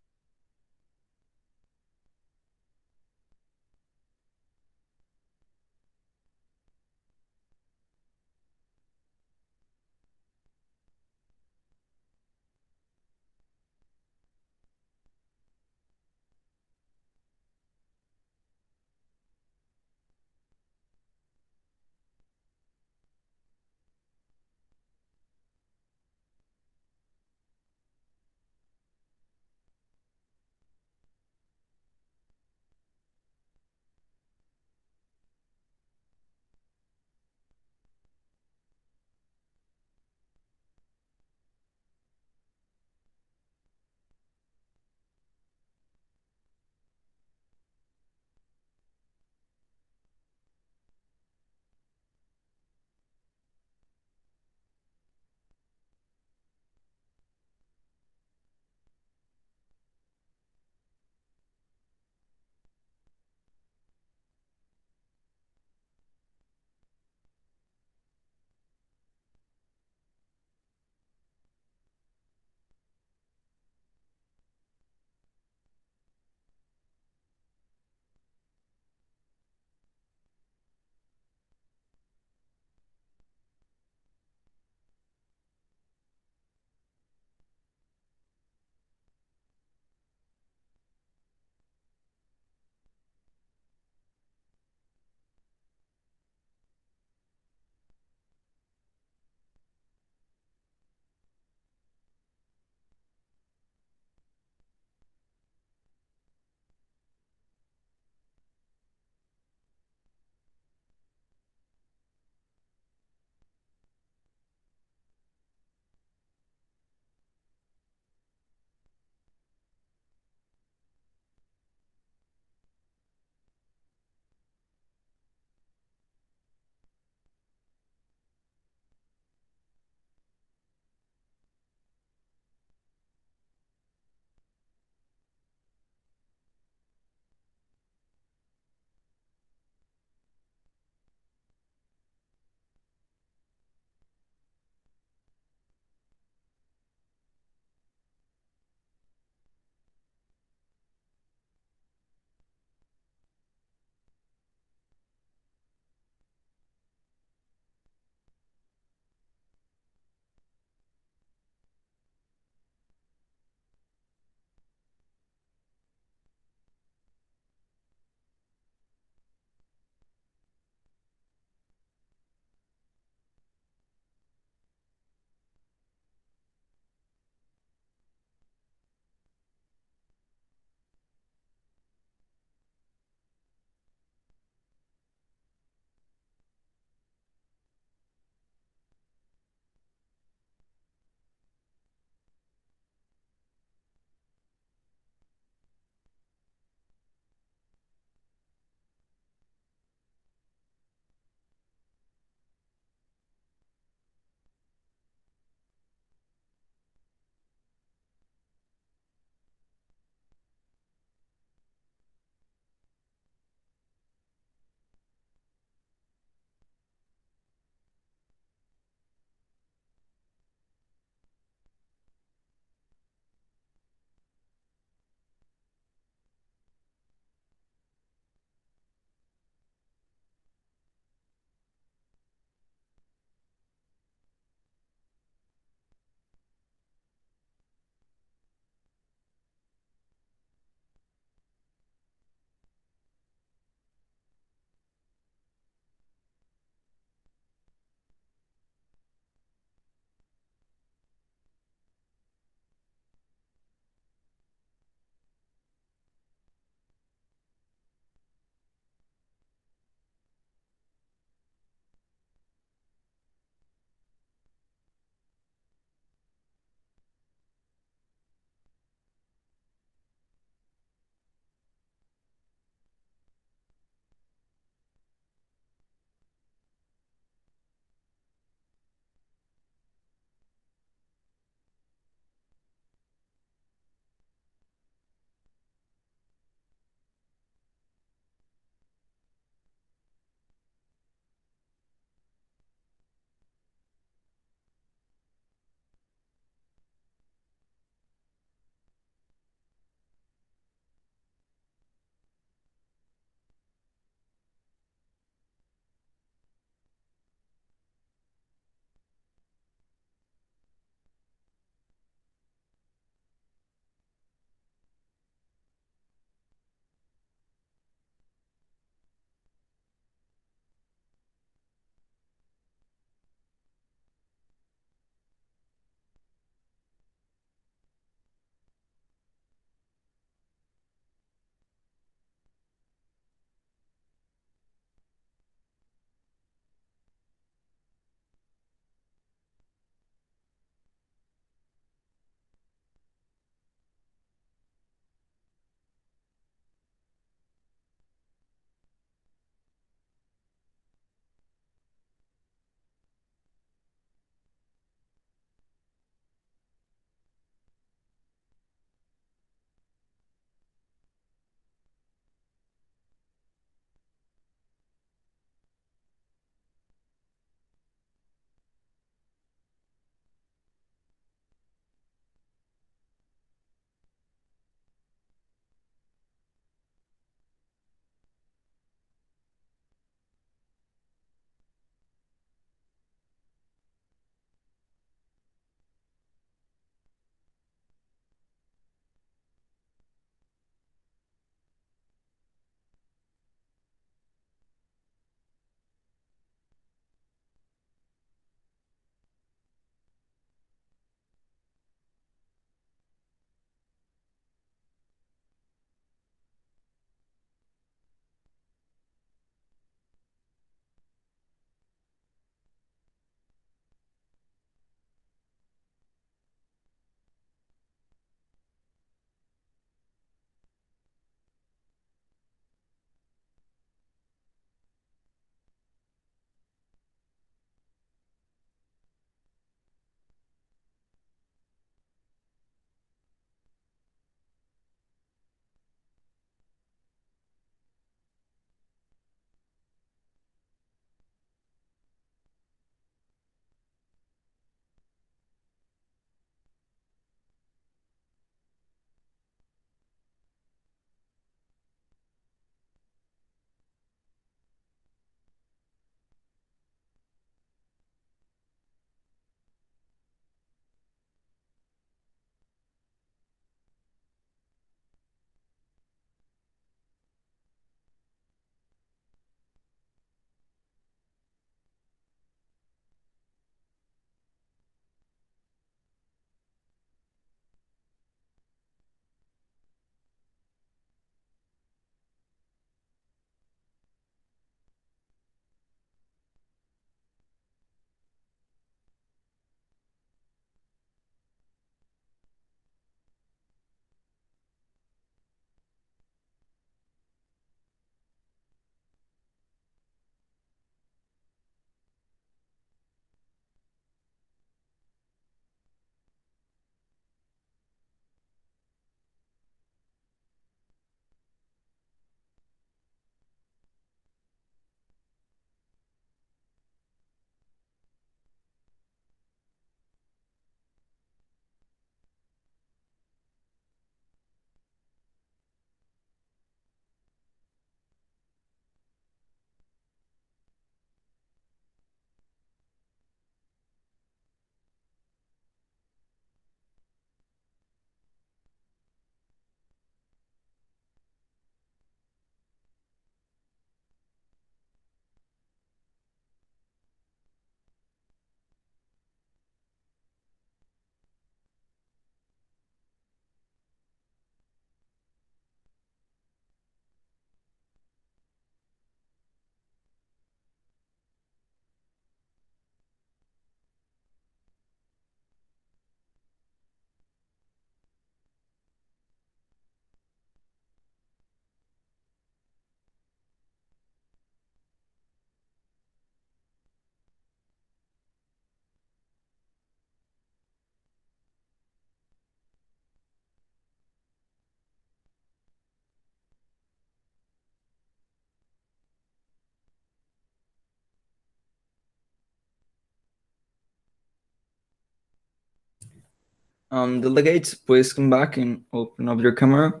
Delegates, please come back and open up your camera.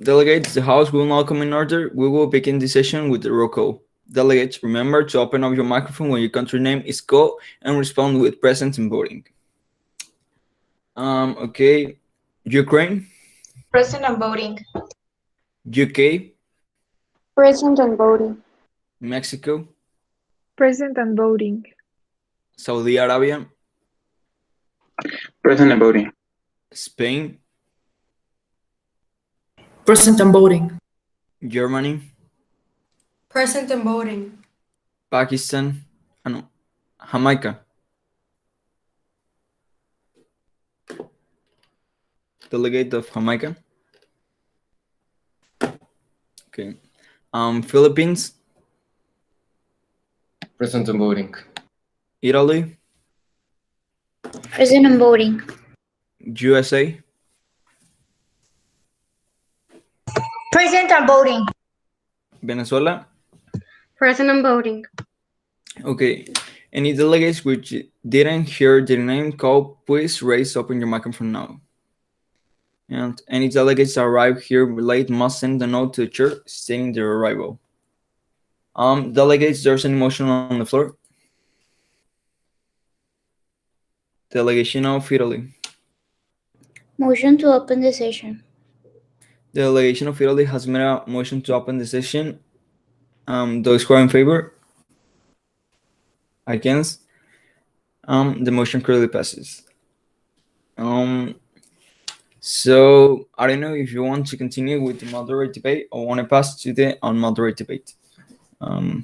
Delegates, the house will now come in order. We will begin the session with the roll call. Delegates, remember to open up your microphone when your country name is called and respond with present and voting. Okay, Ukraine, Present and voting. UK, Present and voting. Mexico, Present and voting. Saudi Arabia, Present and voting. Spain, Present and voting. Germany, Present and voting. Pakistan, Jamaica. Delegate of Jamaica. Okay. Philippines, Present and voting. Italy, Present and voting. USA, Present and voting. Venezuela. Present and voting. Okay. Any delegates which didn't hear their name called, please raise open your microphone now. And any delegates that arrive here late must send a note to the chair stating their arrival. Delegates, there's any motion on the floor. Delegation of Italy. Motion to open the session. The delegation of Italy has made a motion to open the session. Those who are in favor? Against? The motion clearly passes. So I don't know if you want to continue with the moderate debate or want to pass to the unmoderate debate. No,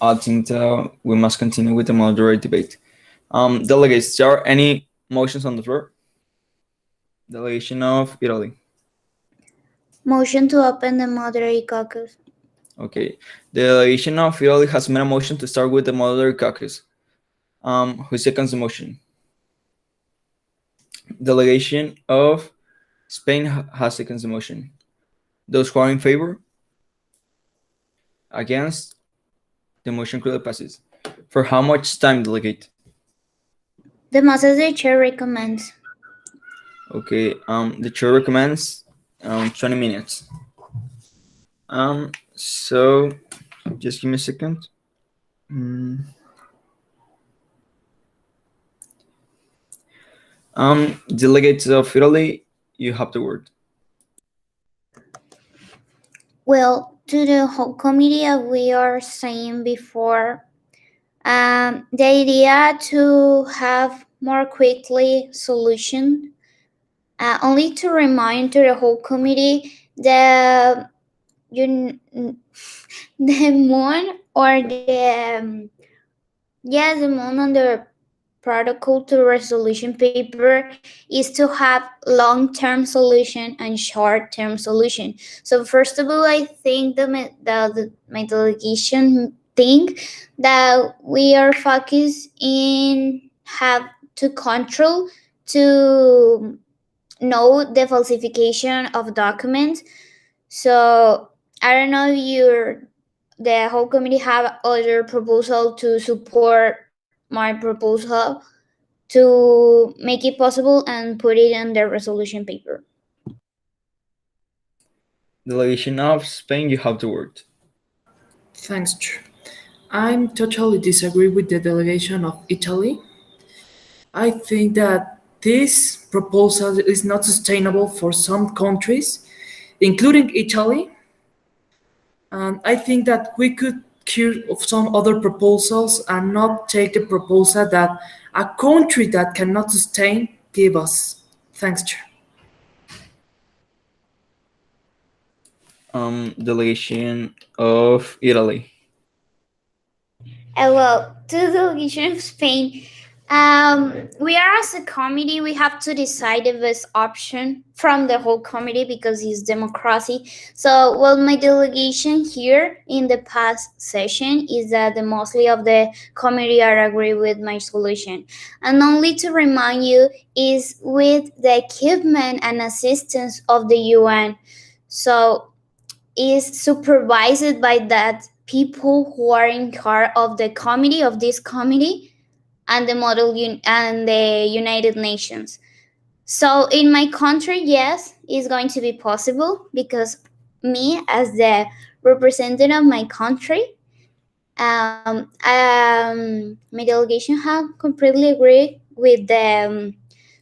I think that we must continue with the moderate debate. Delegates, there are any motions on the floor? Delegation of Italy. Motion to open the moderate caucus. Okay. The delegation of Italy has made a motion to start with the moderate caucus. Who seconds the motion? Delegation of Spain has seconds the motion. Those who are in favor? Against? The motion clearly passes. For how much time, delegate? The most as the chair recommends. Okay, the chair recommends 20 minutes. So just give me a second. Delegates of Italy, you have the word. Well, to the whole committee, as we are saying before, the idea to have more quickly solution, only to remind to the whole committee the moon or the the moon on the protocol to resolution paper is to have long-term solution and short-term solution. So first of all, I think my delegation think that we are focused in have to control to know the falsification of documents. So I don't know if the whole committee have other proposal to support my proposal to make it possible and put it in the resolution paper. Delegation of Spain, you have the word. Thanks, Chair. I totally disagree with the delegation of Italy. I think that this proposal is not sustainable for some countries, including Italy. And I think that we could hear of some other proposals and not take the proposal that a country that cannot sustain give us. Thanks, Chair. Delegation of Italy. Well, to the delegation of Spain, we are as a committee, we have to decide the best option from the whole committee because it's democracy. So, well, my delegation here in the past session is that the mostly of the committee are agree with my solution. And only to remind you is with the equipment and assistance of the UN. So, is supervised by that people who are in charge of the committee of this committee and the and the United Nations. So in my country, yes, it's going to be possible because me as the representative of my country, my delegation have completely agreed with the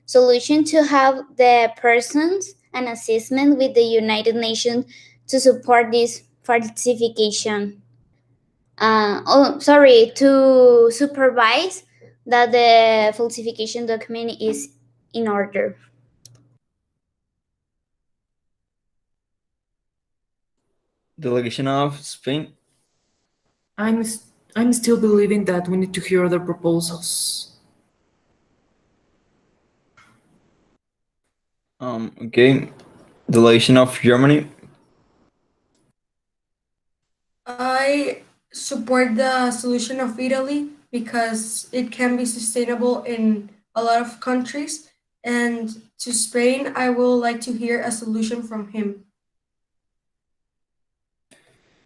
solution to have the persons and assessment with the United Nations to support this falsification. To supervise that the falsification document is in order. Delegation of Spain. I'm still believing that we need to hear other proposals. Okay. Delegation of Germany. I support the solution of Italy because it can be sustainable in a lot of countries. And to Spain, I will like to hear a solution from him.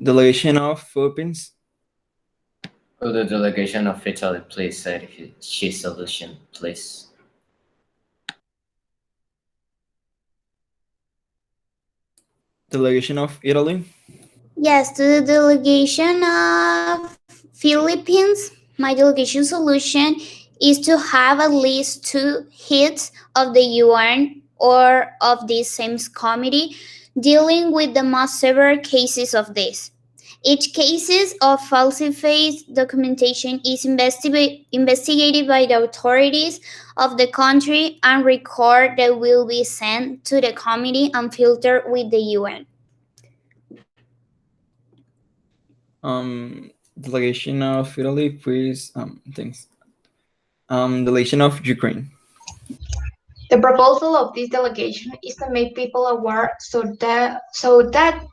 Delegation of Philippines. Will the delegation of Italy please say his solution, please? Delegation of Italy. Yes, to the delegation of Philippines, my delegation solution is to have at least 2 heads of the UN or of this same committee dealing with the most severe cases of this. Each cases of falsified documentation is investigated by the authorities of the country and record that will be sent to the committee and filtered with the UN. Delegation of Italy, please. Thanks. Delegation of Ukraine. The proposal of this delegation is to make people aware so that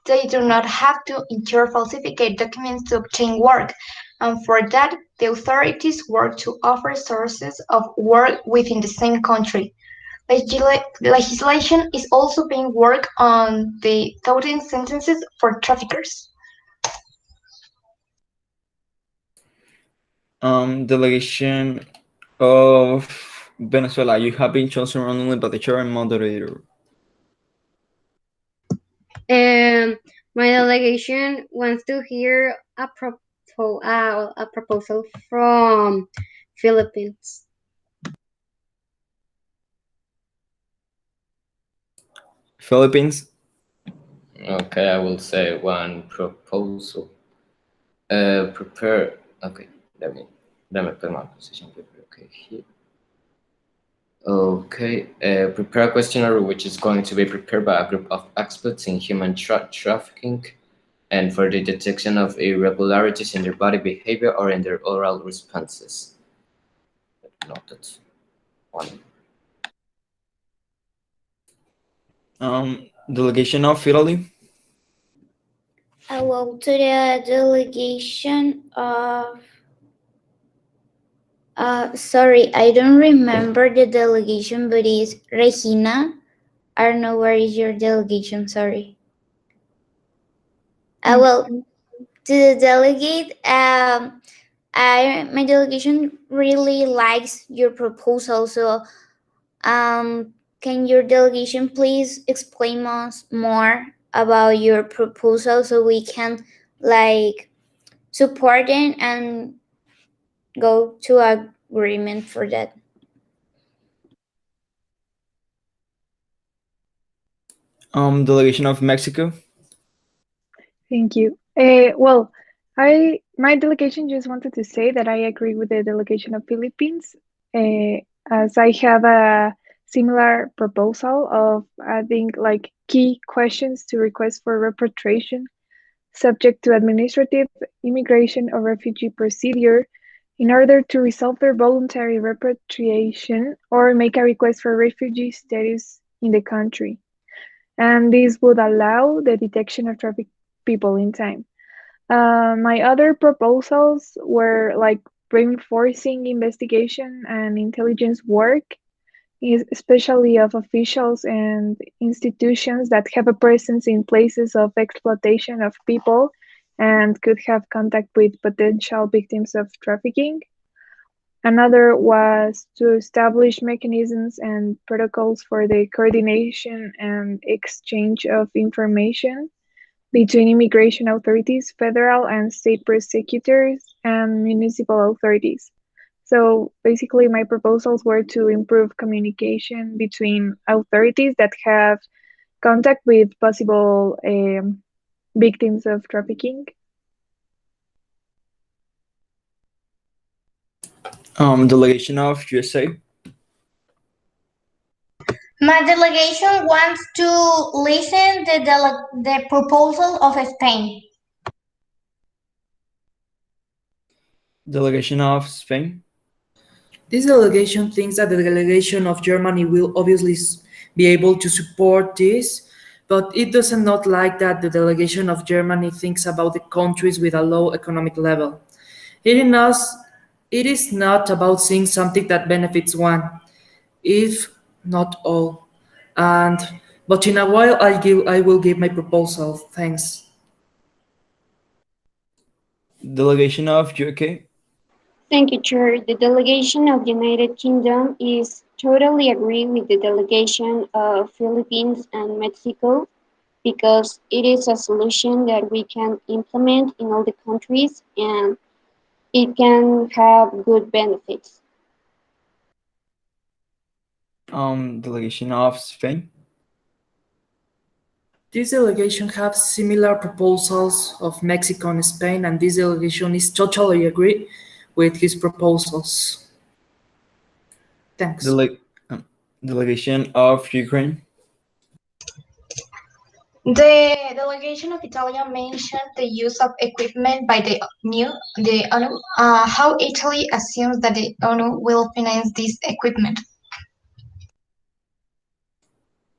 they do not have to incur falsified documents to obtain work, and for that the authorities work to offer sources of work within the same country. Legislation is also being worked on the 13 sentences for traffickers. Delegation of Venezuela. You have been chosen randomly by the chair and moderator. My delegation wants to hear a proposal from Philippines. Philippines. Okay, I will say one proposal. Prepare. Okay, let me put my position paper. Okay, here. Okay, prepare a questionnaire which is going to be prepared by a group of experts in human trafficking and for the detection of irregularities in their body behavior or in their oral responses. Noted. One. Delegation of Italy. Well, to the delegation of sorry, I don't remember the delegation, but it's Regina. I don't know where is your delegation, sorry. Well, to the delegate, my delegation really likes your proposal. So, can your delegation please explain us more about your proposal so we can support it and go to agreement for that? Delegation of Mexico. Thank you. Well, My delegation just wanted to say that I agree with the delegation of Philippines, as I have a similar proposal of adding like key questions to request for repatriation subject to administrative, immigration, or refugee procedure in order to resolve their voluntary repatriation or make a request for refugee status in the country. And this would allow the detection of trafficked people in time. My other proposals were like reinforcing investigation and intelligence work, especially of officials and institutions that have a presence in places of exploitation of people and could have contact with potential victims of trafficking. Another was to establish mechanisms and protocols for the coordination and exchange of information between immigration authorities, federal and state prosecutors, and municipal authorities. So basically, my proposals were to improve communication between authorities that have contact with possible victims of trafficking. Delegation of USA. My delegation wants to listen the proposal of Spain. Delegation of Spain. This delegation thinks that the delegation of Germany will obviously be able to support this, but it doesn't not like that the delegation of Germany thinks about the countries with a low economic level. It is not about seeing something that benefits one, if not all. But in a while, I will give my proposal. Thanks. Delegation of UK. Thank you, Chair. The delegation of United Kingdom is totally agree with the delegation of Philippines and Mexico because it is a solution that we can implement in all the countries and it can have good benefits. Delegation of Spain. This delegation has similar proposals of Mexico and Spain, and this delegation is totally agree with his proposals. Thanks. Delegation of Ukraine. The delegation of Italy mentioned the use of equipment by the ONU. How Italy assumes that the ONU will finance this equipment?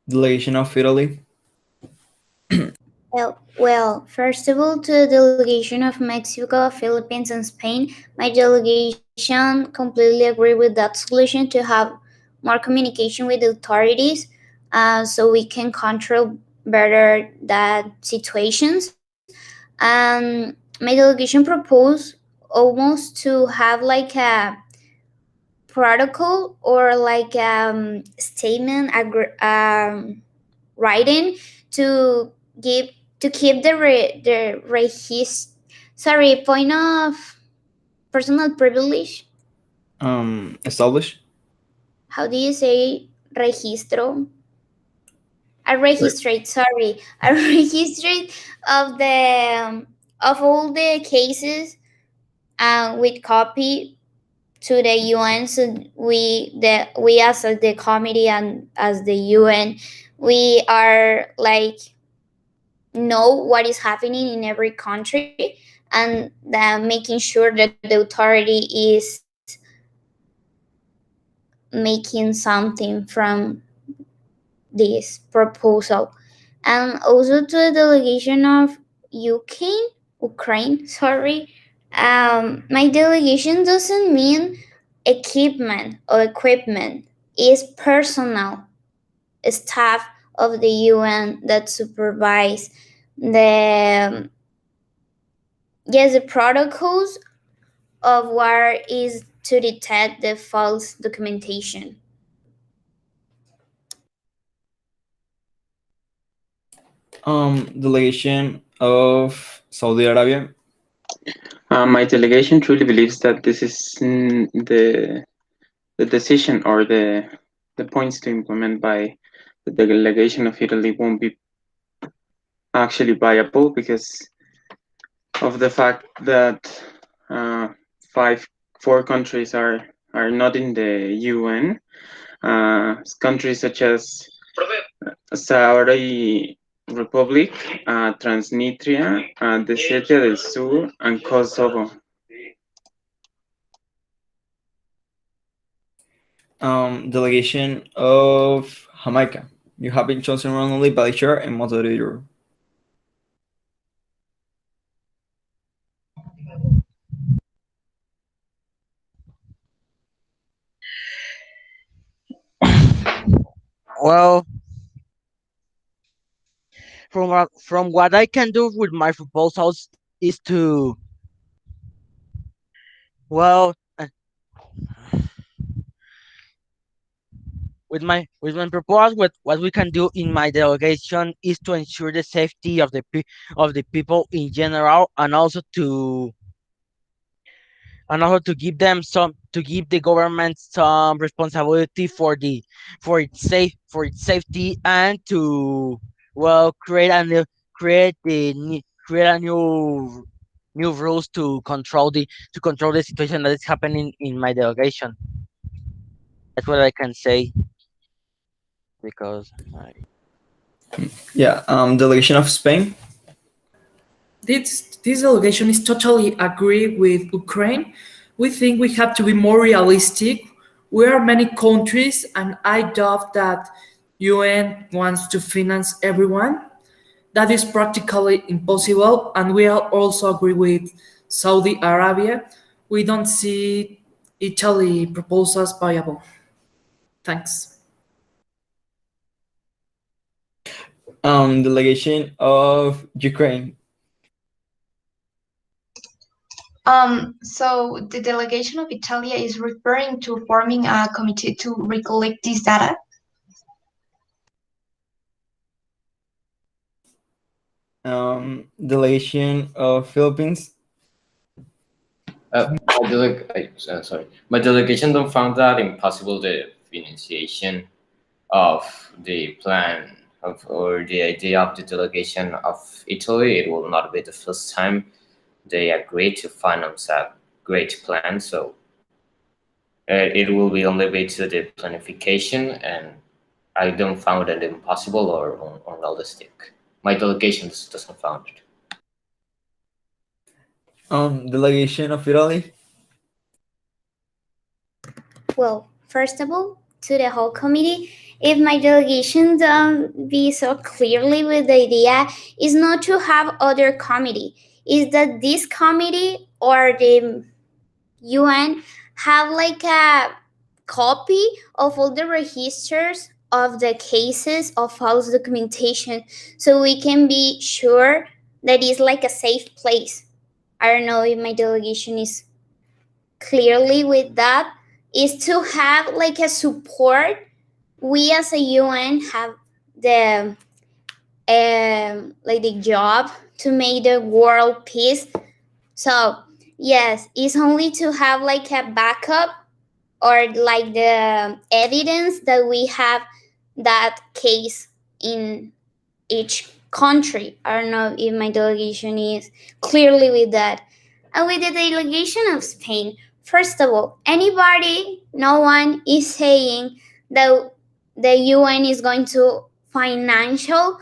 Delegation of Italy. Well, first of all, to the delegation of Mexico, Philippines, and Spain, my delegation completely agree with that solution to have more communication with the authorities so we can control better that situations. My delegation proposed almost to have like a protocol or like statement writing to keep the point of personal privilege. Establish. How do you say registro? A registrate of the of all the cases with copy to the UN. So we as the committee and as the UN, we are like know what is happening in every country and making sure that the authority is making something from this proposal. And also to the delegation of Ukraine, sorry. My delegation doesn't mean equipment. It's personnel staff of the UN that supervise the protocols of war is to detect the false documentation. Delegation of Saudi Arabia. My delegation truly believes that this is the decision or the points to implement by the delegation of Italy won't be actually viable because of the fact that four countries are not in the UN. Countries such as Saudi Republic, Transnistria, Desierto del Sur, and Kosovo. Delegation of Jamaica. You have been chosen randomly by the chair and moderator. Well, from what I can do with my proposals is to, well, with my proposal, what we can do in my delegation is to ensure the safety of the people in general, and also to give them to give the government some responsibility for its safety, and to, well, create a new rules to control the situation that is happening in my delegation. That's what I can say, because Yeah, delegation of Spain. This delegation is totally agree with Ukraine. We think we have to be more realistic. We are many countries, and I doubt that UN wants to finance everyone. That is practically impossible, and we also agree with Saudi Arabia. We don't see Italy proposals viable. Thanks. Delegation of Ukraine. So the delegation of Italia is referring to forming a committee to recollect this data. Delegation of Philippines. My delegation don't found that impossible the initiation of the plan or the idea of the delegation of Italy. It will not be the first time they agree to finance a great plan, so it will be only be to the planification, and I don't found it impossible or unrealistic. My delegation doesn't found it. Delegation of Italy. Well, first of all, to the whole committee, if my delegation don't be so clearly with the idea, is not to have other committee, is that this committee or the UN have like a copy of all the registers of the cases of false documentation, so we can be sure that it's like a safe place. I don't know if my delegation is clearly with that, is to have like a support. We as a UN have the like the job to make the world peace. So yes, it's only to have like a backup or like the evidence that we have that case in each country. I don't know if my delegation is clearly with that. And with the delegation of Spain, first of all, no one is saying that the UN is going to financial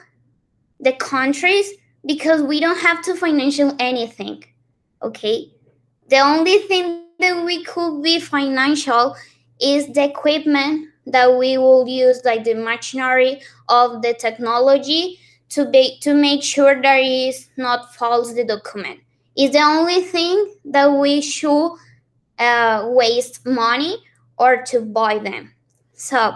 the countries, because we don't have to financial anything. Okay? The only thing that we could be financial is the equipment that we will use, like the machinery of the technology to make sure there is not false the document. Is the only thing that we should waste money or to buy them. So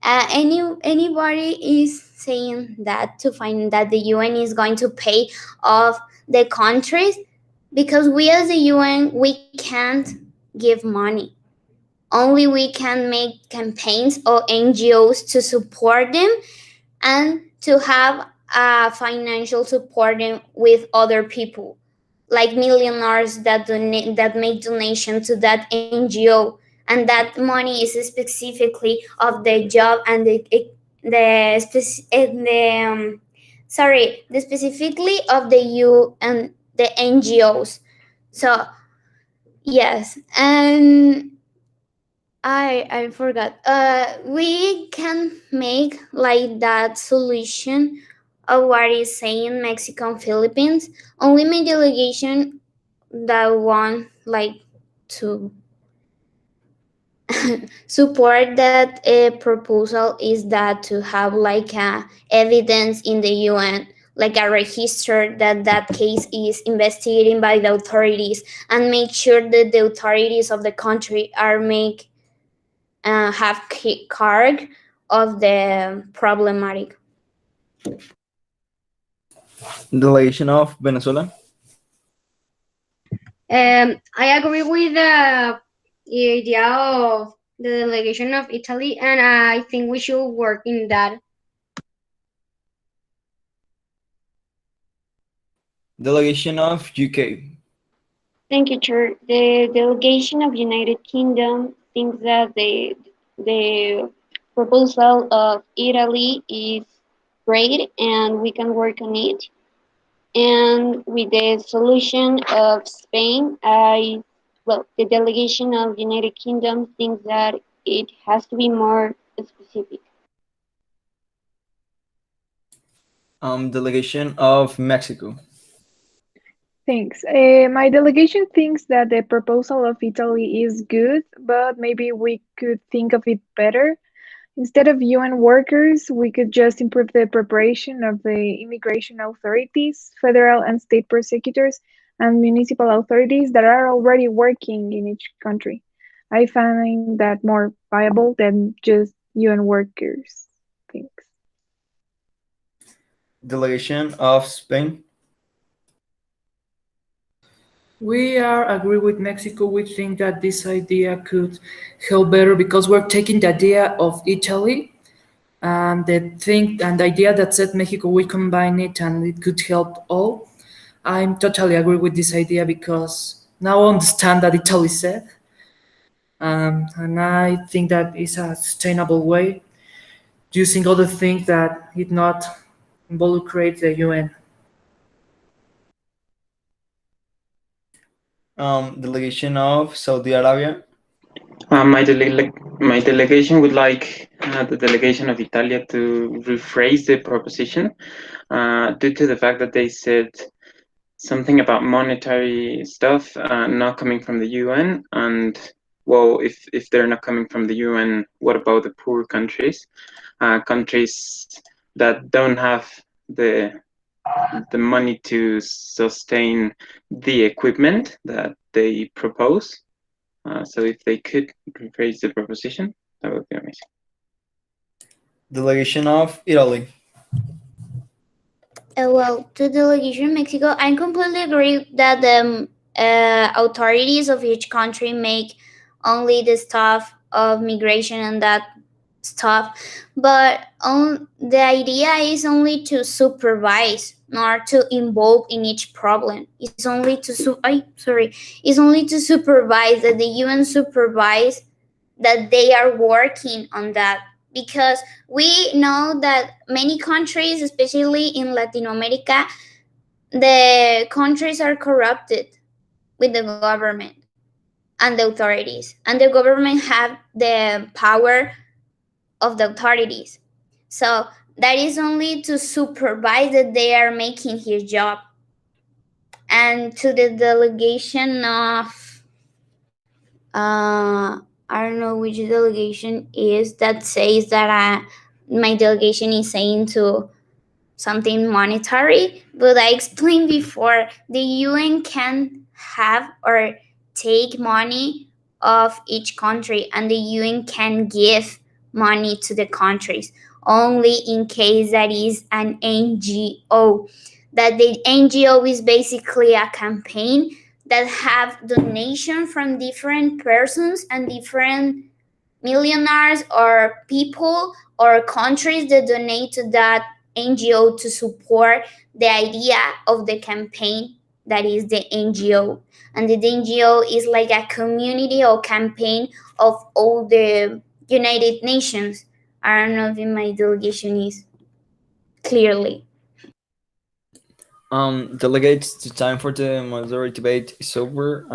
anybody is saying that to find that the UN is going to pay off the countries, because we as the UN, we can't give money. Only we can make campaigns or NGOs to support them and to have financial support them with other people, like millionaires that make donation to that NGO, and that money is specifically of the job and the specifically of the U and the NGOs. So Yes, and I forgot. We can make like that solution of what is saying Mexico and Philippines. Only my delegation that want like to support that proposal is that to have like a evidence in the UN, like a register that that case is investigated by the authorities, and make sure that the authorities of the country are make have card of the problematic. Delegation of Venezuela. I agree with the idea of the delegation of Italy, and I think we should work in that. Delegation of UK. Thank you, Chair. The delegation of United Kingdom thinks that the proposal of Italy is great and we can work on it. And with the solution of Spain, the delegation of United Kingdom thinks that it has to be more specific. Delegation of Mexico. Thanks. My delegation thinks that the proposal of Italy is good, but maybe we could think of it better. Instead of UN workers, we could just improve the preparation of the immigration authorities, federal and state prosecutors, and municipal authorities that are already working in each country. I find that more viable than just UN workers. Thanks. Delegation of Spain. We are agree with Mexico. We think that this idea could help better because we're taking the idea of Italy and the idea that said Mexico, we combine it and it could help all. I'm totally agree with this idea because now I understand that Italy said, and I think that is a sustainable way using other things that it not involucrate the UN. Delegation of Saudi Arabia. My delegation would like the delegation of Italia to rephrase the proposition due to the fact that they said something about monetary stuff not coming from the UN. And well, if they're not coming from the UN, what about the poor countries? Countries that don't have the money to sustain the equipment that they propose. So if they could rephrase the proposition, that would be amazing. Delegation of Italy. Well, to delegation Mexico, I completely agree that the authorities of each country make only the stuff of migration and that stuff, but the idea is only to supervise, not to involve in each problem. It's only to it's only to supervise, that the UN supervise that they are working on that, because we know that many countries, especially in Latin America, the countries are corrupted with the government and the authorities, and the government have the power of the authorities. So that is only to supervise that they are making his job. And to the delegation of I don't know which delegation is that says that my delegation is saying to something monetary, but I explained before the UN can have or take money of each country, and the UN can give money to the countries only in case that is an NGO. That the NGO is basically a campaign that have donation from different persons and different millionaires or people or countries that donate to that NGO to support the idea of the campaign that is the NGO. And the NGO is like a community or campaign of all the United Nations. I don't know if my delegation is clearly. Delegates, the time for the majority debate is over.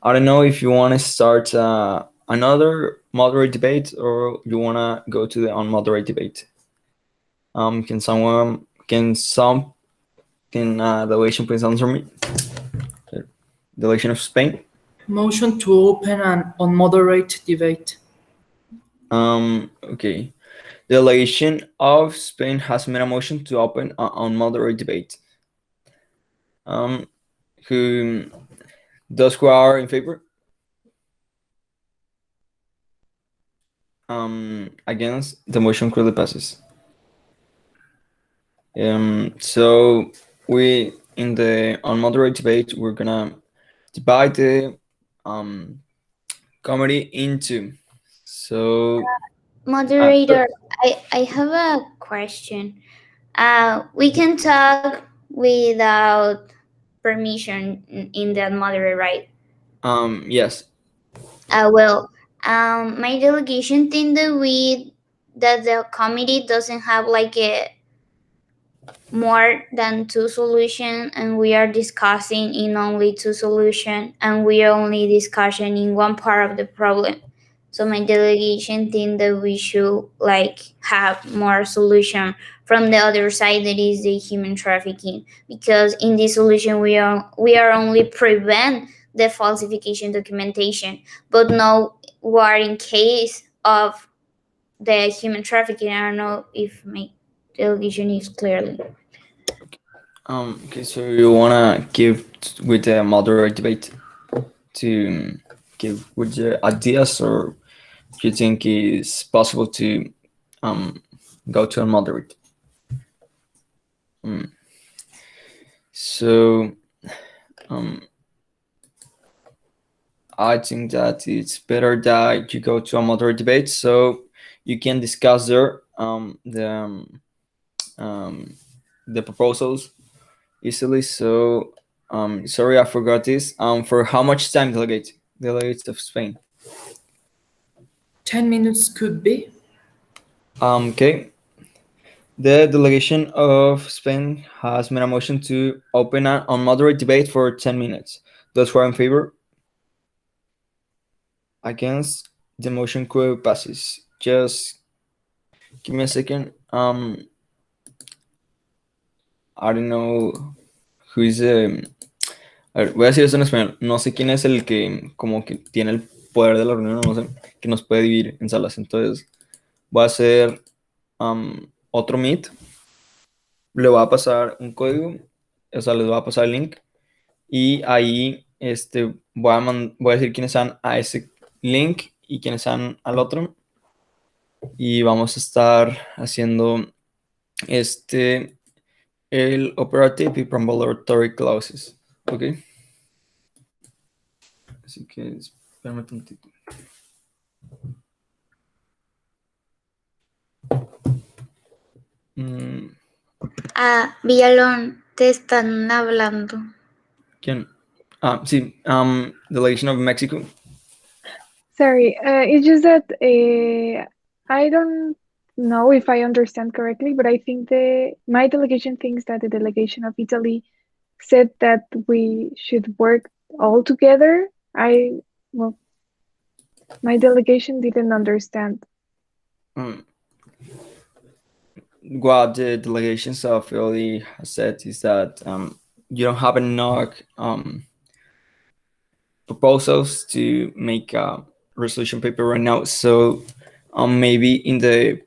I don't know if you want to start another moderate debate or you want to go to the unmoderate debate. Can delegation please answer me? Delegation of Spain. Motion to open an unmoderate debate. Okay. The delegation of Spain has made a motion to open an unmoderate debate. Those who are in favor? Against, the motion clearly passes. So we, in the unmoderate debate, we're gonna divide the committee into. So Moderator, I have a question. We can talk without permission in that moderator, right? Yes. Well, my delegation think that the committee doesn't have like a more than two solutions, and we are discussing in only two solutions, and we are only discussing in one part of the problem. So my delegation think that we should like have more solution from the other side, that is the human trafficking, because in this solution we are only prevent the falsification documentation, but no war in case of the human trafficking. I don't know if my delegation is clearly. Okay, so you wanna give with the moderate debate to give with your ideas, or do you think it's possible to go to a moderate? So I think that it's better that you go to a moderate debate so you can discuss there the proposals easily. So sorry, I forgot this. For how much time, delegates of Spain? 10 minutes could be. Okay. The delegation of Spain has made a motion to open an unmoderate debate for 10 minutes. Those who are in favor? Against, the motion clearly passes. Just give me a second. I don't know who is the... A ver, voy a decir eso en español. No sé quién es el que como que tiene el poder de la reunión, no sé, que nos puede dividir en salas. Entonces, voy a hacer otro Meet. Le voy a pasar un código, o sea, les voy a pasar el link. Y ahí voy a decir quiénes están a ese link y quiénes están al otro. Y vamos a estar haciendo el operative y preambulatory clauses. ¿Ok? Así que espérame un tantito. Villalón, te están hablando. ¿Quién? Sí, Delegation of Mexico. Sorry, it's just that I don't know if I understand correctly, but I think my delegation thinks that the delegation of Italy said that we should work all together. My delegation didn't understand. What the delegations of Italy has said is that you don't have enough proposals to make a resolution paper right now. So maybe in the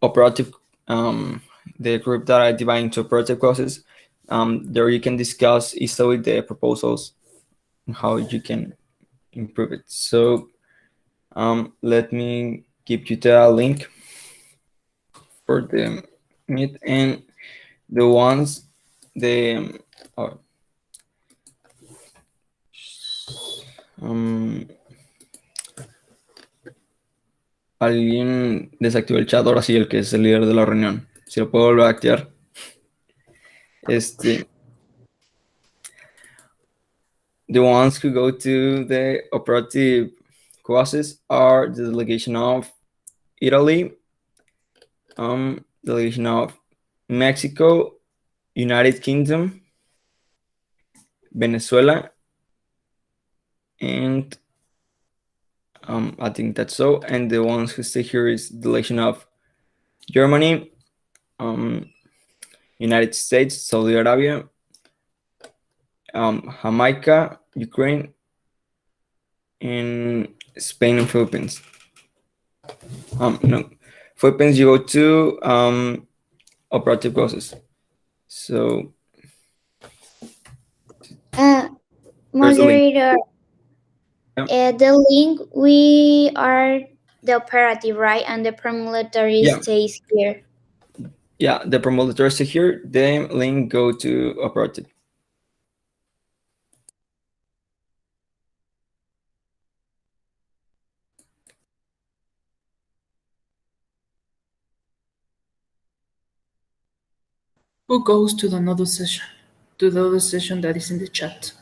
operative, the group that I divide into operative clauses, there you can discuss easily the proposals and how you can improve it. So let me give you the link for the Meet, and the ones alguien desactivó el chat, ahora sí, el que es el líder de la reunión. Si lo puedo volver a activar. The ones who go to the operative clauses are the delegation of Italy, delegation of Mexico, United Kingdom, Venezuela, And I think that's so. And the ones who stay here is delegation of Germany, United States, Saudi Arabia, Jamaica, Ukraine, and Spain and Philippines. No, Philippines you go to operative process. So there's a link. Moderator, the link we are the operative, right? And the promulgatory Yeah. stays here. Yeah, the promulgatory stay here. The link go to operative. Who goes to another session? To the other session that is in the chat.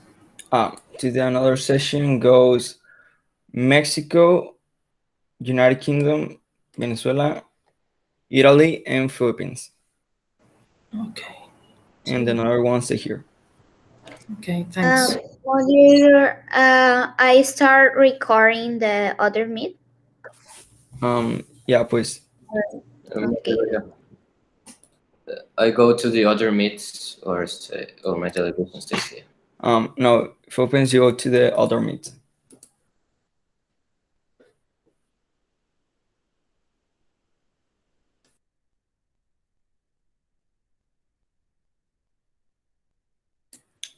To the another session goes Mexico, United Kingdom, Venezuela, Italy, and Philippines. Okay. And another one stay here. Okay, thanks. Moderator, I start recording the other meet. Yeah, pues. Okay. I go to the other meets or my delegation stays here. No, Philippines you go to the other meet.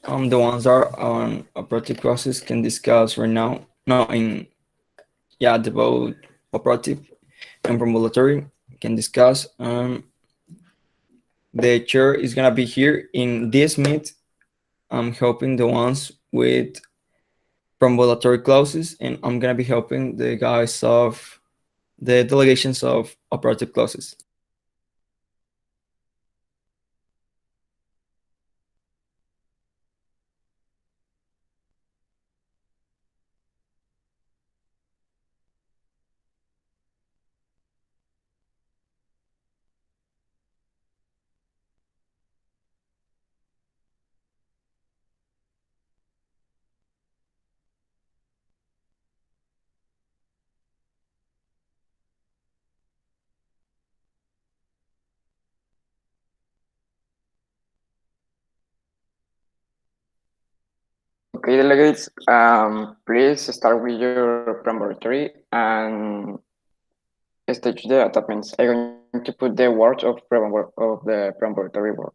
The ones are on operative process can discuss right now. No, the both operative and promulgatory can discuss. The chair is gonna be here in this meet. I'm helping the ones with promulgatory clauses, and I'm gonna be helping the guys of the delegations of operative clauses. Okay, delegates, please start with your preliminary and stage the attachments. I'm going to put the words of the preliminary word.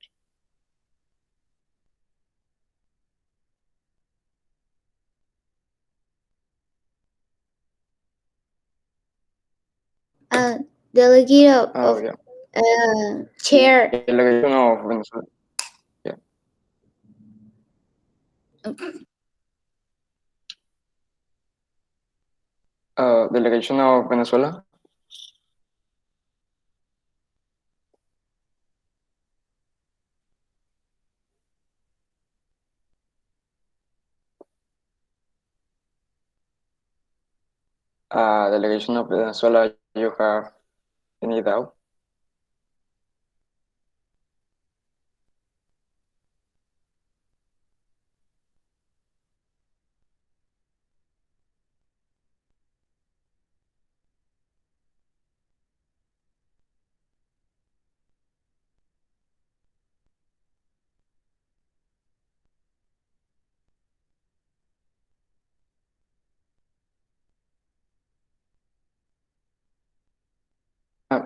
Delegate of chair. Delegation of Venezuela. Yeah. Delegation of Venezuela. Delegation of Venezuela, you have any doubt?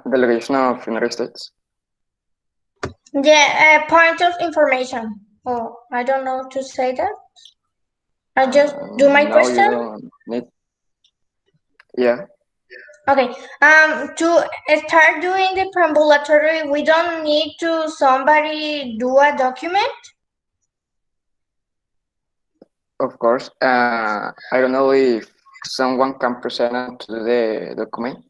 Delegation of United States. Yeah, point of information. Oh, I don't know to say that. I just do my No, question. you don't need. Yeah. Okay. To start doing the preambulatory, we don't need to somebody do a document. Of course. I don't know if someone can present to the document.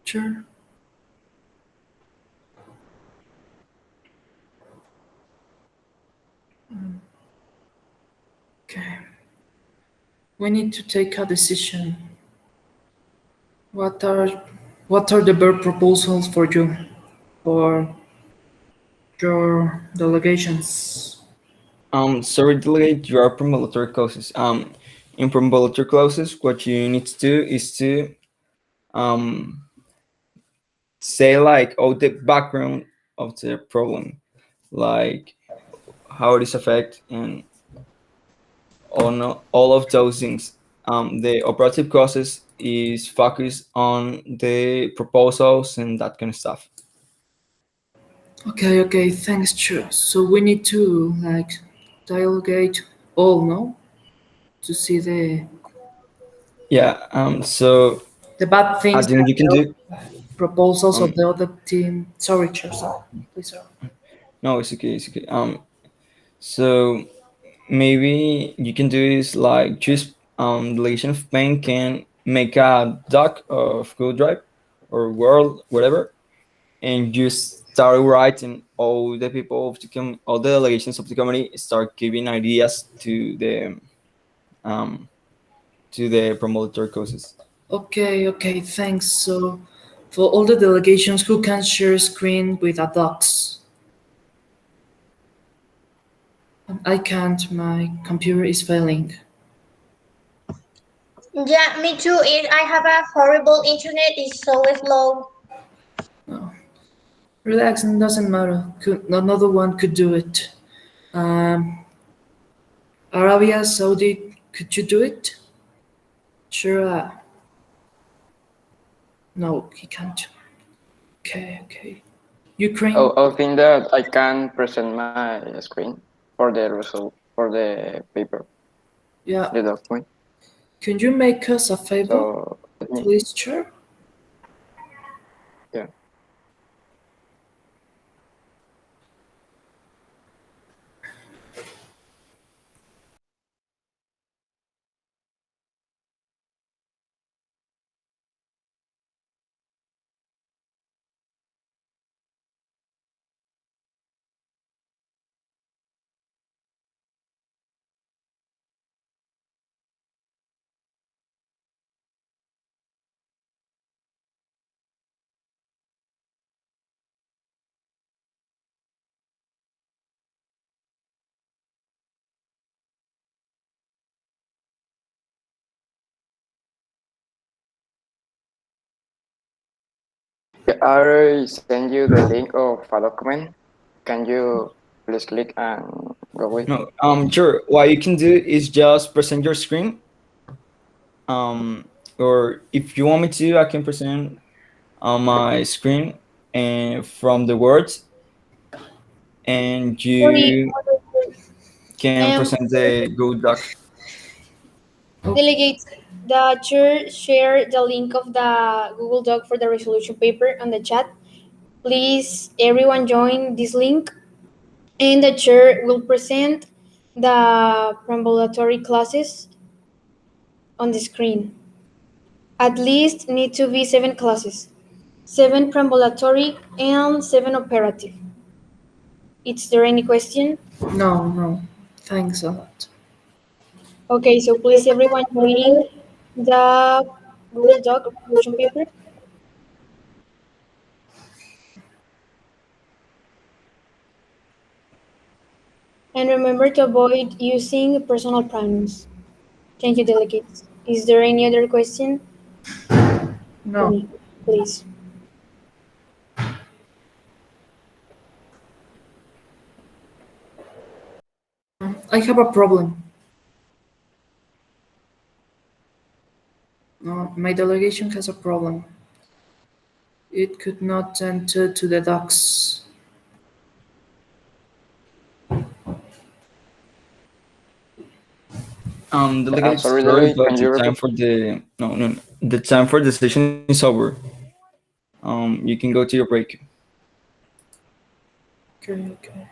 Sure. Okay. We need to take a decision. What are what are the better proposals for you for your delegations? Sorry, delegate, you are promotory clauses. In promotory clauses, what you need to do is to um say like all the background of the problem, like how it is affect and all of those things. The operative process is focused on the proposals and that kind of stuff. Okay, okay, thanks, Chu. So we need to like delegate all, no? To see Yeah. So the bad I things think that you can the do. proposals of Um, the other team. Sorry, Chu, sorry. Please, sir. no, it's okay. It's okay. So maybe you can do is like choose the Legion of Pain can make a doc of Google Drive or Word, whatever, and you start writing all the people of the all the delegations of the committee start giving ideas um to the promoter causes. Okay, okay, thanks. So for all the delegations who can share screen with a docs. I can't, my computer is failing. Yeah, me too. I have a horrible internet. It's so slow. Relax, it doesn't matter. Another one could do it. Um, Arabia Saudi, could you do it? Sure. No, he can't. Okay, okay. Ukraine. Oh, I think that I can present my screen for the result for the paper, Yeah. the document. Can you make us a favor, So let me, please, sure? yeah. I already send you the link of a document. Can you please click and go with? No, sure. What you can do is just present your screen. Or if you want me to, I can present on my screen and from the words, and Sorry, you can present the Google Doc. delegates, the chair share the link of the Google Doc for the resolution paper on the chat. Please, everyone join this link, and the chair will present the preambulatory classes on the screen. At least need to be 7 classes, 7 preambulatory and 7 operative. Is there any question? No, no. Thanks a lot. Okay, so please everyone joining the Google Doc resolution paper. And remember to avoid using personal pronouns. Thank you, delegates. Is there any other question? No. Please. I have a problem. My delegation has a problem. It could not enter to the docs. Delegates, Sorry, sorry, delegate. but Can the you time repeat? for the no, no, no, the time for the session is over. You can go to your break. Okay, okay.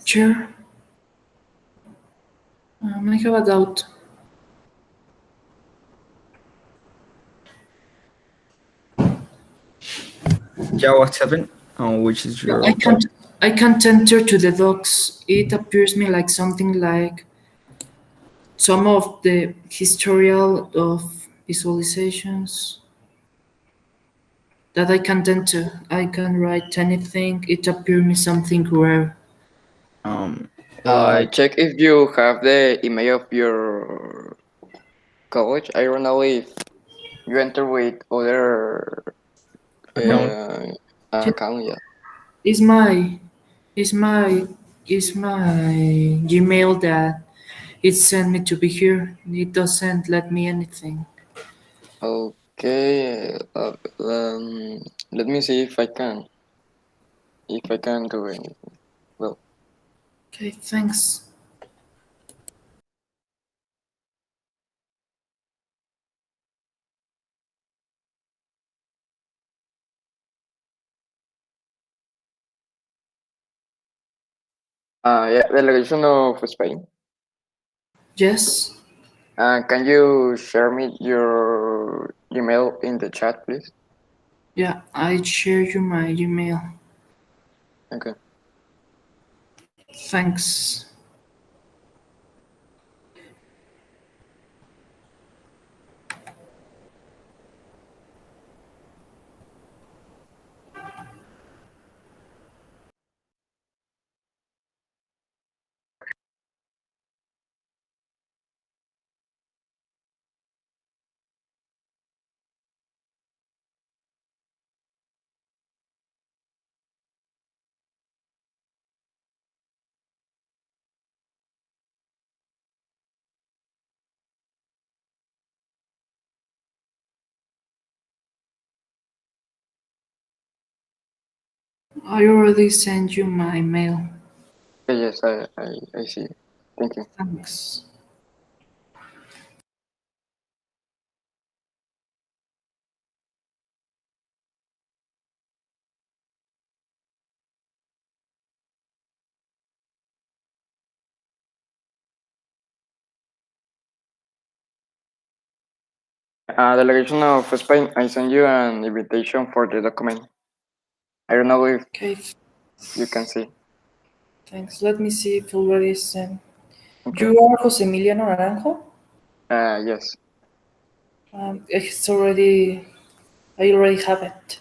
Chair, I have a doubt. Yeah, what's happened? Which is your I can't enter to the docs. It appears me like something like some of the historial of visualizations that I can't enter. I can write anything. It appears me something rare. Check if you have the email of your college. I don't know if you enter with other account. Yeah. Is my is my is my Gmail that it sent me to be here. It doesn't let me anything. Okay. Let me see if I can. If I can do anything. Well. Okay, thanks. Yeah, delegation of Spain. Yes. Can you share me your email in the chat, please? Yeah, I share you my email. Okay. Thanks. I already sent you my mail. Yes, I see. Thank you. Thanks. Delegation of Spain, I send you an invitation for the document. I don't know if you can see. Thanks. Let me see if already sent. Okay. You are Jose Emiliano Naranjo? Yes. It's already. I already have it.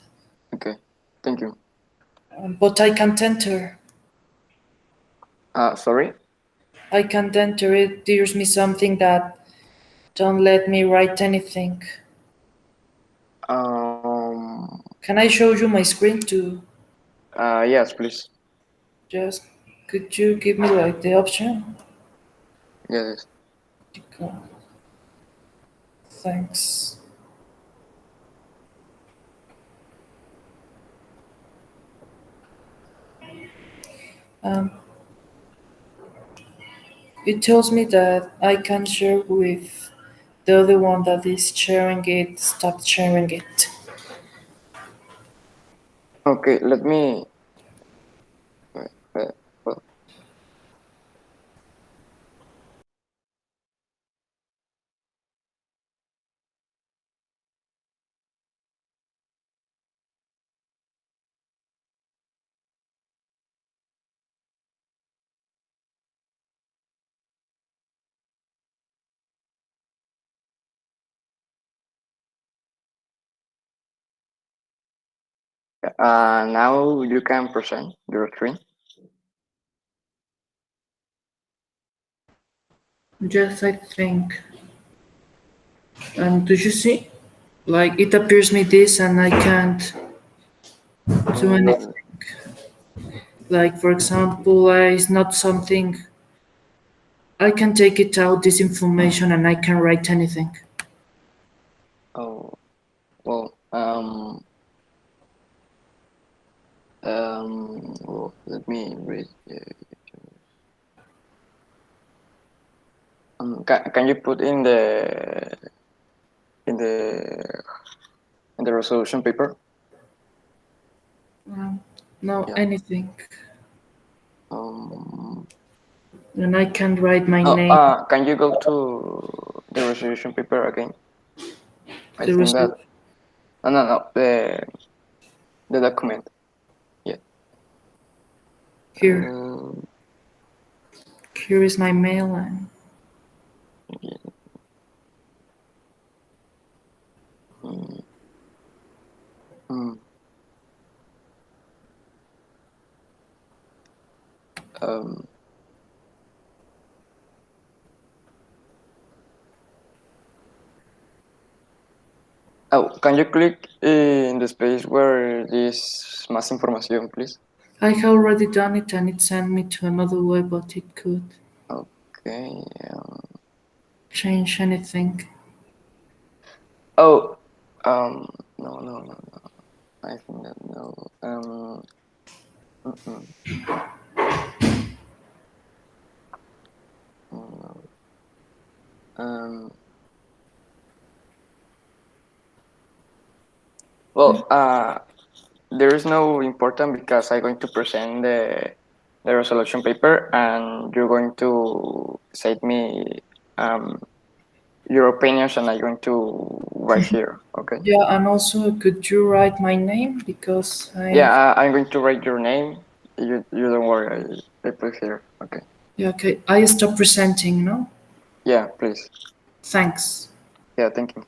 Okay. Thank you. But I can't enter. Sorry? I can't enter it. There's me something that don't let me write anything. Can I show you my screen too? Yes, please. Just could you give me like the option? Yes. Thanks. Um, it tells me that I can share with the other one that is sharing it. Stop sharing it. Okay, let me. Well. Now you can present your screen. Yes, I think. And do you see? Like it appears me this and I can't do anything. Like for example, it's not something I can take it out this information and I can write anything. Oh, well, well, let me read. Can you put in in the in the resolution paper? No, Yeah. anything. And I can write my Oh, name. can you go to the resolution paper again? I The think that. resolution. No. The document. Yeah. Here. Here is my mail. And Yeah. Mm. Um, can you click in the space where this más información, please? I have already done it and it sent me to another web, but it could Okay. change anything. Oh, no. I think that no. No. Well, there is no important because I'm going to present the resolution paper and you're going to say me your opinions and I'm going to write here. Okay. Yeah, and also, could you write my name? Because Yeah, I'm going to write your name. You don't worry. I put here. Okay. Yeah, okay. I stop presenting, no? Yeah, please. Thanks. Yeah, thank you.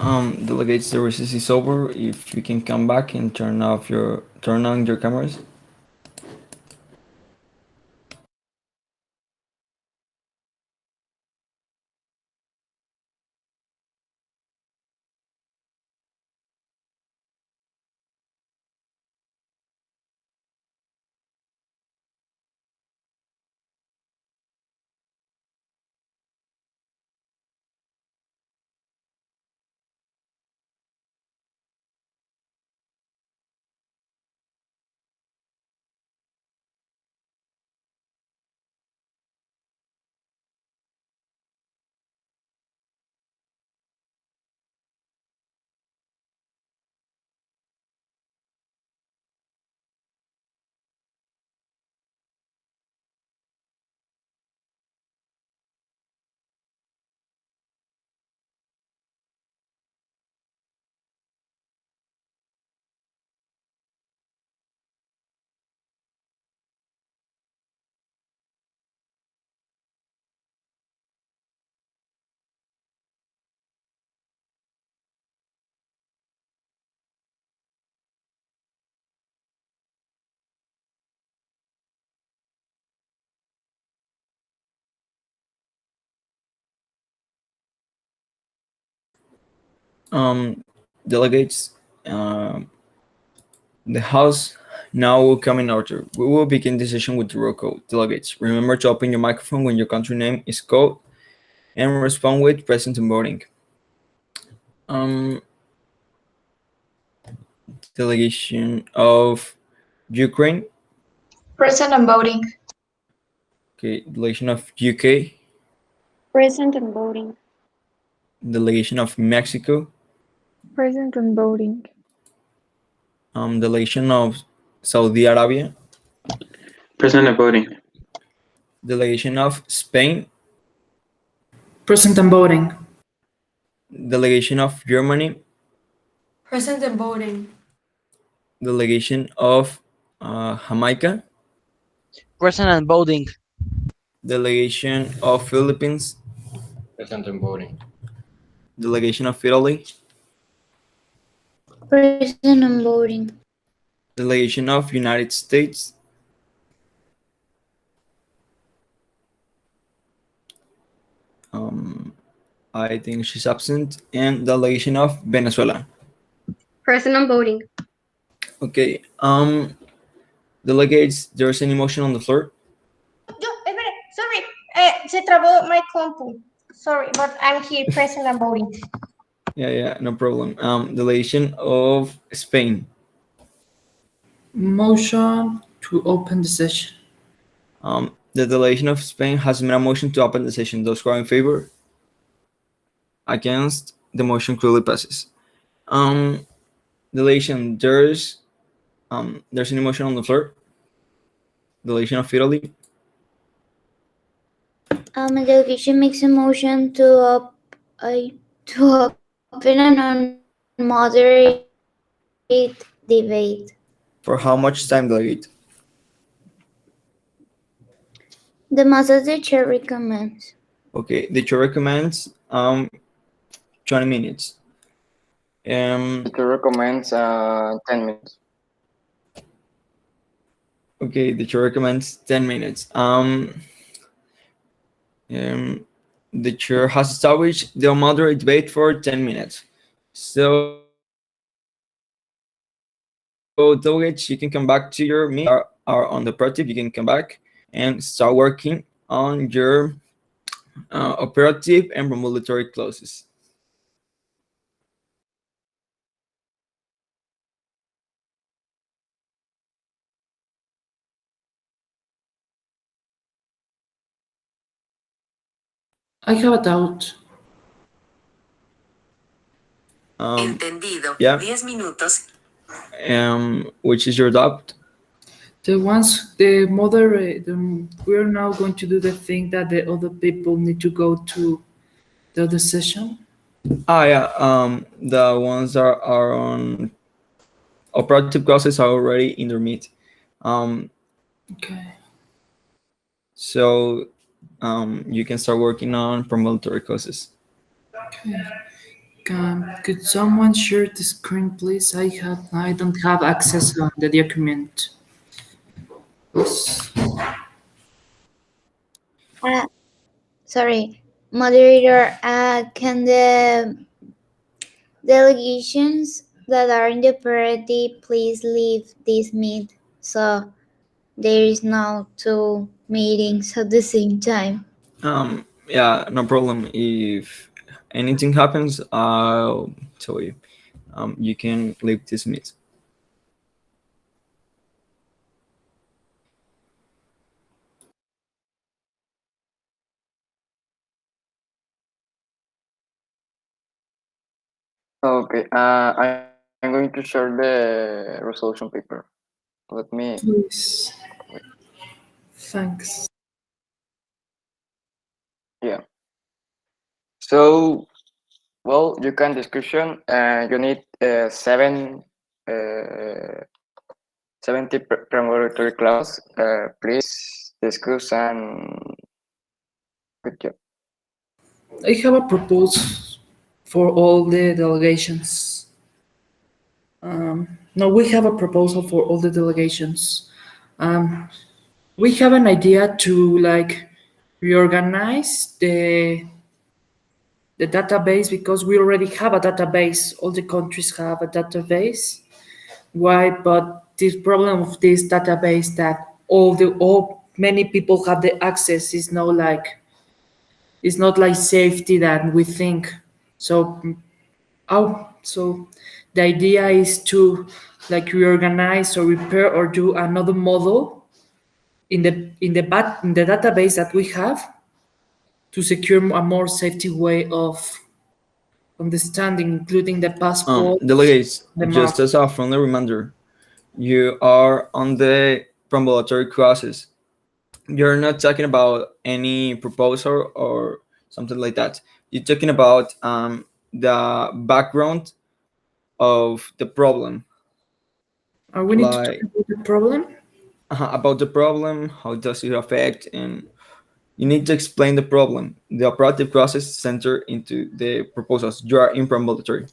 Delegates, the recess is over. If you can come back and turn on your cameras. Delegates, the House now will come in order. We will begin the session with the roll call. Delegates, remember to open your microphone when your country name is called and respond with present and voting. Delegation of Ukraine. Present and voting. Okay, delegation of UK. Present and voting. Delegation of Mexico. Present and voting. Delegation of Saudi Arabia. Present and voting. Delegation of Spain. Present and voting. Delegation of Germany. Present and voting. Delegation of Jamaica. Present and voting. Delegation of Philippines. Present and voting. Delegation of Italy. Present and voting. Delegation of United States. I think she's absent. And delegation of Venezuela. Present and voting. Okay. Delegates, there's any motion on the floor? Espere, sorry. Se trabó my compu. Sorry, but I'm here present and voting. Yeah, no problem. Delegation of Spain. Motion to open the session. The delegation of Spain has made a motion to open the session. Those who are in favor? Against? The motion clearly passes. Delegation, there's any motion on the floor? Delegation of Italy. The delegation makes a motion to open an unmoderate debate. For how much time, delegate? The most as the chair recommends. Okay, the chair recommends 20 minutes. The chair recommends 10 minutes. Okay, the chair recommends 10 minutes. The chair has established the moderate debate for 10 minutes. So delegates, you can come back to your meeting are on the operative. You can come back and start working on your operative and regulatory clauses. I have a doubt. Entendido. Yeah. 10 minutos. Which is your doubt? The ones, the moderate, we're now going to do the thing that the other people need to go to the other session. The ones that are on operative clauses are already in their meet. Okay. So you can start working on promotory clauses. Okay. Could someone share the screen, please? I don't have access on the document. Please. Uh, Sorry, moderator, can the delegations that are in the party please leave this meet so there is no two meetings at the same time? Yeah, no problem. If anything happens, I'll tell you. You can leave this meet. Okay, I'm going to share the resolution paper. Let me. Please. Thanks. Yeah. So, well, you can discussion. You need 70 preparatory clause. Please discuss and good job. I have a proposal for all the delegations. No, we have a proposal for all the delegations. We have an idea to like reorganize the database because we already have a database. All the countries have a database. Why? But this problem of this database that all many people have the access is not like it's not like safety that we think. So so the idea is to like reorganize or repair or do another model in the database that we have to secure a more safety way of understanding, including the passport, Delegates, the map. just as a friendly reminder, you are on the preparatory classes. You're not talking about any proposal or something like that. You're talking about the background of the problem, We need to talk like about the problem. about the problem, how does it affect, and you need to explain the problem. The operative process center into the proposals. You are in preparatory.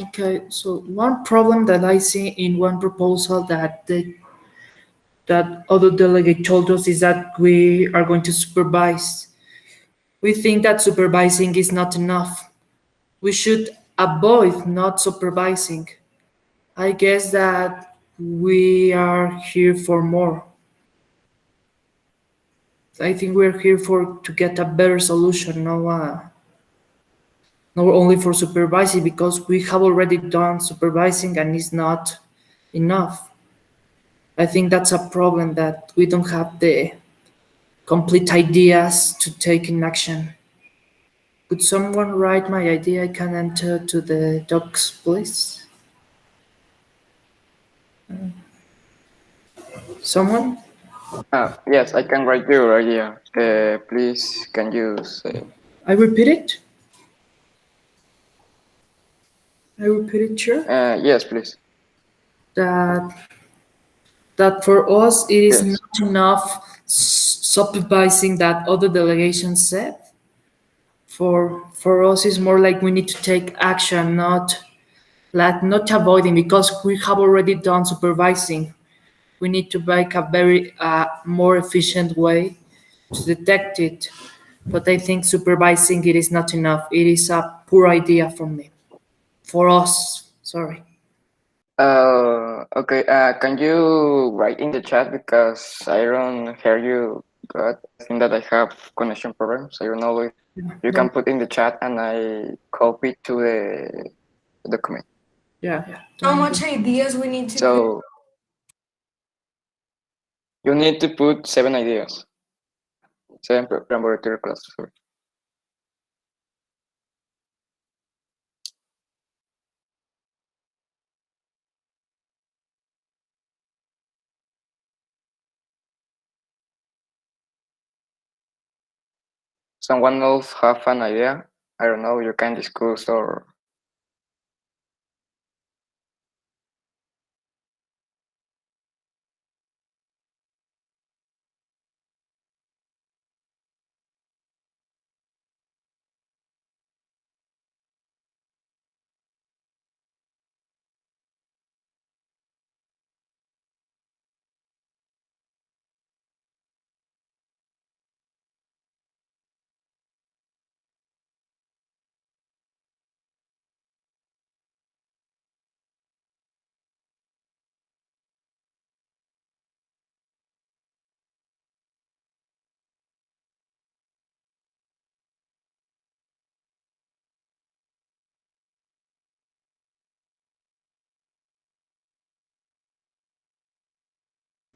Okay, so one problem that I see in one proposal that other delegate told us is that we are going to supervise. We think that supervising is not enough. We should avoid not supervising. I guess that we are here for more. I think we're here for to get a better solution, not only for supervising because we have already done supervising and it's not enough. I think that's a problem that we don't have the complete ideas to take in action. Could someone write my idea? I can enter to the docs, please. Someone? Yes, I can write your idea. Please, can you say? I repeat it. I repeat it, sure. Yes, please. That for us it is not enough supervising that other delegations said. For us, it's more like we need to take action, not avoiding because we have already done supervising. We need to make a very more efficient way to detect it. But I think supervising it is not enough. It is a poor idea for me, for us. Sorry. Okay. Can you write in the chat because I don't hear you good. I think that I have connection problems. I don't know if you can put in the chat and I copy to the document. Yeah. How much ideas we need to So you need to put 7 ideas. 7 preparatory classes. Sorry. Someone else have an idea? I don't know. You can discuss or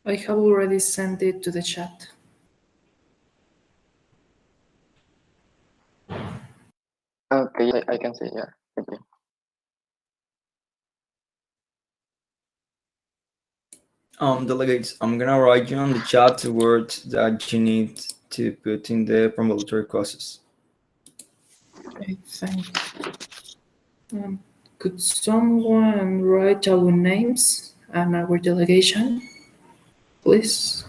I have already sent it to the chat. Okay, I can see. Yeah. Thank you. Delegates, I'm gonna write you on the chat the words that you need to put in the promotory process. Okay, thanks. Could someone write our names and our delegation, please?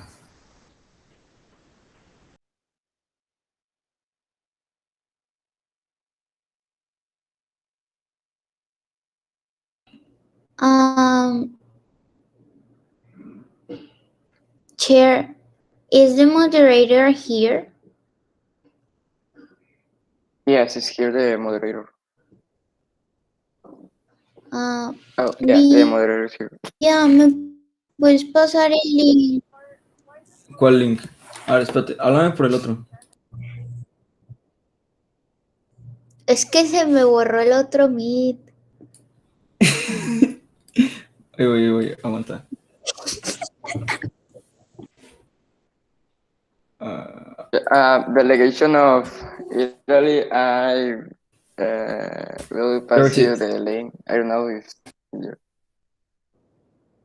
Chair, is the moderator here? Yes, it's here the moderator. Ah, Oh, yeah, the moderator is here. ya, ¿me puedes pasar el link? ¿Cuál link? A ver, espérate, háblame por el otro. Es que se me borró el otro Meet. Oye, aguanta. Delegation of Italy, I will pass you the link. I don't know if you...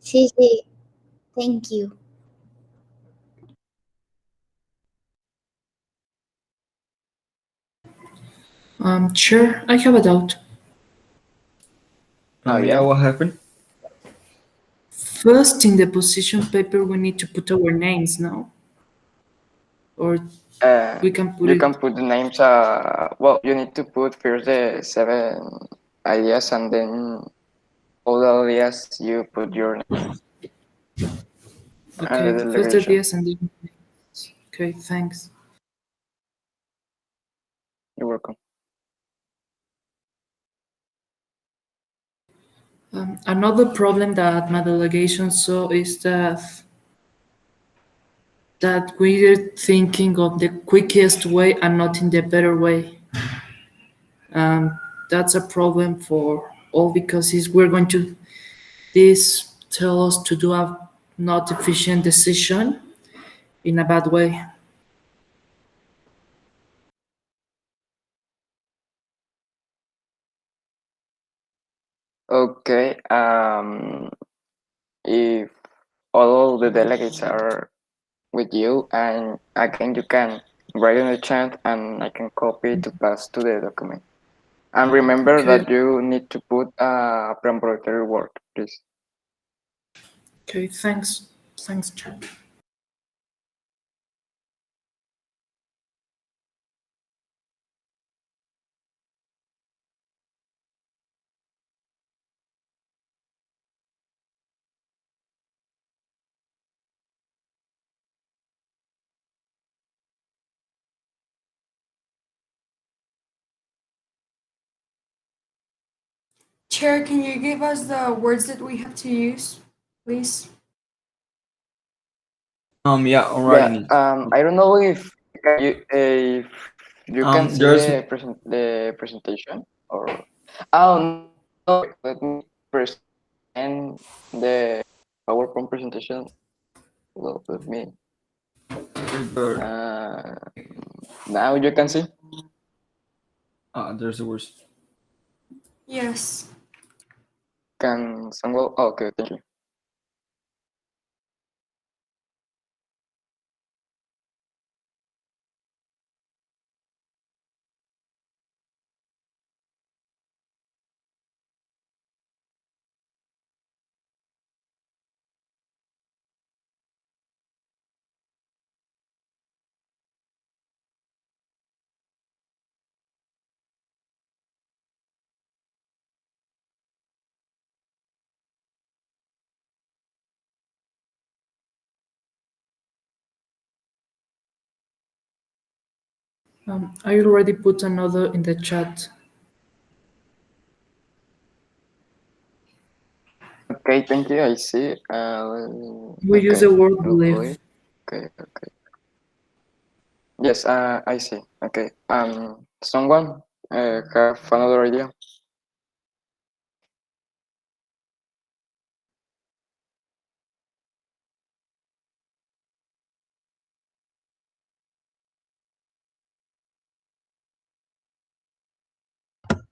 Sí, sí. Thank you. Chair, I have a doubt. Yeah, what happened? First, in the position paper, we need to put our names, no? Or we can put you it... can put the names. Well, you need to put first the 7 ideas, and then all the ideas you put your name. Okay, the first delegation. ideas and then... Okay, thanks. You're welcome. Another problem that my delegation saw is that we're thinking of the quickest way and not in the better way. That's a problem for all because we're going to this tell us to do a not efficient decision in a bad way. Okay. If all the delegates are with you, and again you can write in the chat, and I can copy to pass to the document. And remember that you need to put a preparatory word, please. Okay, thanks. Thanks, Chair. Chair, can you give us the words that we have to use, please? Yeah, I'm writing it. I don't know if you can see there's- the presentation, or no, let me present the PowerPoint presentation. Well, with me. Now you can see. There's the words. Yes. Can someone? Oh, okay, thank you. I already put another in the chat. Okay, thank you. I see. We use the word believe. Okay. Yes, I see. Okay. Someone have another idea?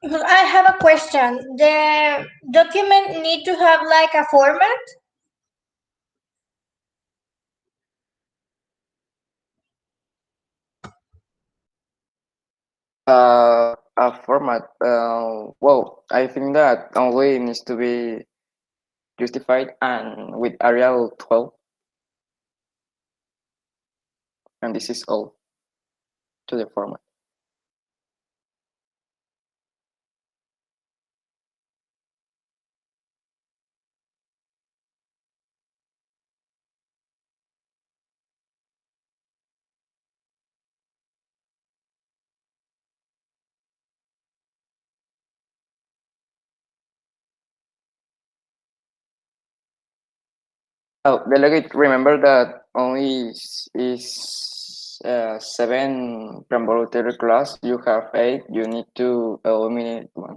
I have a question. The document need to have like a format? A format. Well, I think that only needs to be justified and with Arial 12, and this is all to the format. Oh, delegate, remember that only is 7 preparatory class. You have 8. You need to eliminate 1.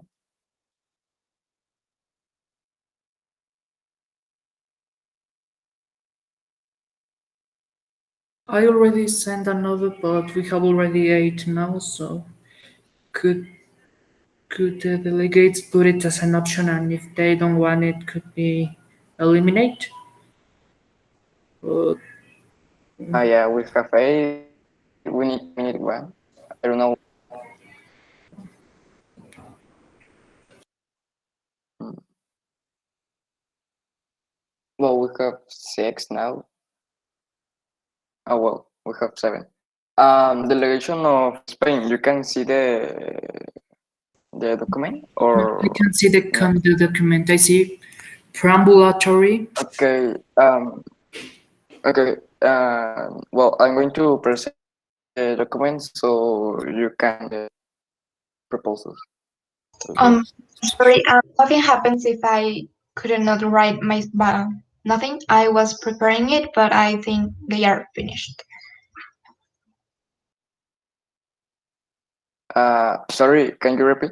I already sent another, but we have already 8 now, so could the delegates put it as an option, and if they don't want it, could be eliminate? But Yeah, we have 8. We need eliminate 1. I don't know. Well, we have 6 now. Oh well, we have 7. Delegation of Spain. You can see the document, or I can see the document. I see preambulatory. okay. Okay. Well, I'm going to present the documents so you can proposals. Sorry, nothing happens if I could not write my nothing. I was preparing it, but I think they are finished. Sorry, can you repeat?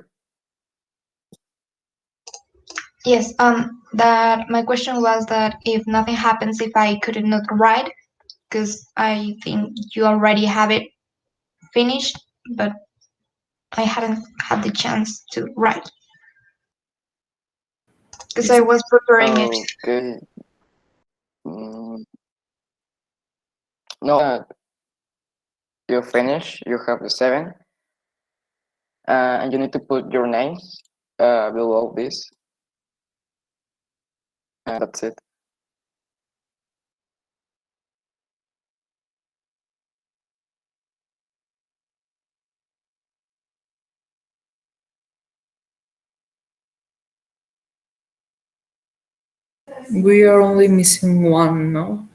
Yes, that my question was that if nothing happens if I could not write, because I think you already have it finished, but I hadn't had the chance to write because I was preparing it. Okay. No, you finish. You have the 7, and you need to put your names below this, and that's it. We are only missing 1, no?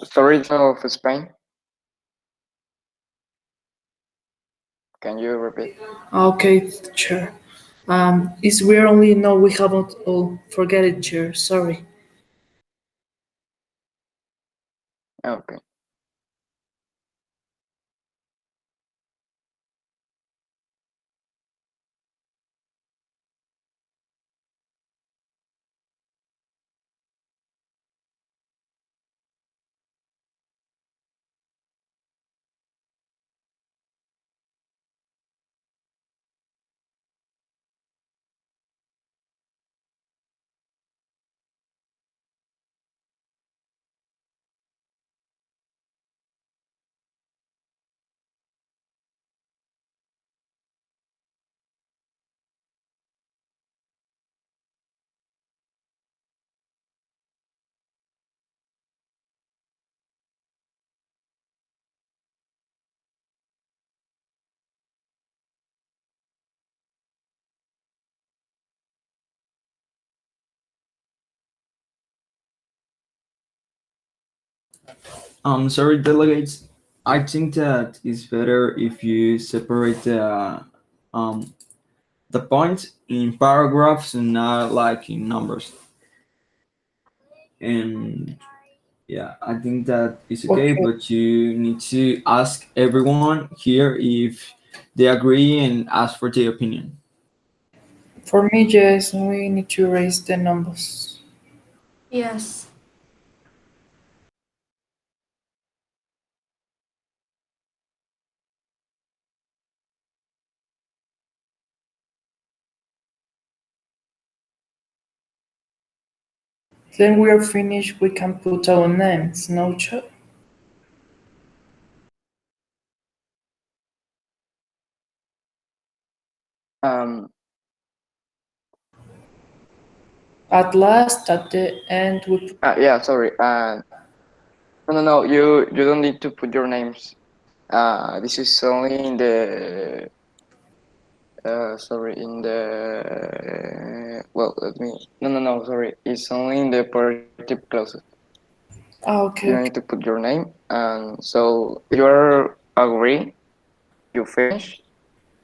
Story of Spain. Can you repeat? Okay, sure. Is we're only no, we haven't. Oh, forget it, chair. Sorry. Okay. Sorry, delegates. I think that it's better if you separate the points in paragraphs and not like in numbers. And yeah, I think that is okay, Okay. but you need to ask everyone here if they agree and ask for their opinion. For me, yes, we need to raise the numbers. Yes. Then we are finished, we can put our names, no chat. Um, At last, at the end, we yeah, sorry. No. You don't need to put your names. This is only in the. Sorry, in the. Well, let me. No. Sorry, it's only in the operative clauses. okay. You don't need to put your name, and so you're agree. You finish,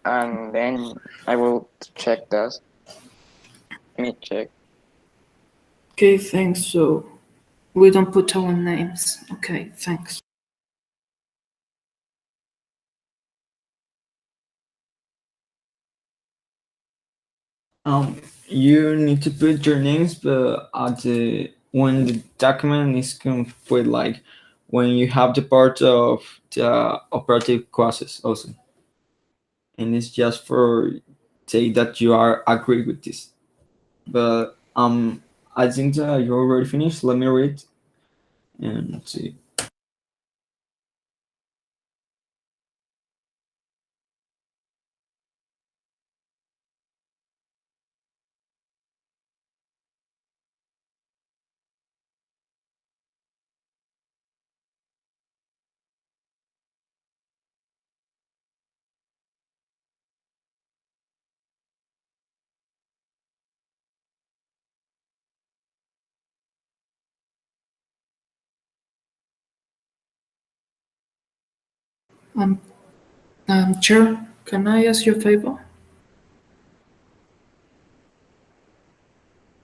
and then I will check that. Let me check. Okay, thanks. So we don't put our names. Okay, thanks. You need to put your names, but at the when the document is complete, like when you have the part of the operative clauses also, and it's just for say that you are agree with this. But I think that you already finished. Let me read and see. Um, Chair, can I ask you a favor?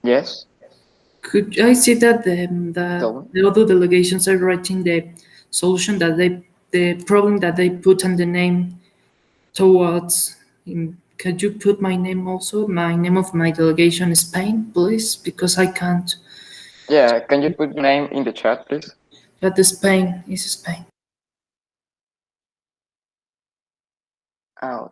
Yes. Could I see that the other delegations are writing the solution that the problem that they put on the name towards? Could you put my name also? My name of my delegation is Spain, please, because I can't. Yeah, can you put your name in the chat, please? But the Spain is Spain. Out.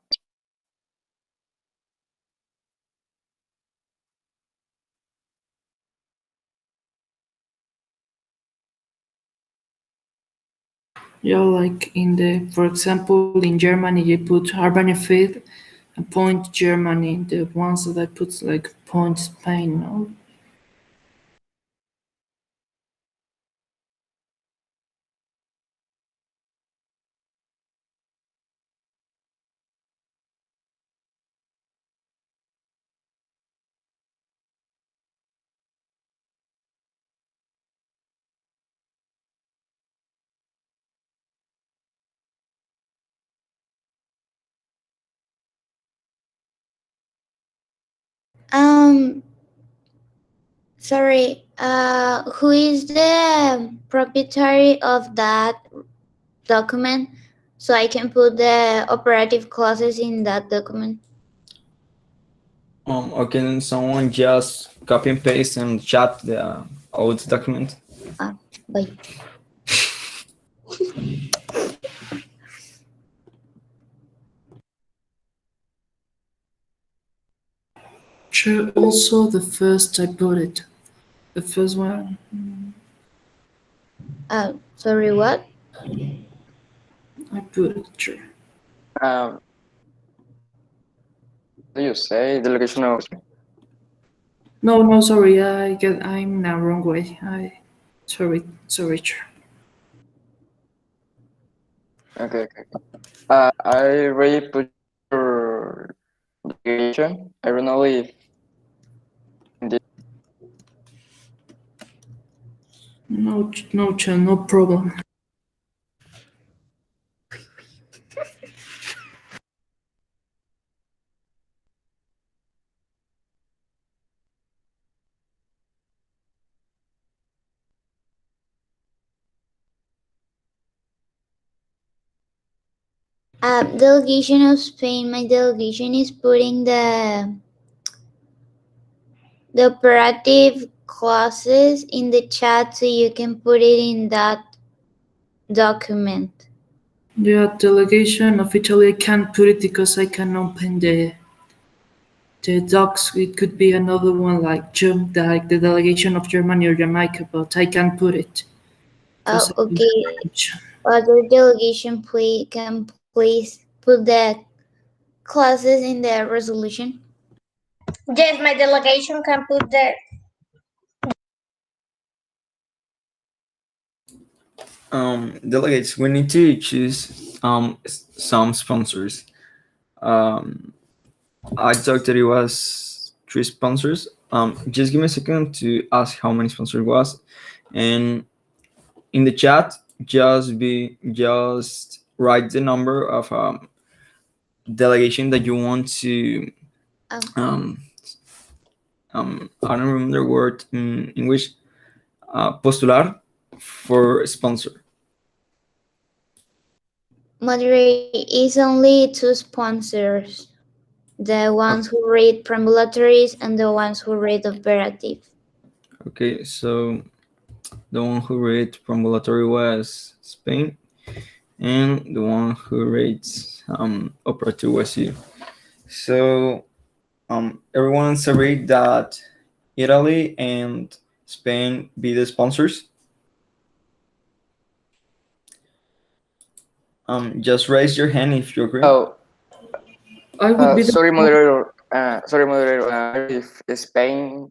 Yeah, like for example, in Germany, you put Urbanifed and point Germany. The ones that I put like point Spain, no? Um, Sorry, who is the proprietary of that document? So I can put the operative clauses in that document. Or can someone just copy and paste and chat the old document? Bye. Sure, also the first I put it. The first one. Sorry, what? I put it, sure. Do you say delegation of? No, sorry, I'm now wrong way. Sorry, sure. Okay. I already put your delegation. I don't know if No, sure, no problem. Delegation of Spain. My delegation is putting the the operative clauses in the chat so you can put it in that document. Yeah, delegation of Italy, I can't put it because I can open the docs. It could be another one like the delegation of Germany or Jamaica, but I can't put it. Oh, okay. Other delegation can please put the clauses in the resolution. Yes, my delegation can put the. Delegates, we need to choose some sponsors. I thought that it was 3 sponsors. Just give me a second to ask how many sponsors it was, and in the chat, just write the number of delegation that you want to. I don't remember the word in English. Postular for sponsor. Moderate is only 2 sponsors. The ones who read preambulatories and the ones who read operative. Okay, so the one who read preambulatory was Spain, and the one who reads operative was you. So everyone's agreed that Italy and Spain be the sponsors. Just raise your hand if you agree. Oh, I would be sorry, moderator. Sorry, moderator. If Spain,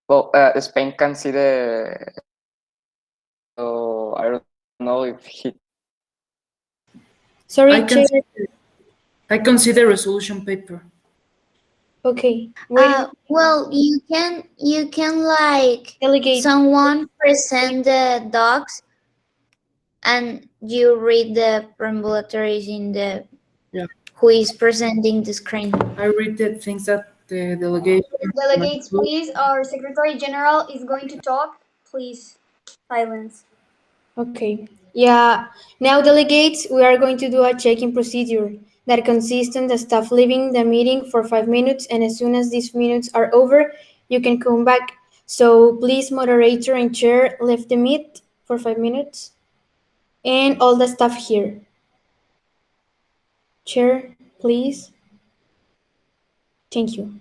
well, Spain can see the. So I don't know if he. Sorry, I can see the resolution paper. Okay. Well, you can like delegate. Someone present the docs, and you read the preambulatories in the who is presenting the screen. I read the things that the delegation. Delegates, please. Our Secretary General is going to talk. Please, silence. Okay. Yeah. Now, delegates, we are going to do a check-in procedure that consists in the staff leaving the meeting for 5 minutes, and as soon as these minutes are over, you can come back. So please, moderator and chair, leave the meet for 5 minutes, and all the staff here. Chair, please. Thank you.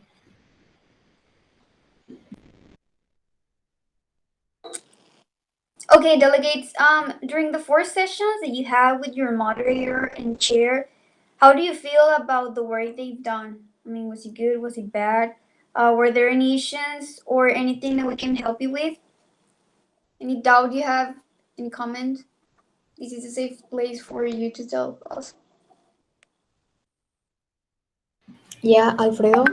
Okay, delegates, during the 4 sessions that you have with your moderator and chair, how do you feel about the work they've done? I mean, was it good? Was it bad? Were there any issues or anything that we can help you with? Any doubt you have? Any comment? This is a safe place for you to tell us. Yeah, Alfredo?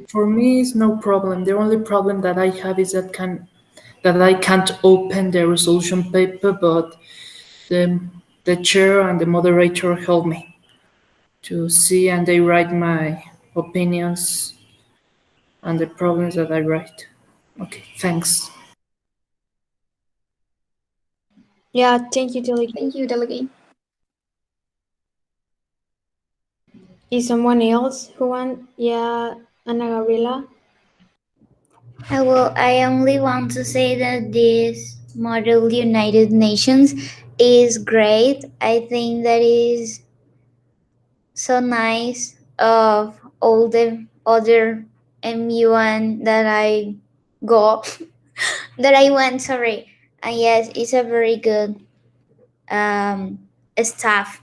For me, it's no problem. The only problem that I have is that I can't open the resolution paper, but the chair and the moderator help me to see, and they write my opinions and the problems that I write. Okay, thanks. Yeah, thank you, delegate. Thank you, delegate. Is someone else who want? Yeah, Ana Gabriela? Well, I only want to say that this Model United Nations is great. I think that is so nice of all the other MUN that I go that I went. Sorry, and yes, it's a very good staff.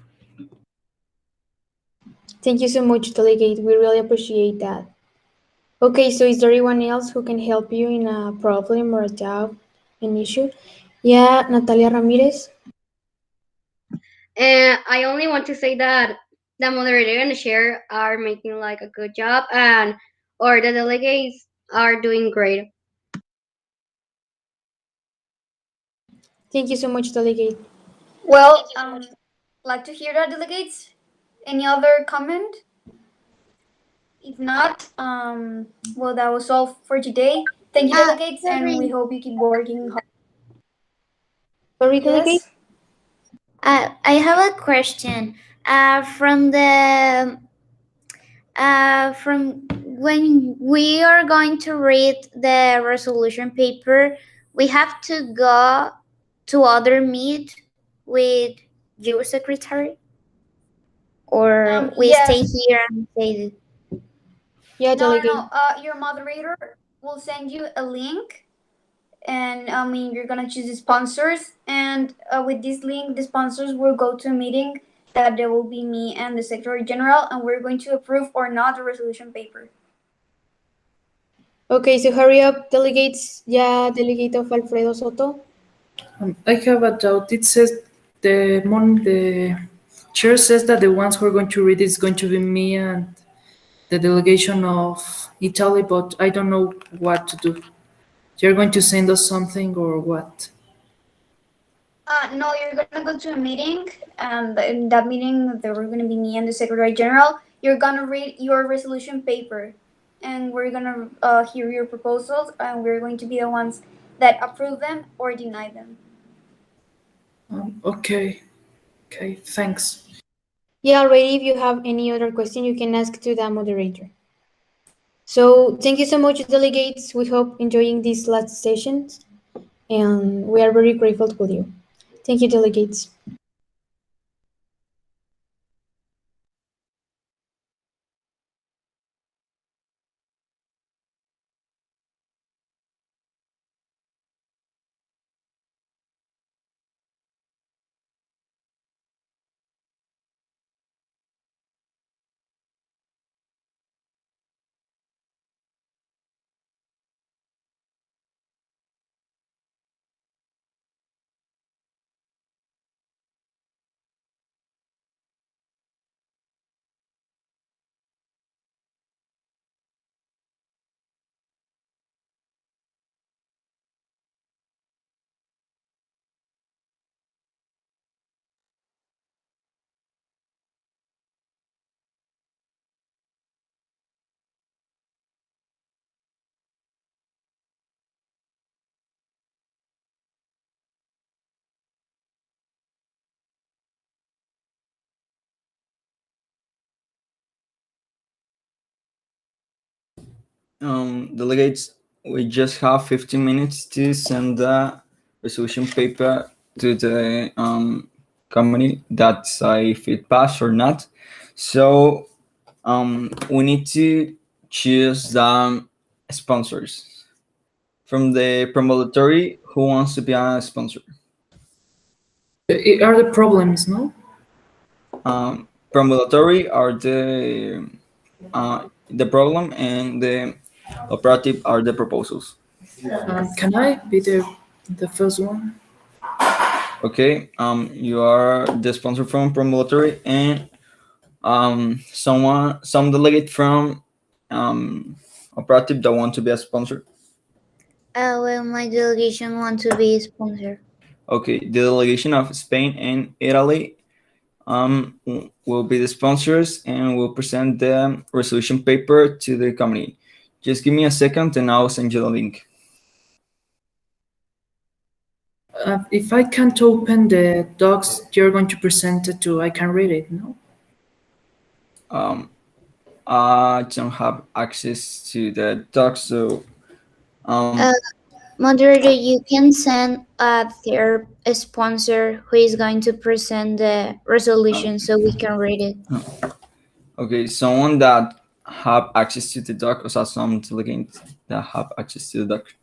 Thank you so much, delegate. We really appreciate that. Okay, so is there anyone else who can help you in a problem or a doubt, an issue? Yeah, Natalia Ramirez. I only want to say that the moderator and the chair are making like a good job, or the delegates are doing great. Thank you so much, delegate. Well, like to hear that, delegates. Any other comment? If not, well, that was all for today. Thank you, delegates, and we hope you keep working hard. Sorry, delegate? I have a question. From when we are going to read the resolution paper, we have to go to other meet with your secretary, or we stay Yes. here and say Yeah, No, no, delegate. no. Your moderator will send you a link, and I mean you're gonna choose the sponsors, and with this link, the sponsors will go to a meeting that there will be me and the Secretary General, and we're going to approve or not the resolution paper. Okay, so hurry up, delegates. Yeah, delegate of Alfredo Soto. I have a doubt. It says the chair says that the ones who are going to read is going to be me and the delegation of Italy, but I don't know what to do. You're going to send us something or what? No, you're gonna go to a meeting, and in that meeting, there were gonna be me and the Secretary General. You're gonna read your resolution paper, and we're gonna hear your proposals, and we're going to be the ones that approve them or deny them. Okay. Okay, thanks. Yeah, already if you have any other question, you can ask to the moderator. So thank you so much, delegates. We hope enjoying these last sessions, and we are very grateful for you. Thank you, delegates. Delegates, we just have 15 minutes to send the resolution paper to the company that's if it passed or not. So we need to choose the sponsors. From the promontory, who wants to be a sponsor? Are the problems, no? Promontory are the problem, and the operative are the proposals. Can I be the first one? Okay, you are the sponsor from promontory, and some delegate from operative that want to be a sponsor. well, my delegation want to be a sponsor. Okay, the delegation of Spain and Italy will be the sponsors and will present the resolution paper to the company. Just give me a second and I'll send you the link. If I can't open the docs you're going to present it to, I can read it, no? I don't have access to the docs, so Moderator, you can send a third sponsor who is going to present the resolution so we can read it. okay, someone that have access to the doc, or some delegates that have access to the doc.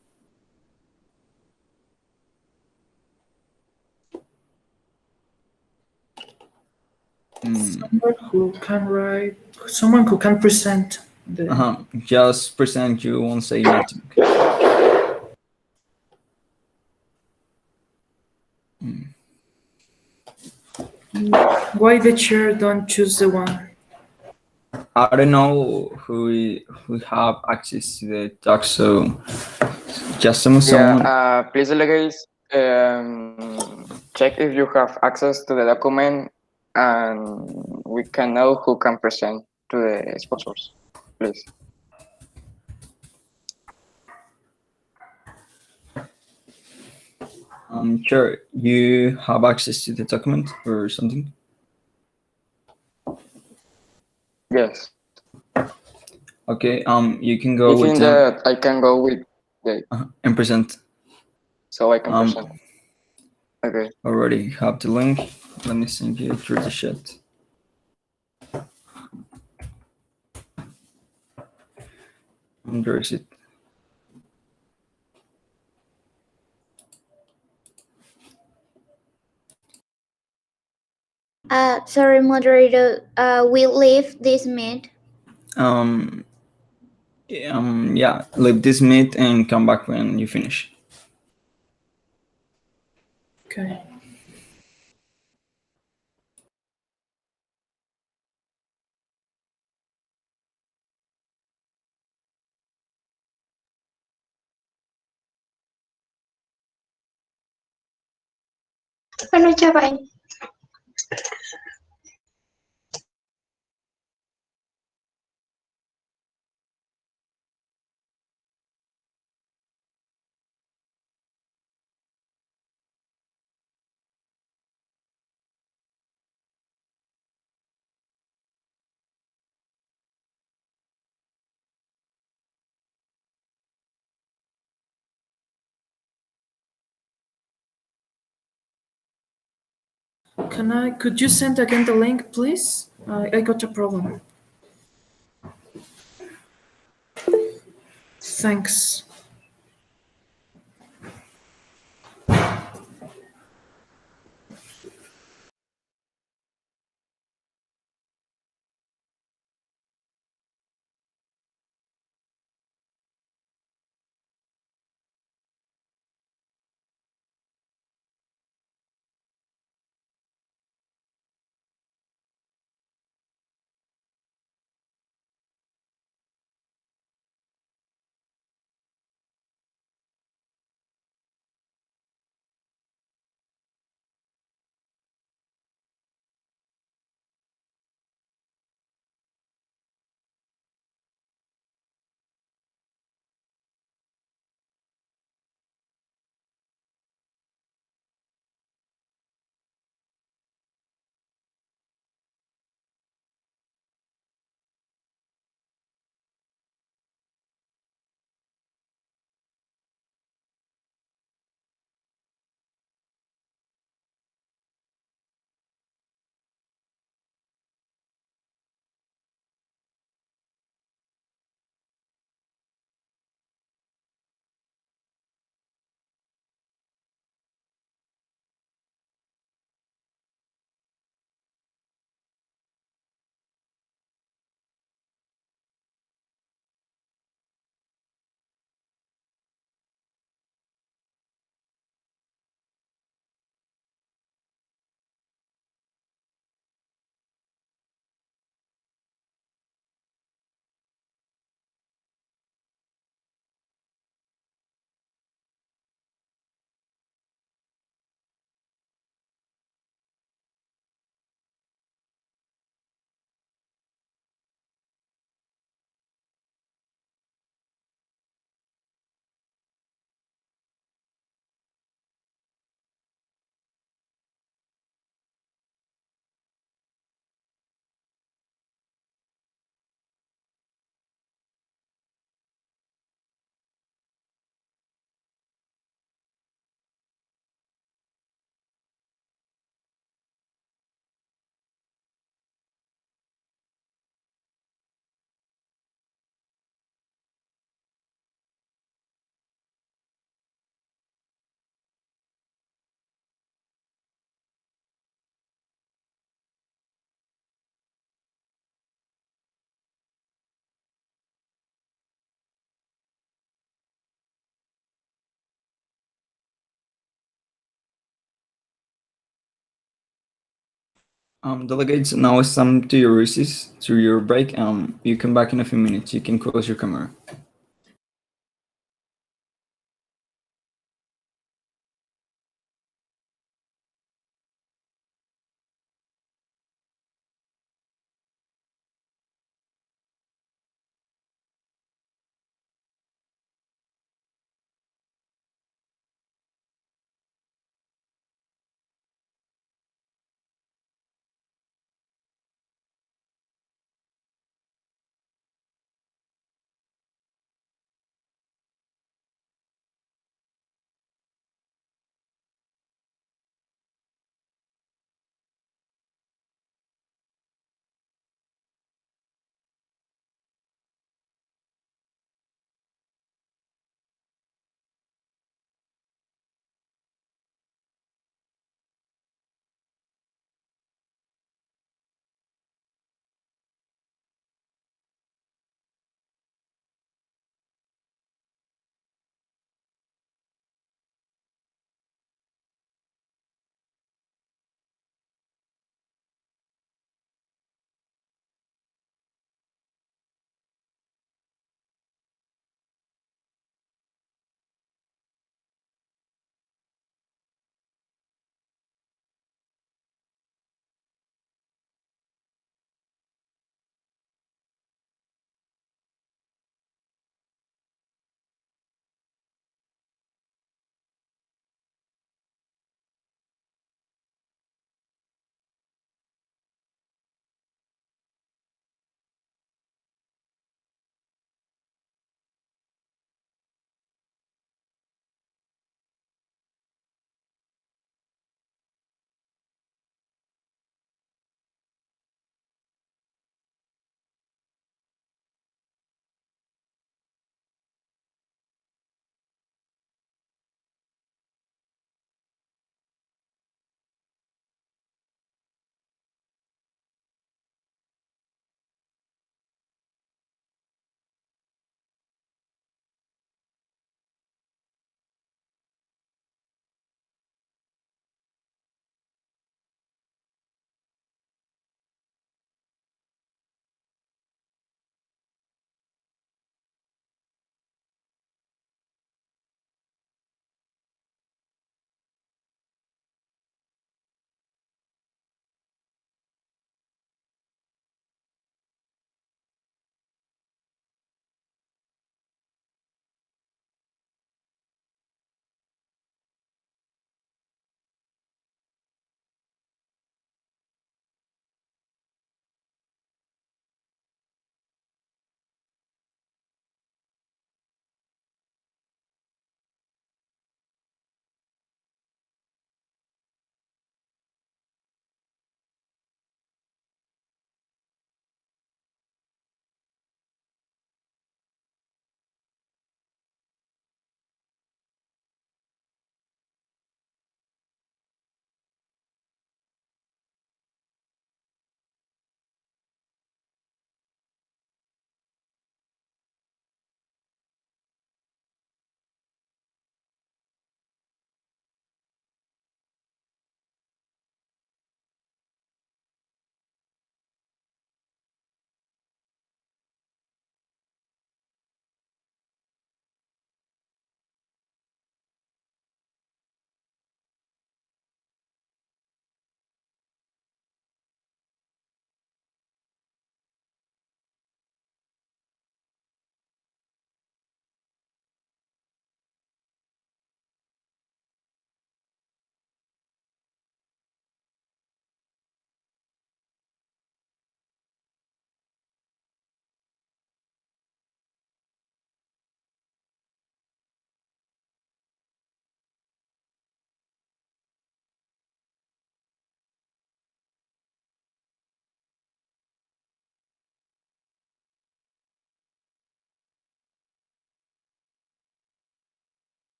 Someone who can write, someone who can present the. Just present, you won't say nothing. Why the chair don't choose the one? I don't know who have access to the doc, so just someone. Yeah, please, delegates, check if you have access to the document, and we can know who can present to the sponsors, please. Sure, you have access to the document or something? Yes. Okay, you can I go with think them that I can go with the and present. so I can present. Okay. Already have the link. Let me send you through the chat. Where is it? Sorry, moderator. We leave this meet. Yeah, leave this meet and come back when you finish. Okay. Bueno, ya bye. Could you send again the link, please? I got a problem. Thanks. Delegates, now it's time to your recess, to your break. You come back in a few minutes. You can close your camera.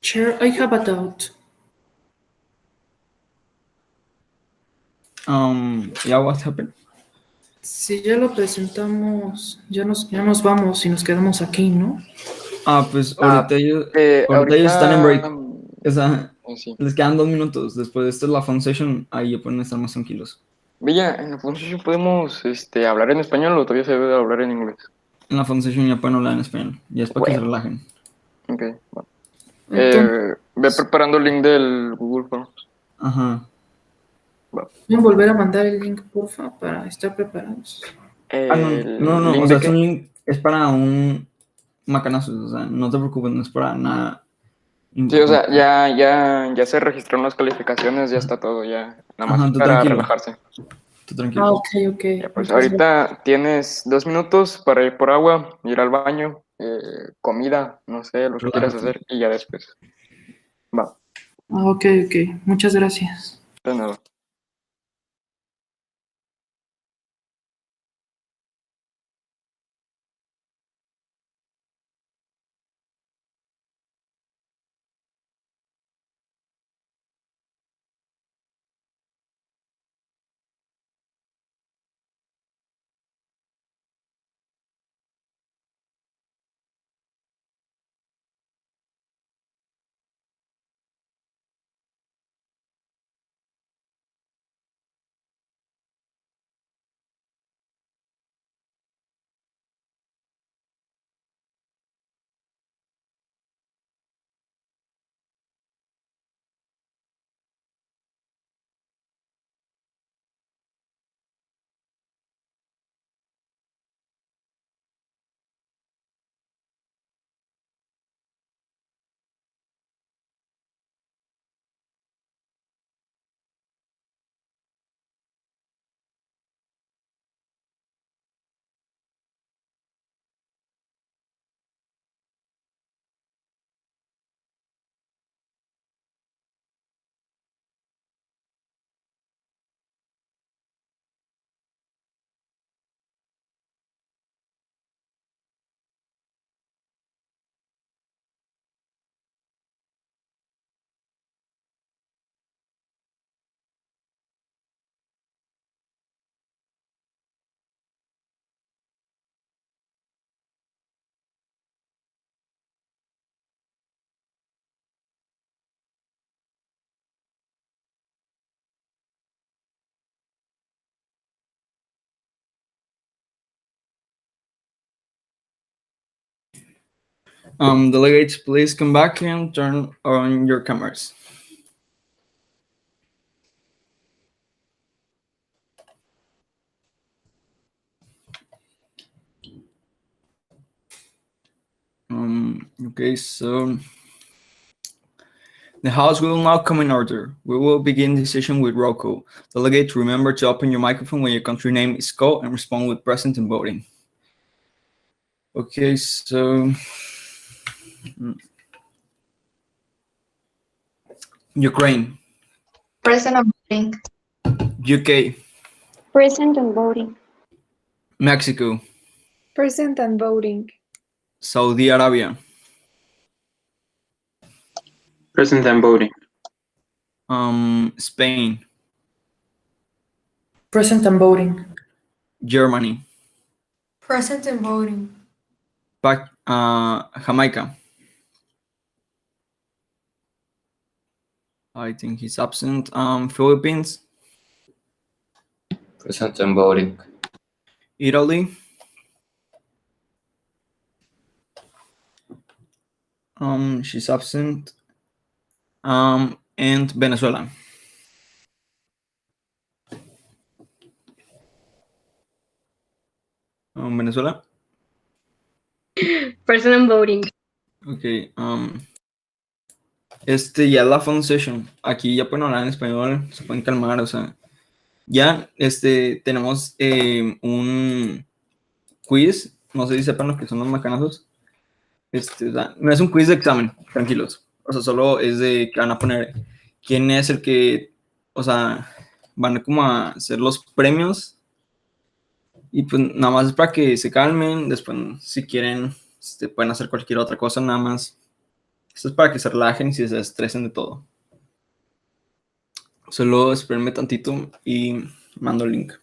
Chair, I have a doubt. Yeah, what happened? Si ya lo presentamos, ya nos vamos y nos quedamos aquí, ¿no? Pues ahorita ellos están en break. O sea, Sí. les quedan 2 minutos. Después de esto, la phone session, ahí ya pueden estar más tranquilos. Villa, en la función podemos hablar en español o todavía se debe hablar en inglés. En la phone session ya pueden hablar en español. Ya es para que se relajen. Ok, bueno. Ve preparando el link del Google Forms. Ajá. ¿Pueden volver a mandar el link, porfa, para estar preparados? No. O sea, es un link, es para un macanazo. O sea, no te preocupes, no es para nada. Sí, o sea, ya se registraron las calificaciones, ya está todo, ya. Nada más tú para tranquilo. relajarse. Tú tranquilo. Ah, ok. Ya, pues ahorita tienes 2 minutos para ir por agua, ir al baño, comida, no sé, lo que quieras hacer, y ya después. Va. Ah, ok. Muchas gracias. De nada. Delegates, please come back and turn on your cameras. Okay, so the House will now come in order. We will begin the session with roll call. Delegates, remember to open your microphone when your country name is called and respond with present and voting. Okay, so Ukraine. Present and voting. UK. Present and voting. Mexico. Present and voting. Saudi Arabia. Present and voting. Spain. Present and voting. Germany. Present and voting. Jamaica. I think he's absent. Philippines. Present and voting. Italy. She's absent. And Venezuela. Venezuela. Present and voting. Okay. Ya la phone session. Aquí ya pueden hablar en español, se pueden calmar, o sea. Ya, tenemos un quiz. No sé si sepan lo que son los macanazos. O sea, no es un quiz de examen, tranquilos. O sea, solo es de que van a poner quién es el que, o sea, van como a hacer los premios. Y pues nada más es para que se calmen. Después, si quieren, pueden hacer cualquier otra cosa, nada más. Esto es para que se relajen y se desestresen de todo. Solo espérenme tantito y mando el link.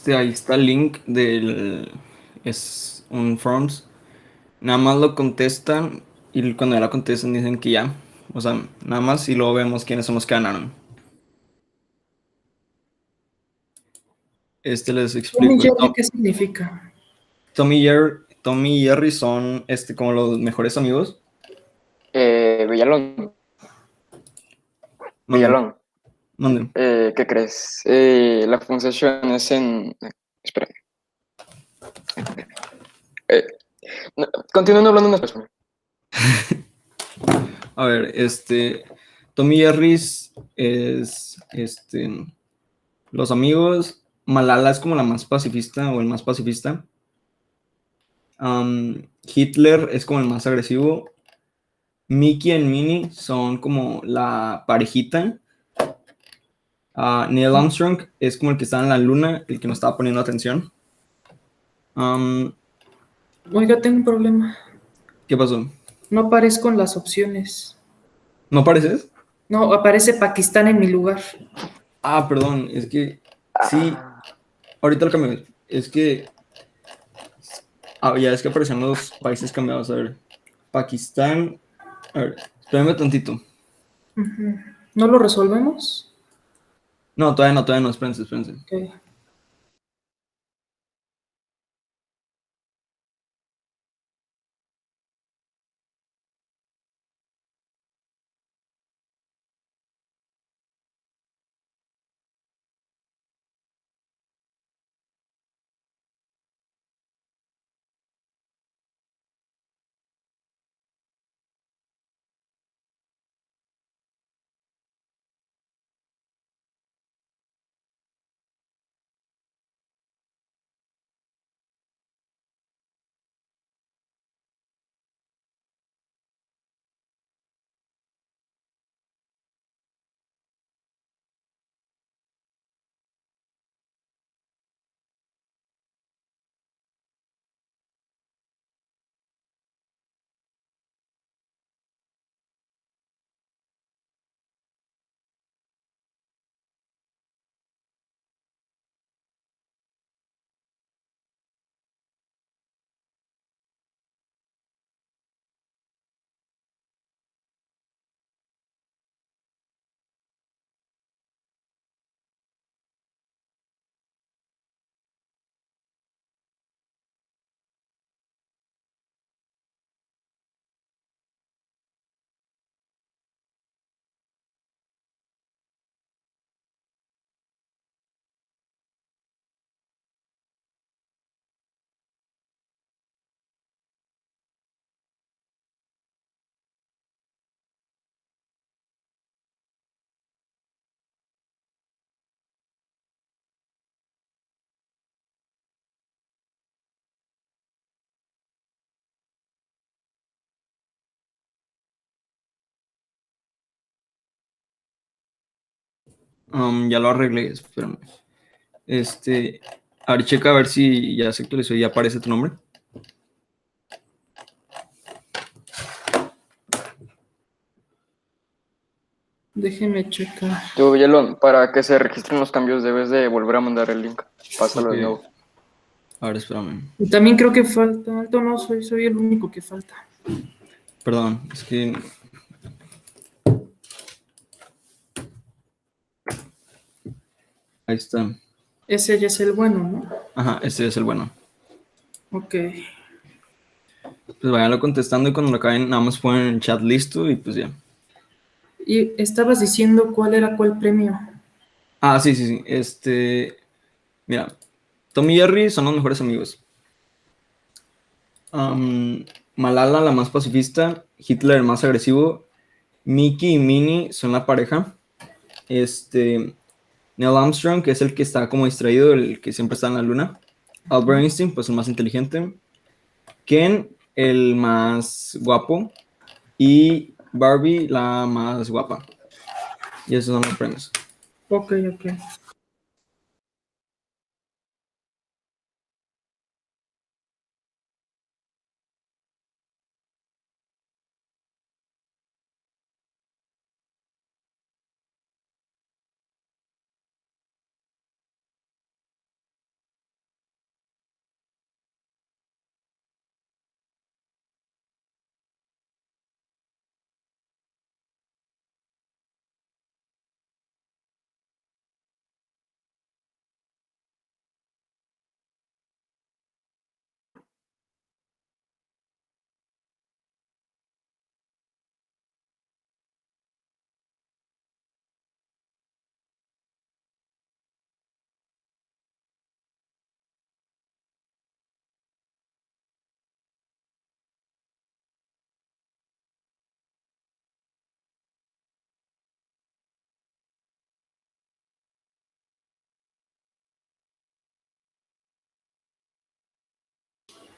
Ahí está el link es un forms. Nada más lo contestan y cuando ya lo contestan dicen que ya. O sea, nada más y luego vemos quiénes son los que ganaron. Les Tom y explico. Jerry, ¿qué significa? Tom y Jerry son como los mejores amigos. Villalón. ¿Dónde? Villalón. ¿Dónde? ¿Qué crees? La pronunciación es en... Espera. Continuando hablando en español. A ver, Tom y Jerry es los amigos. Malala es como la más pacifista o el más pacifista. Hitler es como el más agresivo. Mickey y Minnie son como la parejita. Neil Armstrong es como el que está en la luna, el que no estaba poniendo atención. Oiga, tengo un problema. ¿Qué pasó? No aparezco en las opciones. ¿No apareces? No, aparece Pakistán en mi lugar. Ah, perdón, es que sí. Ahorita lo cambio. Es que ya es que aparecen los países cambiados. A ver, Pakistán. A ver, espérame tantito. Ujú. ¿No lo resolvemos? No, todavía no, espérense. Ok. Ya lo arreglé, espérame. A ver, checa a ver si ya se actualizó y ya aparece tu nombre. Déjeme checar. Tú, Villalón, para que se registren los cambios debes de volver a mandar el link. Pásalo de Ok. nuevo. A ver, espérame. Y también creo que falta. Alto no, soy el único que falta. Perdón, es que... Ahí está. Ese ya es el bueno, ¿no? Ajá, este es el bueno. Ok. Pues váyanlo contestando y cuando lo acaben nada más ponen en el chat listo y pues ya. Y estabas diciendo cuál era cuál premio. Ah, sí. Mira, Tom y Jerry son los mejores amigos. Malala, la más pacifista. Hitler, el más agresivo. Mickey y Minnie son la pareja. Neil Armstrong, que es el que está como distraído, el que siempre está en la luna. Albert Einstein, pues el más inteligente. Ken, el más guapo. Y Barbie, la más guapa. Y esos son los premios. Ok.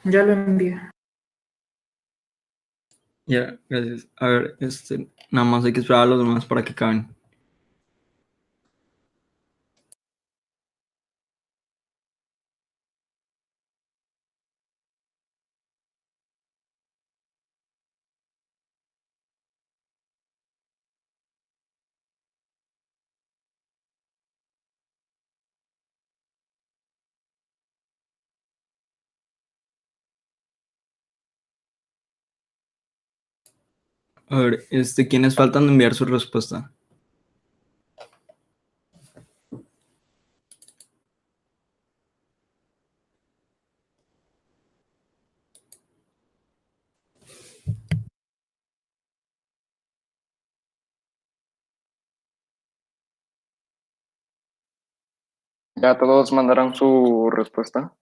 Ya lo envié. Ya, gracias. A ver, nada más hay que esperar a los demás para que acaben. A ver, ¿quiénes faltan de enviar su respuesta? ¿Ya todos mandaron su respuesta?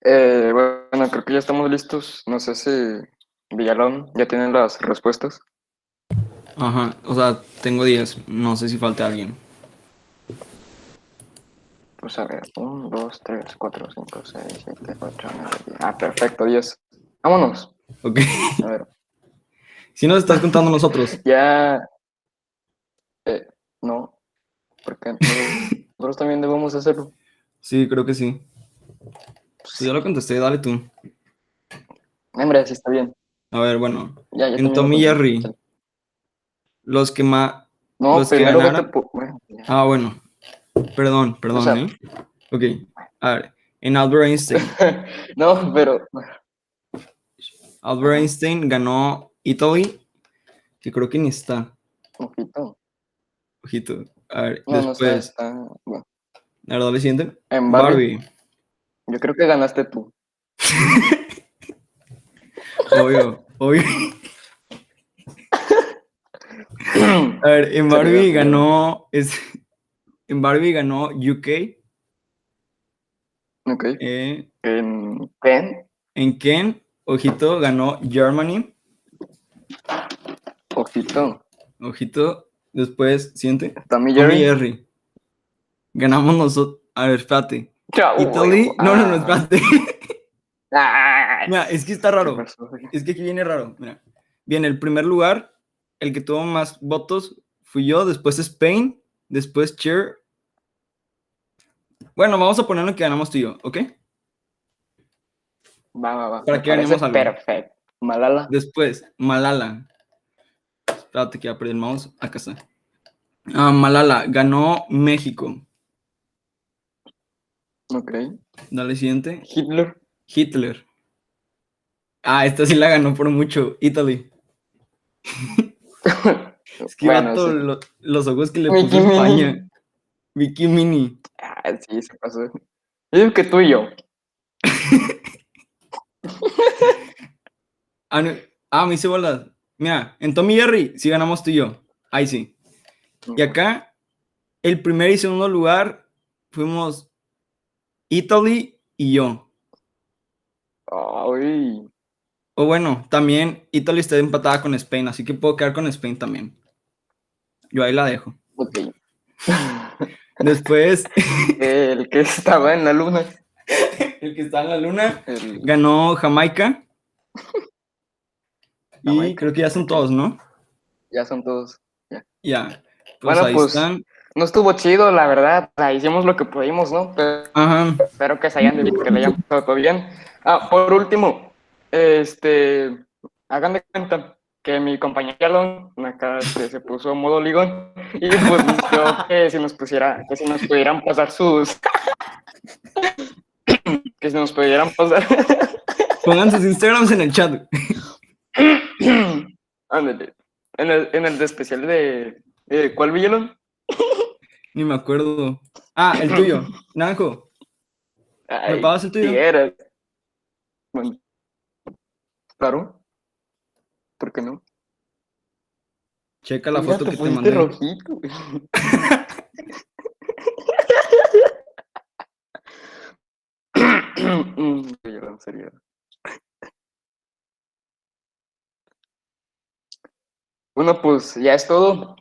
Bueno, creo que ya estamos listos. No sé si Villalón ya tienen las respuestas. Ajá, o sea, tengo 10. No sé si falta alguien. Pues a ver, 1, 2, 3, 4, 5, 6, 7, 8, 9, 10. Ah, perfecto, 10. Vámonos. Ok. A ver. Si nos estás contando nosotros. Ya. No, porque nosotros también debemos hacerlo. Sí, creo que sí. Pues ya lo contesté, dale tú. Hombre, sí está bien. A ver, bueno. Ya En también Tom lo y conté. Jerry, los que más. No, Los que primero vete ganaron. por. Bueno, ya. Ah, bueno. Perdón, O sea, ¿eh? Ok. A ver, en Albert Einstein. no, pero. Albert Einstein ganó Italy, que creo que ni está. Ojito. Ojito. A ver, No, no está, después. bueno. La verdad, le siguiente. En Barbie. Yo creo que ganaste tú. Obvio. A ver, en Barbie ganó. En Barbie ganó UK. Ok. En Ken. En Ken, ojito, ganó Germany. Ojito. Después, siguiente. Tommy Jerry. Ganamos nosotros. A ver, espérate. Italy. No, espérate. Mira, es que está raro. Es que aquí viene raro. Mira. Bien, el primer lugar, el que tuvo más votos fui yo. Después Spain. Después Cher. Bueno, vamos a ponerlo que ganamos tú y yo, ¿ok? Va. Para Me que ganemos parece algo. perfecto. Malala. Después, Malala. Espérate que ya perdí el mouse. Acá está. Malala, ganó México. Ok. Dale siguiente. Hitler. Hitler. Esta sí la ganó por mucho. Italy. Es que Bueno, vato, sí. los ojos que le Mickey puso Mini. España. Mickey Mini. Sí, se pasó. Yo digo que tú y yo. Me hice bolas. Mira, en Tommy Jerry sí ganamos tú y yo. Ahí sí. Y acá, el primer y segundo lugar fuimos Italy y yo. Ay. O bueno, también Italy está empatada con Spain, así que puedo quedar con Spain también. Yo ahí la dejo. Ok. Después, El que estaba en la luna. el que está en la luna ganó Jamaica. Y Jamaica, creo que ya son ok. todos, ¿no? Ya son todos. Ya. Ya. Pues Bueno, ahí pues están. no estuvo chido, la verdad. O sea, hicimos lo que pudimos, ¿no? Pero Ajá. espero que se hayan divertido, que le hayan pasado todo bien. Por último, hagan de cuenta que mi compañero Alon acá se puso modo ligón y pues yo que si nos pudieran pasar sus que si nos pudieran pasar Pongan sus Instagrams en el chat. ándale, en el de especial de ¿cuál Villalón? Ni me acuerdo. El tuyo. Naranjo. ¿Me Ay, pagas el tuyo? si eres. Bueno, claro. ¿Por qué no? Checa la Mira, foto te que te pusiste mandé. rojito, güey. Villalón, serio. Bueno, pues ya es todo.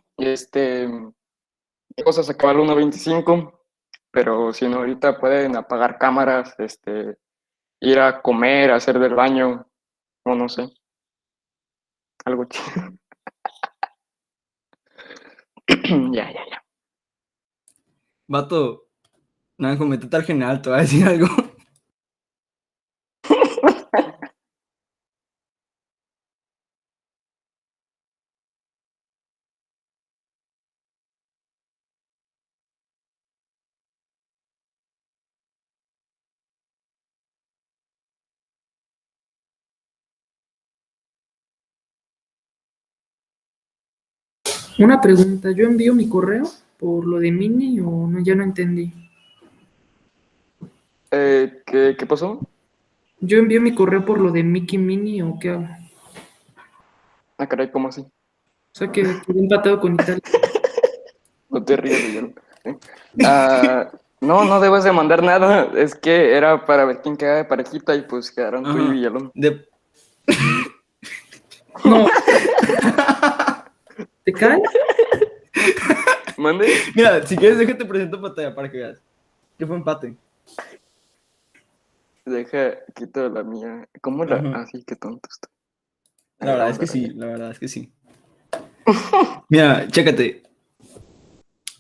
Cosas acaba el 1:25, pero si no, ahorita pueden apagar cámaras, ir a comer, hacer del baño, o no sé, algo chido. Ya. Vato. Naranjo, métete al general, te voy a decir algo. Una pregunta, ¿yo envío mi correo por lo de Mini o no? Ya no entendí. ¿Qué pasó? ¿Yo envío mi correo por lo de Mickey Mini o qué hago? Caray, ¿cómo así? O sea, que quedé empatado con Italia. No te rías, Villalón. No debes de mandar nada. Es que era para ver quién queda de parejita y pues quedaron tú y Ajá. Villalón. No. ¿Te cae? ¿Mande? Mira, si quieres, déjate presento pantalla para que veas. Que fue empate. Deja, quito la mía. ¿Cómo la...? Ajá. Sí, qué tonto estoy. La verdad es que sí, Mira, chécate.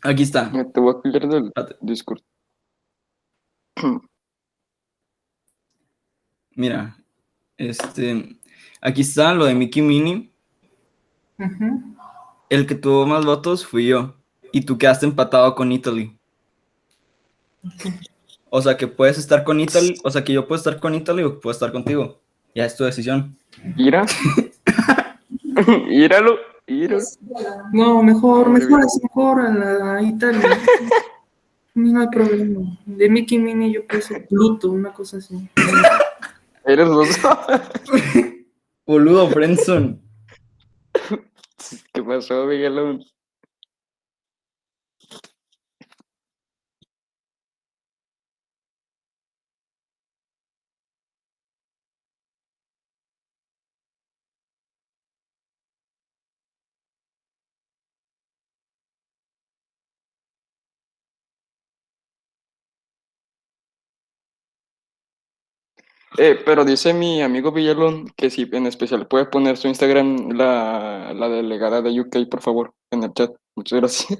Aquí está. Te voy a cambiar del Discord. Mira, aquí está lo de Mickey Mini. Ujú. El que tuvo más votos fui yo. Y tú quedaste empatado con Italy. O sea que puedes estar con Italy. O sea que yo puedo estar con Italy o puedo estar contigo. Ya es tu decisión. Mira. Íralo. No, mejor es mejor a la Italia. No hay problema. De Mickey Mini yo puse Pluto, una cosa así. Eres los Boludo, Frenson. ¿Qué pasó, Miguelón? Pero dice mi amigo Villalón que si en especial puede poner su Instagram la delegada de UK, por favor, en el chat. Muchas gracias.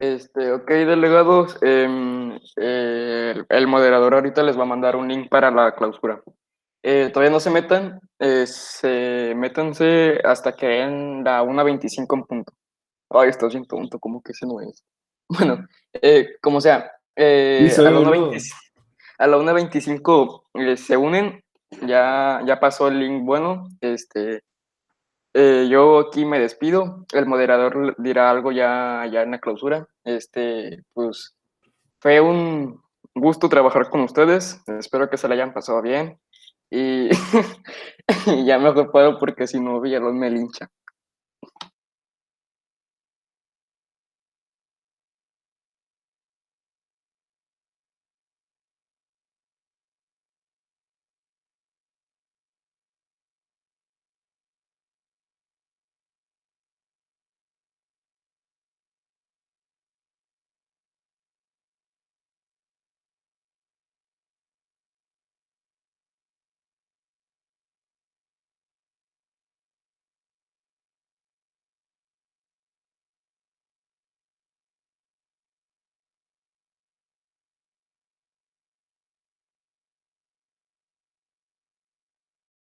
Ok, delegados, el moderador ahorita les va a mandar un link para la clausura. Todavía no se metan, métanse hasta que en la 1:25 en punto. Ay, estoy bien tonto, ¿cómo que ese no es? Bueno, como sea, Sí, a soy la boludo. 1:25 se unen, ya pasó el link bueno, yo aquí me despido, el moderador dirá algo ya en la clausura, pues fue un gusto trabajar con ustedes, espero que se la hayan pasado bien y, y ya me puedo porque si no Villalón me lincha.